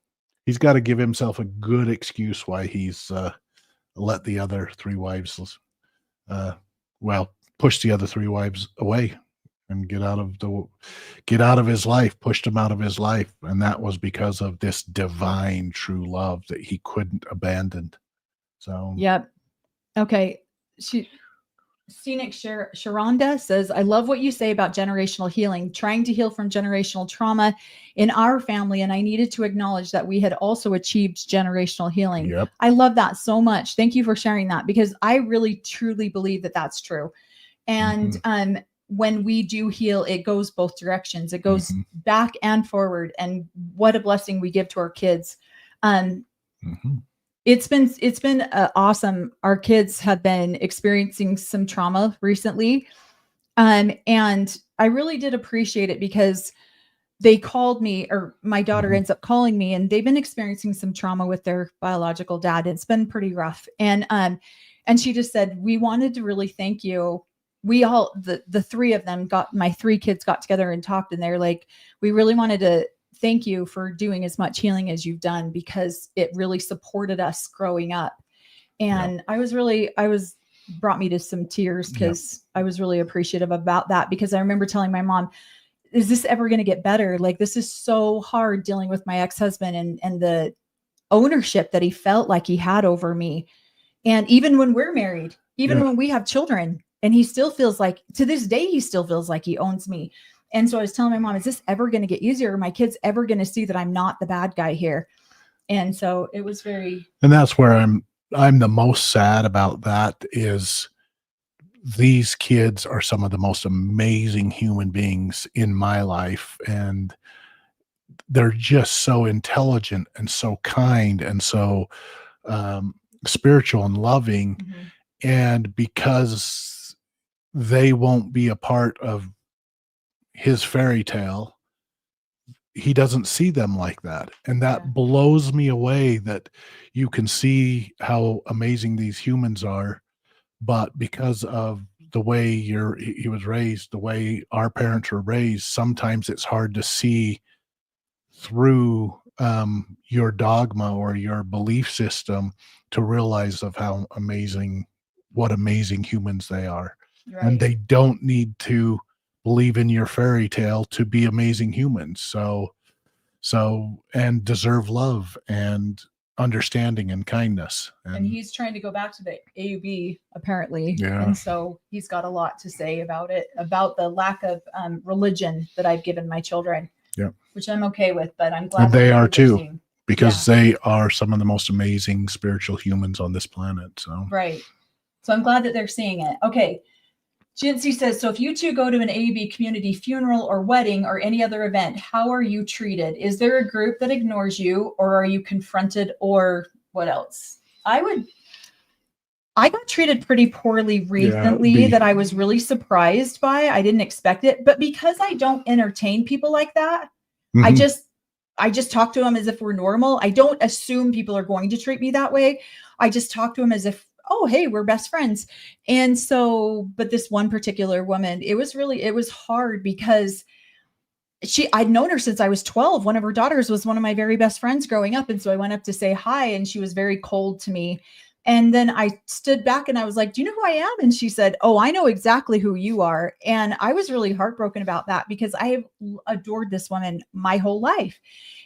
he's got to give himself a good excuse why he's let the other 3 wives, push the other 3 wives away and get out of his life, pushed him out of his life. And that was because of this divine true love that he couldn't abandon. So, yep. Okay. Scenic Sharonda says, I love what you say about generational healing, trying to heal from generational trauma in our family. And I needed to acknowledge that we had also achieved generational healing. Yep. I love that so much. Thank you for sharing that, because I really, truly believe that that's true. And when we do heal, it goes both directions. It goes back and forward. And what a blessing we give to our kids. It's been awesome. Our kids have been experiencing some trauma recently. And I really did appreciate it, because they called me, or my daughter ends up calling me, and they've been experiencing some trauma with their biological dad. It's been pretty rough. And she just said, we wanted to really thank you. We all, the 3 of them my 3 kids got together and talked, and they're like, we really wanted to thank you for doing as much healing as you've done, because it really supported us growing up. And I was brought me to some tears, because I was really appreciative about that, because I remember telling my mom, is this ever going to get better? Like, this is so hard dealing with my ex-husband and the ownership that he felt like he had over me. And even when we're married, when we have children, and he still feels like, to this day, he still feels like he owns me. And so I was telling my mom, is this ever going to get easier? Are my kids ever going to see that I'm not the bad guy here? And so it was very. And that's where I'm the most sad about that, is these kids are some of the most amazing human beings in my life. And they're just so intelligent and so kind and so spiritual and loving. And because they won't be a part of his fairy tale, he doesn't see them like that. And that blows me away, that you can see how amazing these humans are, but because of the way he was raised, the way our parents were raised, sometimes it's hard to see through your dogma or your belief system to realize of what amazing humans they are. Right. And they don't need to believe in your fairy tale to be amazing humans. So So, and deserve love and understanding and kindness. And he's trying to go back to the AUB apparently. Yeah. And so he's got a lot to say about it, about the lack of religion that I've given my children. Yeah. Which I'm okay with, but I'm glad and they are too, seeing. because they are some of the most amazing spiritual humans on this planet. So, right. So I'm glad that they're seeing it. Okay. Jincy says, so if you two go to an AUB community funeral or wedding or any other event, how are you treated? Is there a group that ignores you, or are you confronted, or what else? I got treated pretty poorly recently that I was really surprised by. I didn't expect it, but because I don't entertain people like that, I just talk to them as if we're normal. I don't assume people are going to treat me that way. I just talk to them as if, oh, hey, we're best friends. And so, but this one particular woman, it was hard because I'd known her since I was 12. One of her daughters was one of my very best friends growing up. And so I went up to say hi, and she was very cold to me. And then I stood back and I was like, do you know who I am? And she said, oh, I know exactly who you are. And I was really heartbroken about that because I have adored this woman my whole life.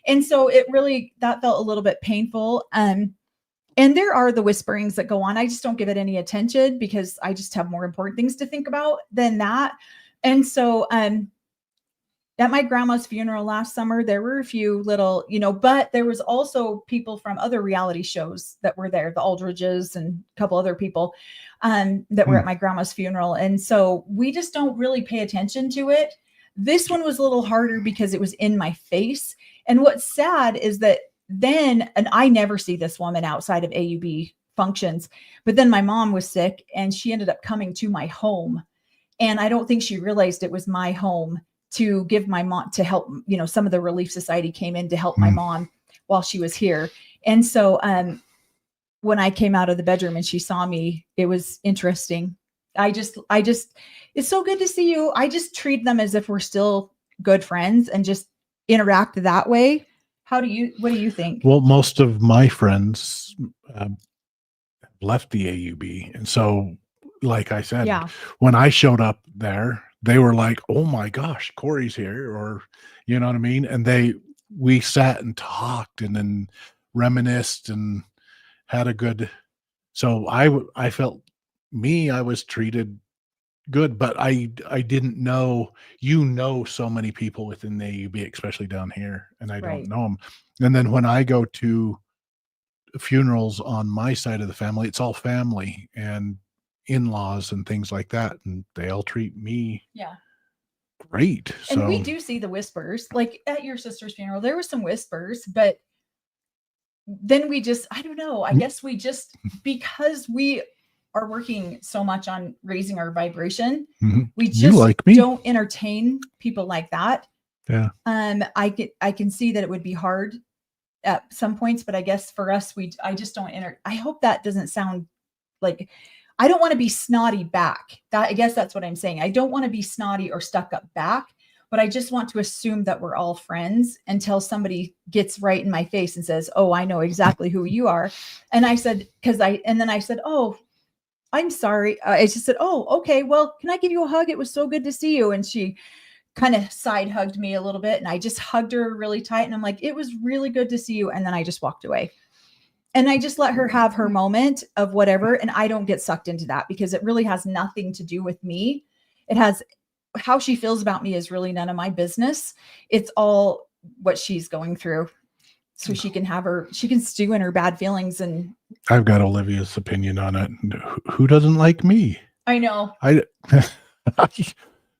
And so that felt a little bit painful. And there are the whisperings that go on. I just don't give it any attention because I just have more important things to think about than that. And so, at my grandma's funeral last summer, there were a few little, but there was also people from other reality shows that were there, the Aldridges and a couple other people that were at my grandma's funeral. And so we just don't really pay attention to it. This one was a little harder because it was in my face. And what's sad is that and I never see this woman outside of AUB functions, but then my mom was sick and she ended up coming to my home. And I don't think she realized it was my home to give my mom, to help, some of the Relief Society came in to help my mom while she was here. And so when I came out of the bedroom and she saw me, it was interesting. I just, it's so good to see you. I just treat them as if we're still good friends and just interact that way. What do you think? Well, most of my friends left the AUB. And so, like I said, when I showed up there, they were like, oh my gosh, Cory's here, or, you know what I mean? And we sat and talked and then reminisced and had a good, so I felt I was treated good, but I didn't know, so many people within the AUB, especially down here, and I don't know them. And then when I go to funerals on my side of the family, it's all family and in-laws and things like that, and they all treat me great. And we do see the whispers, like at your sister's funeral, there were some whispers, but then I don't know, I guess because we are working so much on raising our vibration, we just don't entertain people like that. Yeah. I can see that it would be hard at some points, but I guess for us, I just don't I hope that doesn't sound like, I don't want to be snotty back. I guess that's what I'm saying. I don't want to be snotty or stuck up back, but I just want to assume that we're all friends until somebody gets right in my face and says, oh, I know exactly who you are. And I said, then I said, oh, I'm sorry. I just said, oh, okay. Well, can I give you a hug? It was so good to see you. And she kind of side hugged me a little bit, and I just hugged her really tight. And I'm like, it was really good to see you. And then I just walked away. And I just let her have her moment of whatever. And I don't get sucked into that because it really has nothing to do with me. It has, how she feels about me is really none of my business. It's all what she's going through. So she can stew in her bad feelings. And I've got Olivia's opinion on it. Who doesn't like me? I know.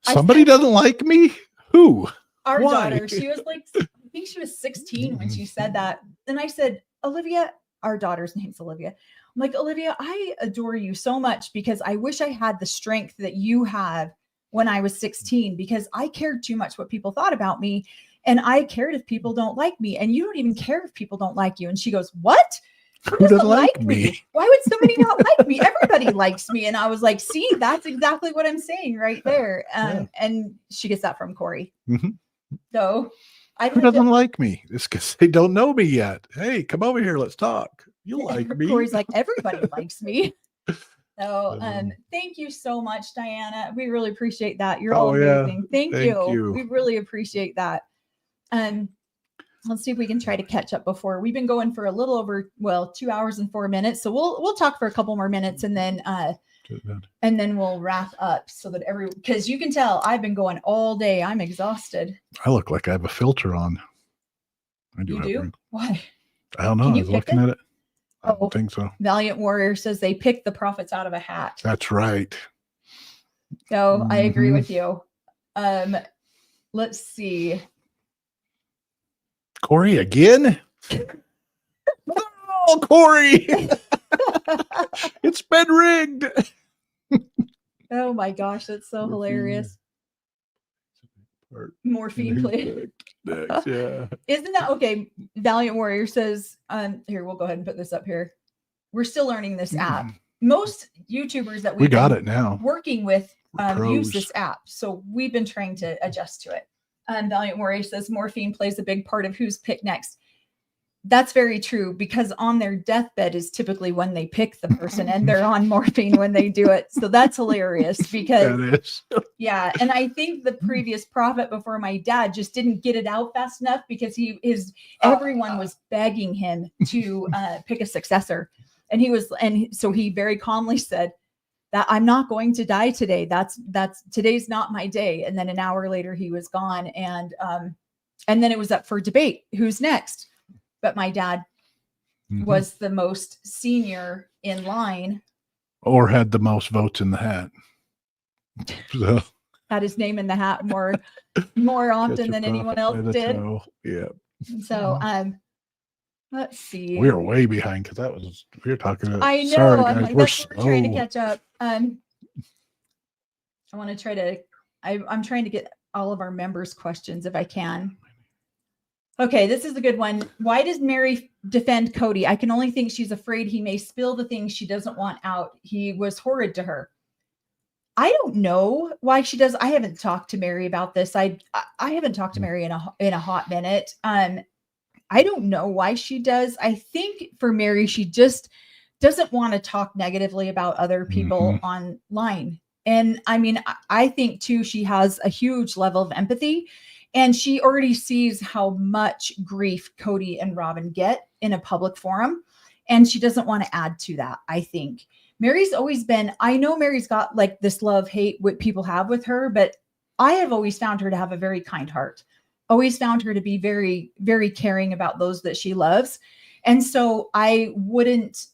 Somebody doesn't like me? Who? Our daughter, she was like, I think she was 16 when she said that. And I said, Olivia, our daughter's name's Olivia. I'm like, Olivia, I adore you so much because I wish I had the strength that you have when I was 16, because I cared too much what people thought about me. And I cared if people don't like me, and you don't even care if people don't like you. And she goes, what? Who doesn't like me? Why would somebody not like me? Everybody likes me. And I was like, see, that's exactly what I'm saying right there. And she gets that from Cory. So who doesn't like me? It's because they don't know me yet. Hey, come over here. Let's talk. You'll like me. Cory's like, everybody likes me. So thank you so much, Diana. We really appreciate that. You're all amazing. Thank you. We really appreciate that. let's see if we can try to catch up before. We've been going for a little over 2 hours and 4 minutes. So we'll talk for a couple more minutes and then we'll wrap up so that because you can tell I've been going all day. I'm exhausted. I look like I have a filter on. I do. You do? Why? I don't know. I was looking at it. I don't think so. Valiant Warrior says they picked the prophets out of a hat. That's right. So I agree with you. Let's see. Cory again? No, Cory! It's been rigged. Oh my gosh, that's so hilarious. Morphine, please. Yeah. Isn't that okay? Valiant Warrior says, here, we'll go ahead and put this up here. We're still learning this app. Most YouTubers that we got it now working with use this app. So we've been trying to adjust to it. Valiant Warrior says morphine plays a big part of who's picked next. That's very true, because on their deathbed is typically when they pick the person and they're on morphine when they do it. So that's hilarious because yeah. And I think the previous prophet before my dad just didn't get it out fast enough because everyone was begging him to pick a successor. And so he very calmly said that I'm not going to die today. That's today's not my day. And then an hour later he was gone. And then it was up for debate. Who's next? But my dad was the most senior in line. Or had the most votes in the hat. So. Had his name in the hat more often than anyone else did. Yeah. So let's see. We were way behind because we were talking about. I know. Sorry, guys, we're trying to catch up. I want to try to. I'm trying to get all of our members' questions if I can. Okay, this is a good one. Why does Mary defend Cody? I can only think she's afraid he may spill the things she doesn't want out. He was horrid to her. I don't know why she does. I haven't talked to Mary about this. I haven't talked to Mary in a hot minute. I don't know why she does. I think for Mary, she just doesn't want to talk negatively about other people online. And I mean, I think too, she has a huge level of empathy. And she already sees how much grief Cody and Robin get in a public forum. And she doesn't want to add to that, I think. Mary's always been, I know Mary's got like this love-hate what people have with her, but I have always found her to have a very kind heart. Always found her to be very, very caring about those that she loves. And so it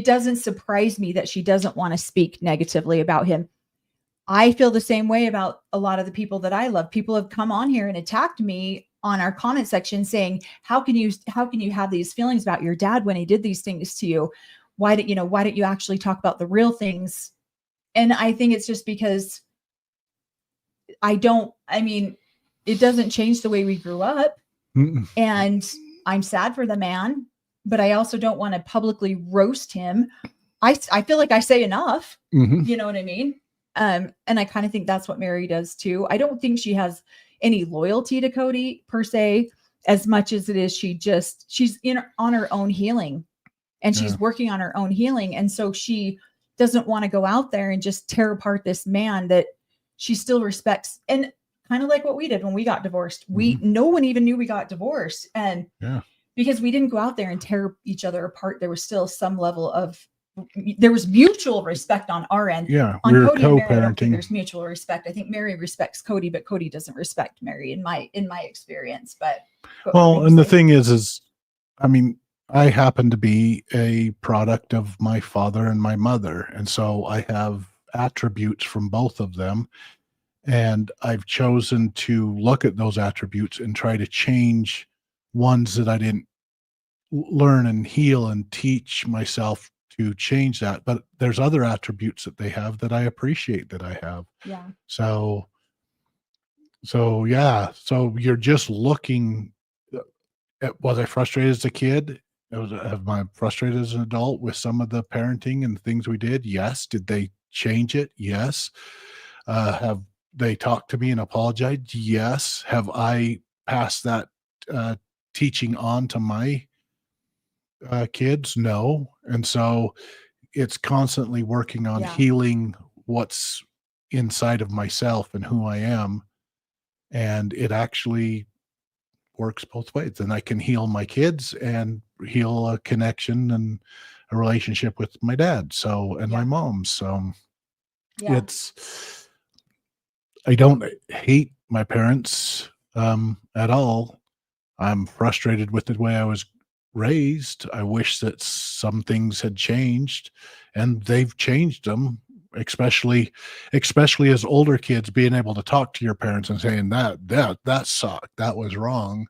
doesn't surprise me that she doesn't want to speak negatively about him. I feel the same way about a lot of the people that I love. People have come on here and attacked me on our comment section saying, how can you have these feelings about your dad when he did these things to you? Why don't you actually talk about the real things? And I think it's just because it doesn't change the way we grew up. And I'm sad for the man, but I also don't want to publicly roast him. I feel like I say enough, you know what I mean? And I kind of think that's what Mary does too. I don't think she has any loyalty to Cody per se, as much as it is she's on her own healing, and she's working on her own healing. And so she doesn't want to go out there and just tear apart this man that she still respects. And kind of like what we did when we got divorced, no one even knew we got divorced. And because we didn't go out there and tear each other apart, there was still some level of there was mutual respect on our end. Yeah, on we were Cody and Mary, I don't think co-parenting. there's mutual respect. I think Mary respects Cody, but Cody doesn't respect Mary in my experience. But well, and the thing is, I mean, I happen to be a product of my father and my mother, and so I have attributes from both of them, and I've chosen to look at those attributes and try to change ones that I didn't learn and heal and teach myself to change that. But there's other attributes that they have that I appreciate that I have. Yeah. So yeah. So you're just looking at, was I frustrated as a kid? Am I frustrated as an adult with some of the parenting and things we did? Yes. Did they change it? Yes. Have they talked to me and apologized? Yes. Have I passed that teaching on to my kids? No. And so it's constantly working on healing what's inside of myself and who I am. And it actually works both ways. And I can heal my kids and heal a connection and a relationship with my dad. So, and my mom. So I don't hate my parents at all. I'm frustrated with the way I was raised. I wish that some things had changed, and they've changed them, especially as older kids, being able to talk to your parents and saying that sucked, that was wrong.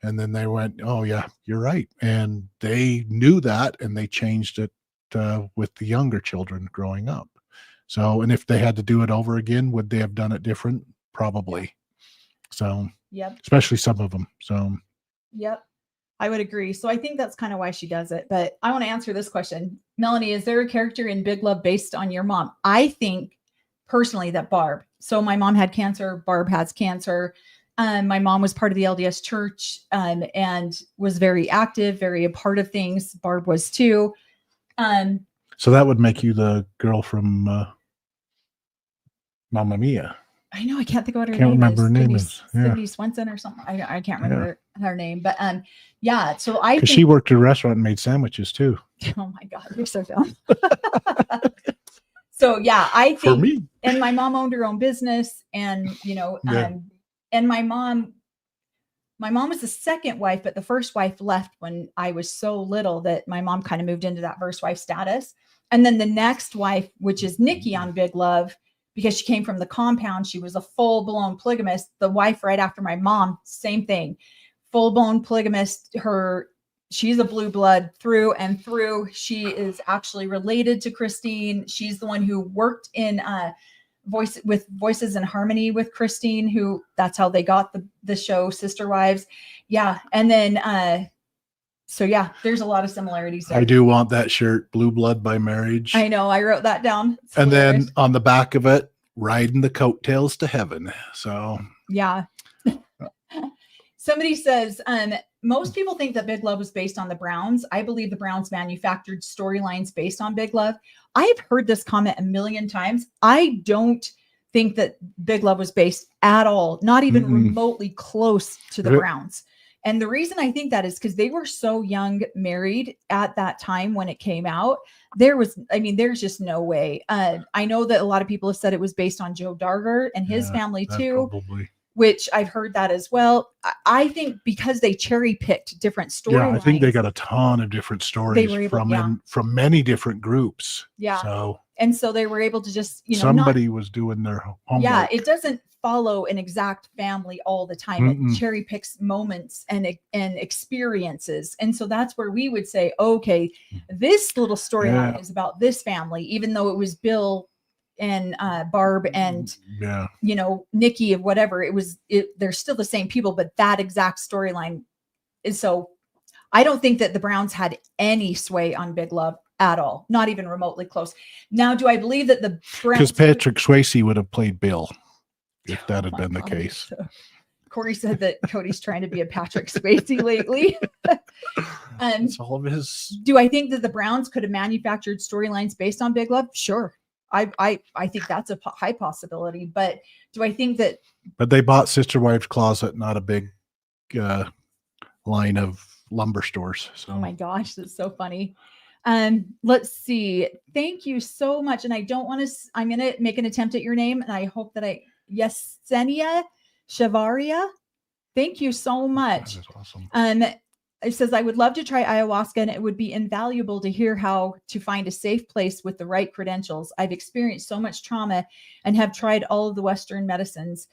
And then they went, oh yeah, you're right. And they knew that, and they changed it with the younger children growing up. So, and if they had to do it over again, would they have done it different? Probably. So, especially some of them. So, I would agree. So I think that's kind of why she does it. But I want to answer this question. Melanie, is there a character in Big Love based on your mom? I think personally that Barb. So my mom had cancer. Barb has cancer. My mom was part of the LDS church and was very active, very a part of things. Barb was too. So that would make you the girl from Mamma Mia. I know, I can't think of what her Can't name remember is. her name is. Cindy Swenson or something. I can't remember her name, but so I because she worked at a restaurant and made sandwiches too. Oh my God, you're so dumb. So I think for me, and my mom owned her own business, and and my mom was the second wife, but the first wife left when I was so little that my mom kind of moved into that first wife status. And then the next wife, which is Nikki on Big Love, because she came from the compound, she was a full-blown polygamist. The wife right after my mom, same thing, full-blown polygamist. She's a blue blood through and through. She is actually related to Christine. She's the one who worked in Voices in Harmony with Christine, who that's how they got the show Sister Wives. And then there's a lot of similarities there. I do want that shirt, Blue Blood by Marriage. I know, I wrote that down. It's and hilarious. Then on the back of it, riding the coattails to heaven. So somebody says most people think that Big Love was based on the Browns. I believe the Browns manufactured storylines based on Big Love. I've heard this comment a million times. I don't think that Big Love was based at all, not even remotely close to the Browns. And the reason I think that is because they were so young married at that time when it came out. There's just no way. I know that a lot of people have said it was based on Joe Darger and his family too. Probably. Which I've heard that as well. I think because they cherry picked different stories. I think they got a ton of different stories from many different groups. So they were able to just, somebody was doing their homework. It doesn't follow an exact family all the time. It cherry picks moments and experiences. And so that's where we would say, okay, this little storyline is about this family, even though it was Bill and Barb and Nikki of whatever they're still the same people, but that exact storyline is. So I don't think that the Browns had any sway on Big Love at all, not even remotely close. Now, do I believe that the Browns, because Patrick Swayze would have played Bill if that had been the case? So, Cory said that Cody's trying to be a Patrick Swayze lately. It's all of his. Do I think that the Browns could have manufactured storylines based on Big Love? Sure. I think that's a high possibility, but do I think that? But they bought Sister Wives Closet, not a big line of lumber stores. So. Oh my gosh, that's so funny. Let's see. Thank you so much. And I don't want to. I'm going to make an attempt at your name, and I hope that Yesenia Shavaria. Thank you so much. That is awesome. It says, I would love to try ayahuasca, and it would be invaluable to hear how to find a safe place with the right credentials. I've experienced so much trauma and have tried all of the Western medicines,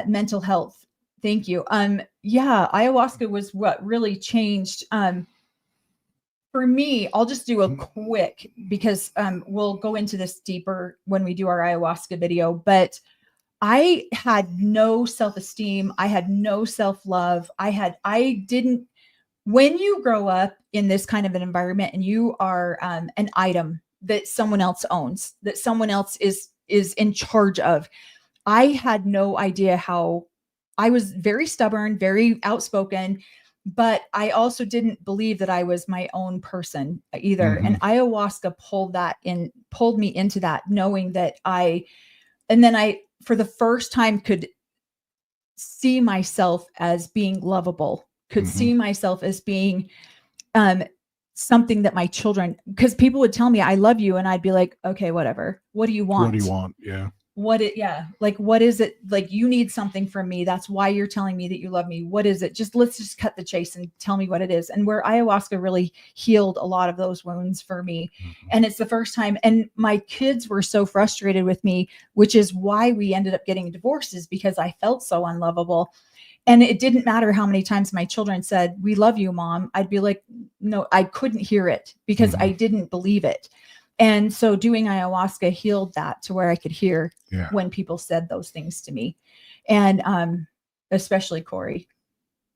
mental health. Thank you. Ayahuasca was what really changed. For me, I'll just do a quick, because we'll go into this deeper when we do our ayahuasca video, but I had no self-esteem. I had no self-love. When you grow up in this kind of an environment and you are an item that someone else owns, that someone else is in charge of, I had no idea how. I was very stubborn, very outspoken, but I also didn't believe that I was my own person either. And ayahuasca pulled me into that, knowing that I, for the first time, could see myself as being lovable, could see myself as being something that my children, because people would tell me I love you and I'd be like, okay, whatever. What do you want? What do you want? Yeah. What is it? Like, you need something from me. That's why you're telling me that you love me. What is it? Let's just cut the chase and tell me what it is. And where ayahuasca really healed a lot of those wounds for me. And it's the first time. And my kids were so frustrated with me, which is why we ended up getting divorces, because I felt so unlovable. And it didn't matter how many times my children said, "We love you, Mom." I'd be like, no, I couldn't hear it because I didn't believe it. And so doing ayahuasca healed that to where I could hear when people said those things to me. And especially Cory.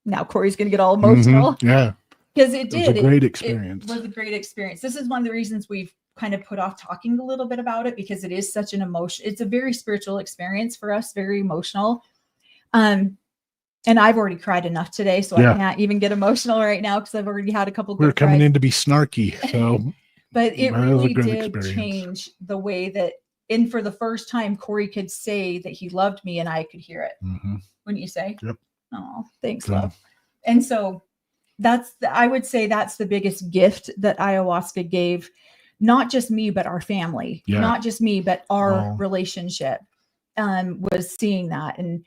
Now Cory's going to get all emotional. Yeah. Because it did. It was a great experience. It was a great experience. This is one of the reasons we've kind of put off talking a little bit about it, because it is such an emotion. It's a very spiritual experience for us, very emotional. And I've already cried enough today, so I can't even get emotional right now because I've already had a couple. We're coming in to be snarky, so. But it really did change the way that, and for the first time, Cory could say that he loved me and I could hear it. Wouldn't you say? Yep. Oh, thanks, love. And so I would say that's the biggest gift that ayahuasca gave, not just me, but our family, not just me, but our relationship, was seeing that. And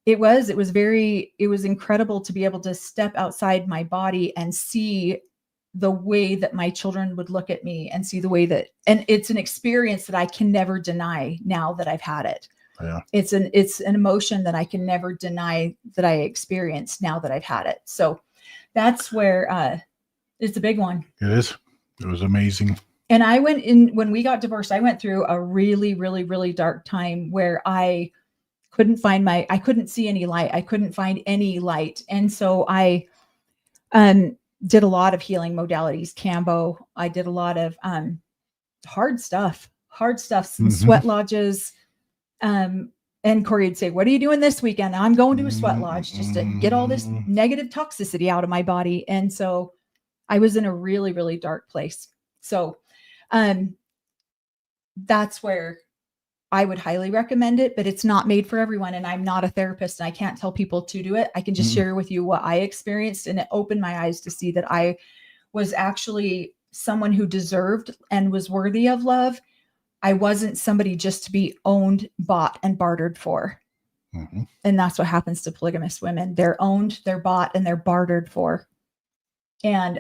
it was incredible to be able to step outside my body and see the way that my children would look at me and see the way that, and it's an experience that I can never deny now that I've had it. Yeah. It's an emotion that I can never deny that I experienced now that I've had it. So that's where, it's a big one. It is. It was amazing. And when we got divorced, I went through a really, really, really dark time where I couldn't see any light. I couldn't find any light. And so I, did a lot of healing modalities, Cambo. I did a lot of hard stuff, some sweat lodges. And Cory would say, "What are you doing this weekend?" I'm going to a sweat lodge just to get all this negative toxicity out of my body. And so I was in a really, really dark place. So that's where I would highly recommend it, but it's not made for everyone. And I'm not a therapist and I can't tell people to do it. I can just share with you what I experienced, and it opened my eyes to see that I was actually someone who deserved and was worthy of love. I wasn't somebody just to be owned, bought, and bartered for. And that's what happens to polygamous women. They're owned, they're bought, and they're bartered for. And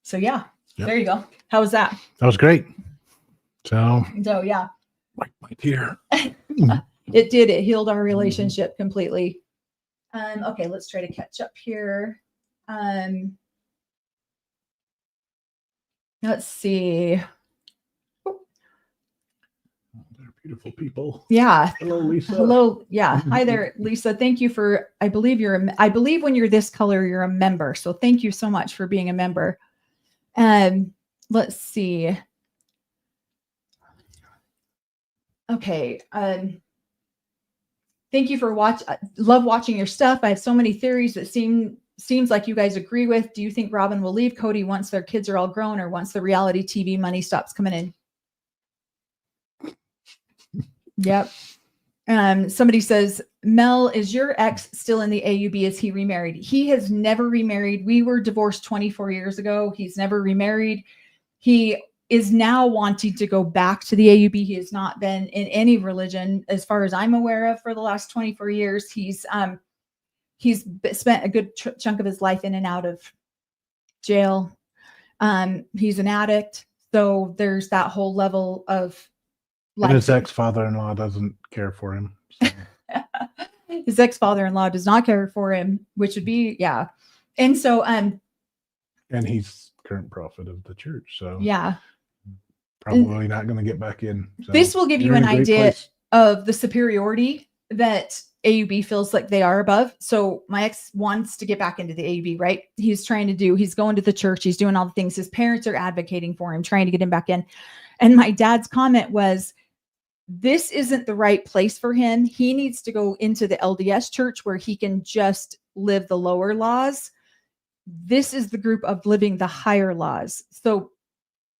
so, there you go. How was that? That was great. So yeah. Right here. It did. It healed our relationship completely. Okay, let's try to catch up here. Let's see. They're beautiful people. Yeah. Hello, Lisa. Hello. Yeah. Hi there, Lisa. Thank you for, I believe when you're this color, you're a member. So thank you so much for being a member. Let's see. Okay. Thank you for love watching your stuff. I have so many theories that seems like you guys agree with. Do you think Robin will leave Cody once their kids are all grown, or once the reality TV money stops coming in? Yep. Somebody says, Mel, is your ex still in the AUB? Is he remarried? He has never remarried. We were divorced 24 years ago. He's never remarried. He is now wanting to go back to the AUB. He has not been in any religion, as far as I'm aware of, for the last 24 years. He's spent a good chunk of his life in and out of jail. He's an addict. So there's that whole level of life. And his ex-father-in-law doesn't care for him. So. His ex-father-in-law does not care for him, which would be, yeah. And so, and he's current prophet of the church. So yeah. Probably not going to get back in. So this will give you an idea of the superiority that AUB feels like they are above. So my ex wants to get back into the AUB, right? He's going to the church. He's doing all the things. His parents are advocating for him, trying to get him back in. And my dad's comment was, this isn't the right place for him. He needs to go into the LDS church where he can just live the lower laws. This is the group of living the higher laws. So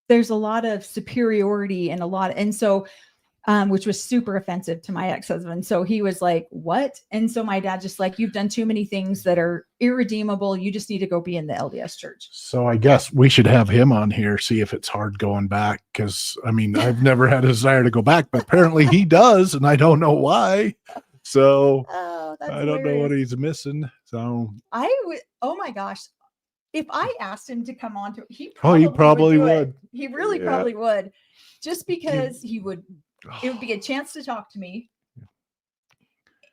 there's a lot of superiority and so which was super offensive to my ex-husband. So he was like, what? And so my dad just like, you've done too many things that are irredeemable. You just need to go be in the LDS church. So I guess we should have him on here, see if it's hard going back. Cause I mean, I've never had a desire to go back, but apparently he does. And I don't know why. So I don't know what he's missing. So oh my gosh. If I asked him to come on to, he probably would. He really probably would, just because it would be a chance to talk to me.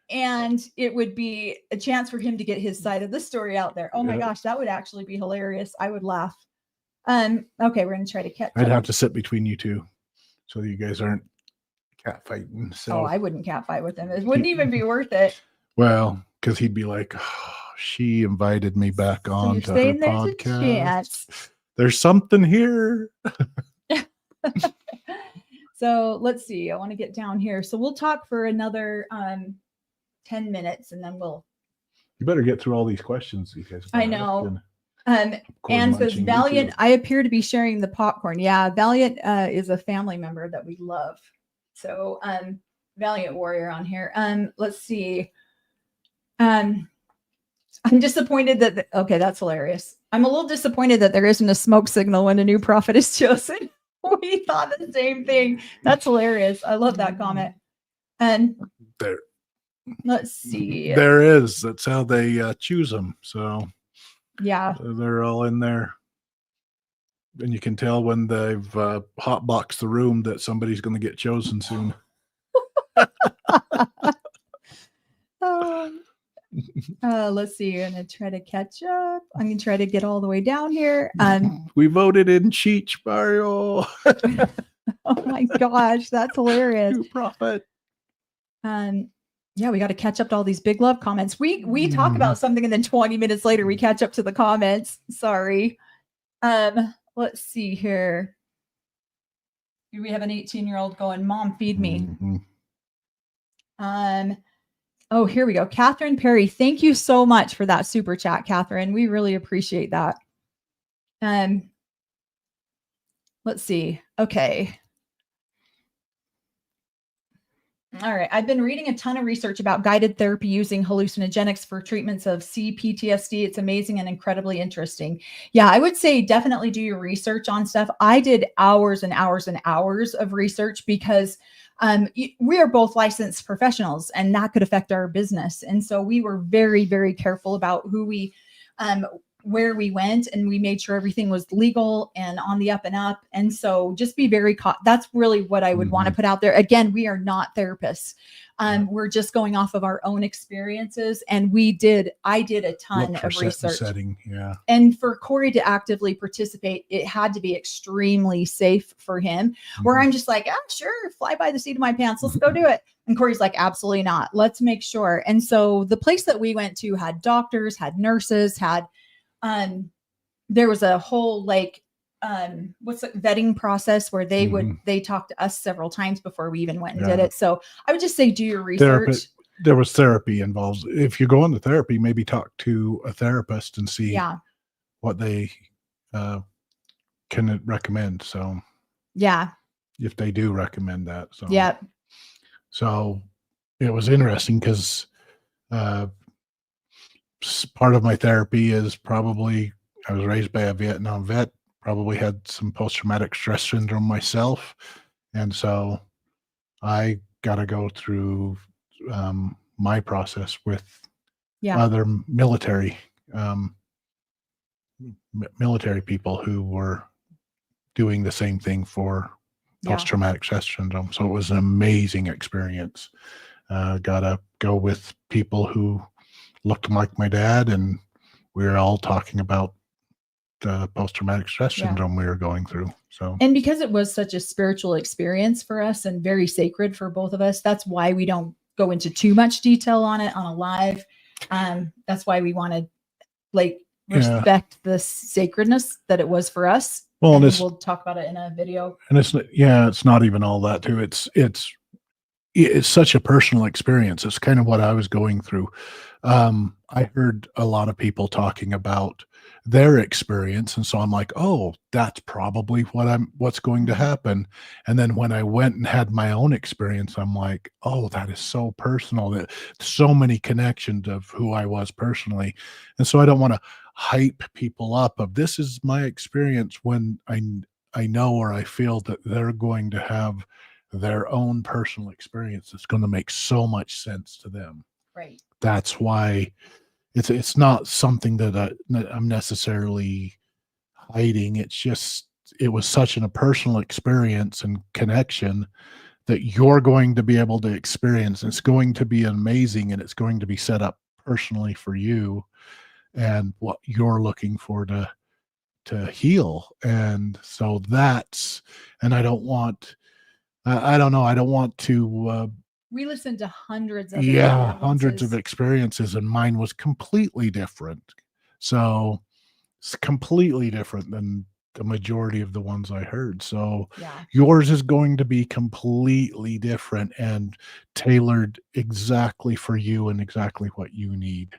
And it would be a chance for him to get his side of the story out there. Oh my gosh, that would actually be hilarious. I would laugh. Okay, we're going to try to catch I'd have to sit between you two so you guys aren't cat fighting. So I wouldn't cat fight with him. It wouldn't even be worth it. Well, because he'd be like, she invited me back on to her podcast. There's something here. So let's see. I want to get down here. So we'll talk for another 10 minutes and then you better get through all these questions you guys. I know. Anne says, Valiant, I appear to be sharing the popcorn. Yeah, Valiant is a family member that we love. So Valiant Warrior on here. Let's see. I'm disappointed that okay, that's hilarious. I'm a little disappointed that there isn't a smoke signal when a new prophet is chosen. We thought the same thing. That's hilarious. I love that comment. And there, let's see. There is. That's how they choose them. So yeah, they're all in there, and you can tell when they've hotboxed the room that somebody's going to get chosen soon. Let's see. I'm gonna try to catch up. I'm gonna try to get all the way down here. We voted in Cheech, Mario. Oh my gosh, that's hilarious. New prophet. Yeah, we got to catch up to all these big love comments. We talk about something and then 20 minutes later we catch up to the comments. Sorry. Let's see here. We have an 18-year-old going, Mom, feed me. Oh, here we go. Catherine Perry, thank you so much for that super chat, Catherine. We really appreciate that. Let's see. Okay. All right. I've been reading a ton of research about guided therapy using hallucinogenics for treatments of CPTSD. It's amazing and incredibly interesting. Yeah, I would say definitely do your research on stuff. I did hours and hours and hours of research because we are both licensed professionals and that could affect our business. And so we were very, very careful about who we, where we went, and we made sure everything was legal and on the up and up. And so just be very, that's really what I would want to put out there. Again, we are not therapists. We're just going off of our own experiences. And I did a ton of research. Yeah. And for Cory to actively participate, it had to be extremely safe for him, where I'm just like, sure, fly by the seat of my pants. Let's go do it. And Cory's like, absolutely not. Let's make sure. And so the place that we went to had doctors, had nurses, had, there was a whole vetting process where they talked to us several times before we even went and did it. So I would just say, do your research. There was therapy involved. If you're going to therapy, maybe talk to a therapist and see what they can recommend. So yeah, if they do recommend that. So yeah. So it was interesting because part of my therapy is probably, I was raised by a Vietnam vet, probably had some post-traumatic stress syndrome myself. And so I got to go through my process with other military people who were doing the same thing for post-traumatic stress syndrome. So it was an amazing experience. Got to go with people who looked like my dad, and we were all talking about the post-traumatic stress syndrome we were going through. So, and because it was such a spiritual experience for us and very sacred for both of us, that's why we don't go into too much detail on it on a live. That's why we want to respect the sacredness that it was for us. Well, and we'll talk about it in a video. And it's not even all that too. It's such a personal experience. It's kind of what I was going through. I heard a lot of people talking about their experience. And so I'm like, oh, that's probably what's going to happen. And then when I went and had my own experience, I'm like, oh, that is so personal, that so many connections of who I was personally. And so I don't want to hype people up of this is my experience when I know or I feel that they're going to have their own personal experience. It's going to make so much sense to them. Right. That's why it's not something that I'm necessarily hiding. It's just, it was such a personal experience and connection that you're going to be able to experience. It's going to be amazing, and it's going to be set up personally for you and what you're looking for to heal. And so and I don't want, I don't know, I don't want to, we listened to hundreds of hundreds of experiences, and mine was completely different. So it's completely different than the majority of the ones I heard. So yours is going to be completely different and tailored exactly for you and exactly what you need.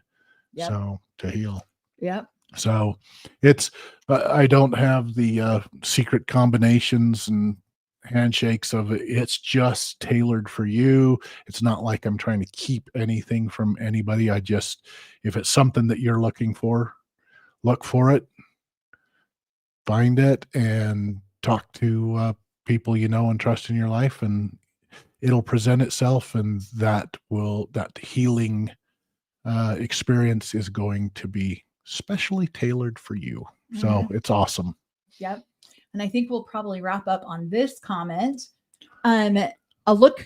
So to heal. Yep. So it's, I don't have the secret combinations and handshakes of it. It's just tailored for you. It's not like I'm trying to keep anything from anybody. If it's something that you're looking for, look for it, find it, and talk to people you know and trust in your life, and it'll present itself, and that healing experience is going to be specially tailored for you. So it's awesome. Yep. And I think we'll probably wrap up on this comment. A look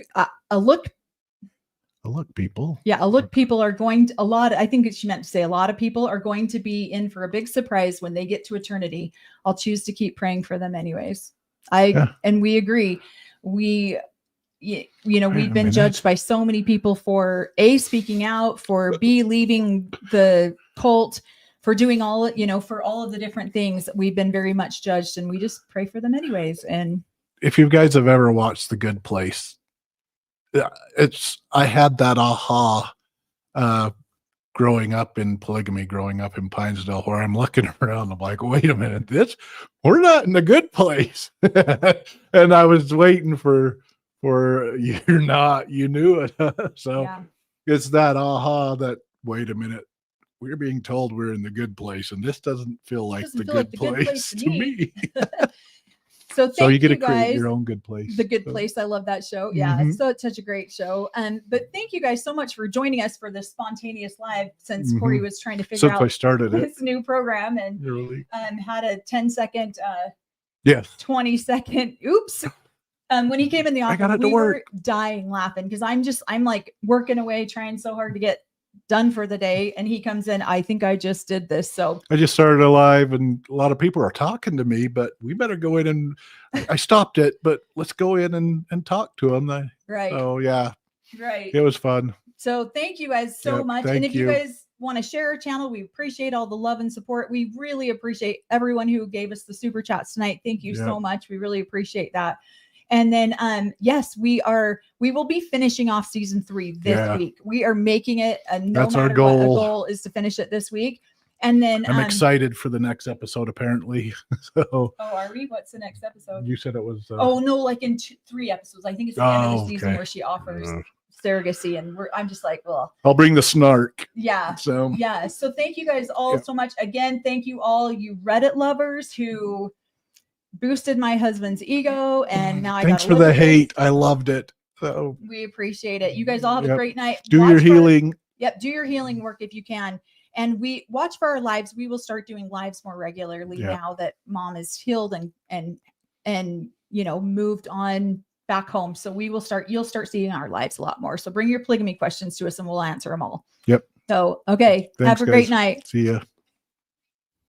people. Yeah, a look people are going to, I think she meant to say a lot of people are going to be in for a big surprise when they get to eternity. I'll choose to keep praying for them anyways. And we agree. We've been judged by so many people for A, speaking out, for B, leaving the cult, for doing all, for all of the different things. We've been very much judged, and we just pray for them anyways. And if you guys have ever watched The Good Place, I had that aha growing up in Polygamy, growing up in Pinesdale, where I'm looking around, I'm like, wait a minute, we're not in the good place. And I was waiting for you knew it. So it's that aha that, wait a minute, we're being told we're in the good place, and this doesn't feel like the good place to me. So you get to create your own good place. The Good Place. I love that show. Yeah. So it's such a great show. But thank you guys so much for joining us for this spontaneous live, since Cory was trying to figure out I started this new program, and had a 10-second, 20-second, oops. When he came in the office, we were dying laughing, because I'm like working away, trying so hard to get done for the day, and he comes in, I think I just did this. So I just started a live, and a lot of people are talking to me, but we better go in, and I stopped it, but let's go in and talk to them. Right. Oh yeah. Right. It was fun. So thank you guys so much. And if you guys want to share our channel, we appreciate all the love and support. We really appreciate everyone who gave us the super chats tonight. Thank you so much. We really appreciate that. And then, yes, we will be finishing off season 3 this week. We are making it that's our goal. What, the goal is to finish it this week. And then I'm excited for the next episode, apparently. So, are we? What's the next episode? You said it was. No, like in 3 episodes. I think it's the end of the season where she offers surrogacy, and I'm just like, well, I'll bring the snark. Yeah. So So thank you guys all so much. Again, thank you all you Reddit lovers who boosted my husband's ego, and now thanks for the hate. I loved it. So we appreciate it. You guys all have a great night. Do your healing. Do your healing work if you can. And we watch for our lives. We will start doing lives more regularly now that Mom is healed and moved on back home. So you'll start seeing our lives a lot more. So bring your polygamy questions to us, and we'll answer them all. Yep. So, okay. Thanks, have a great night. See ya.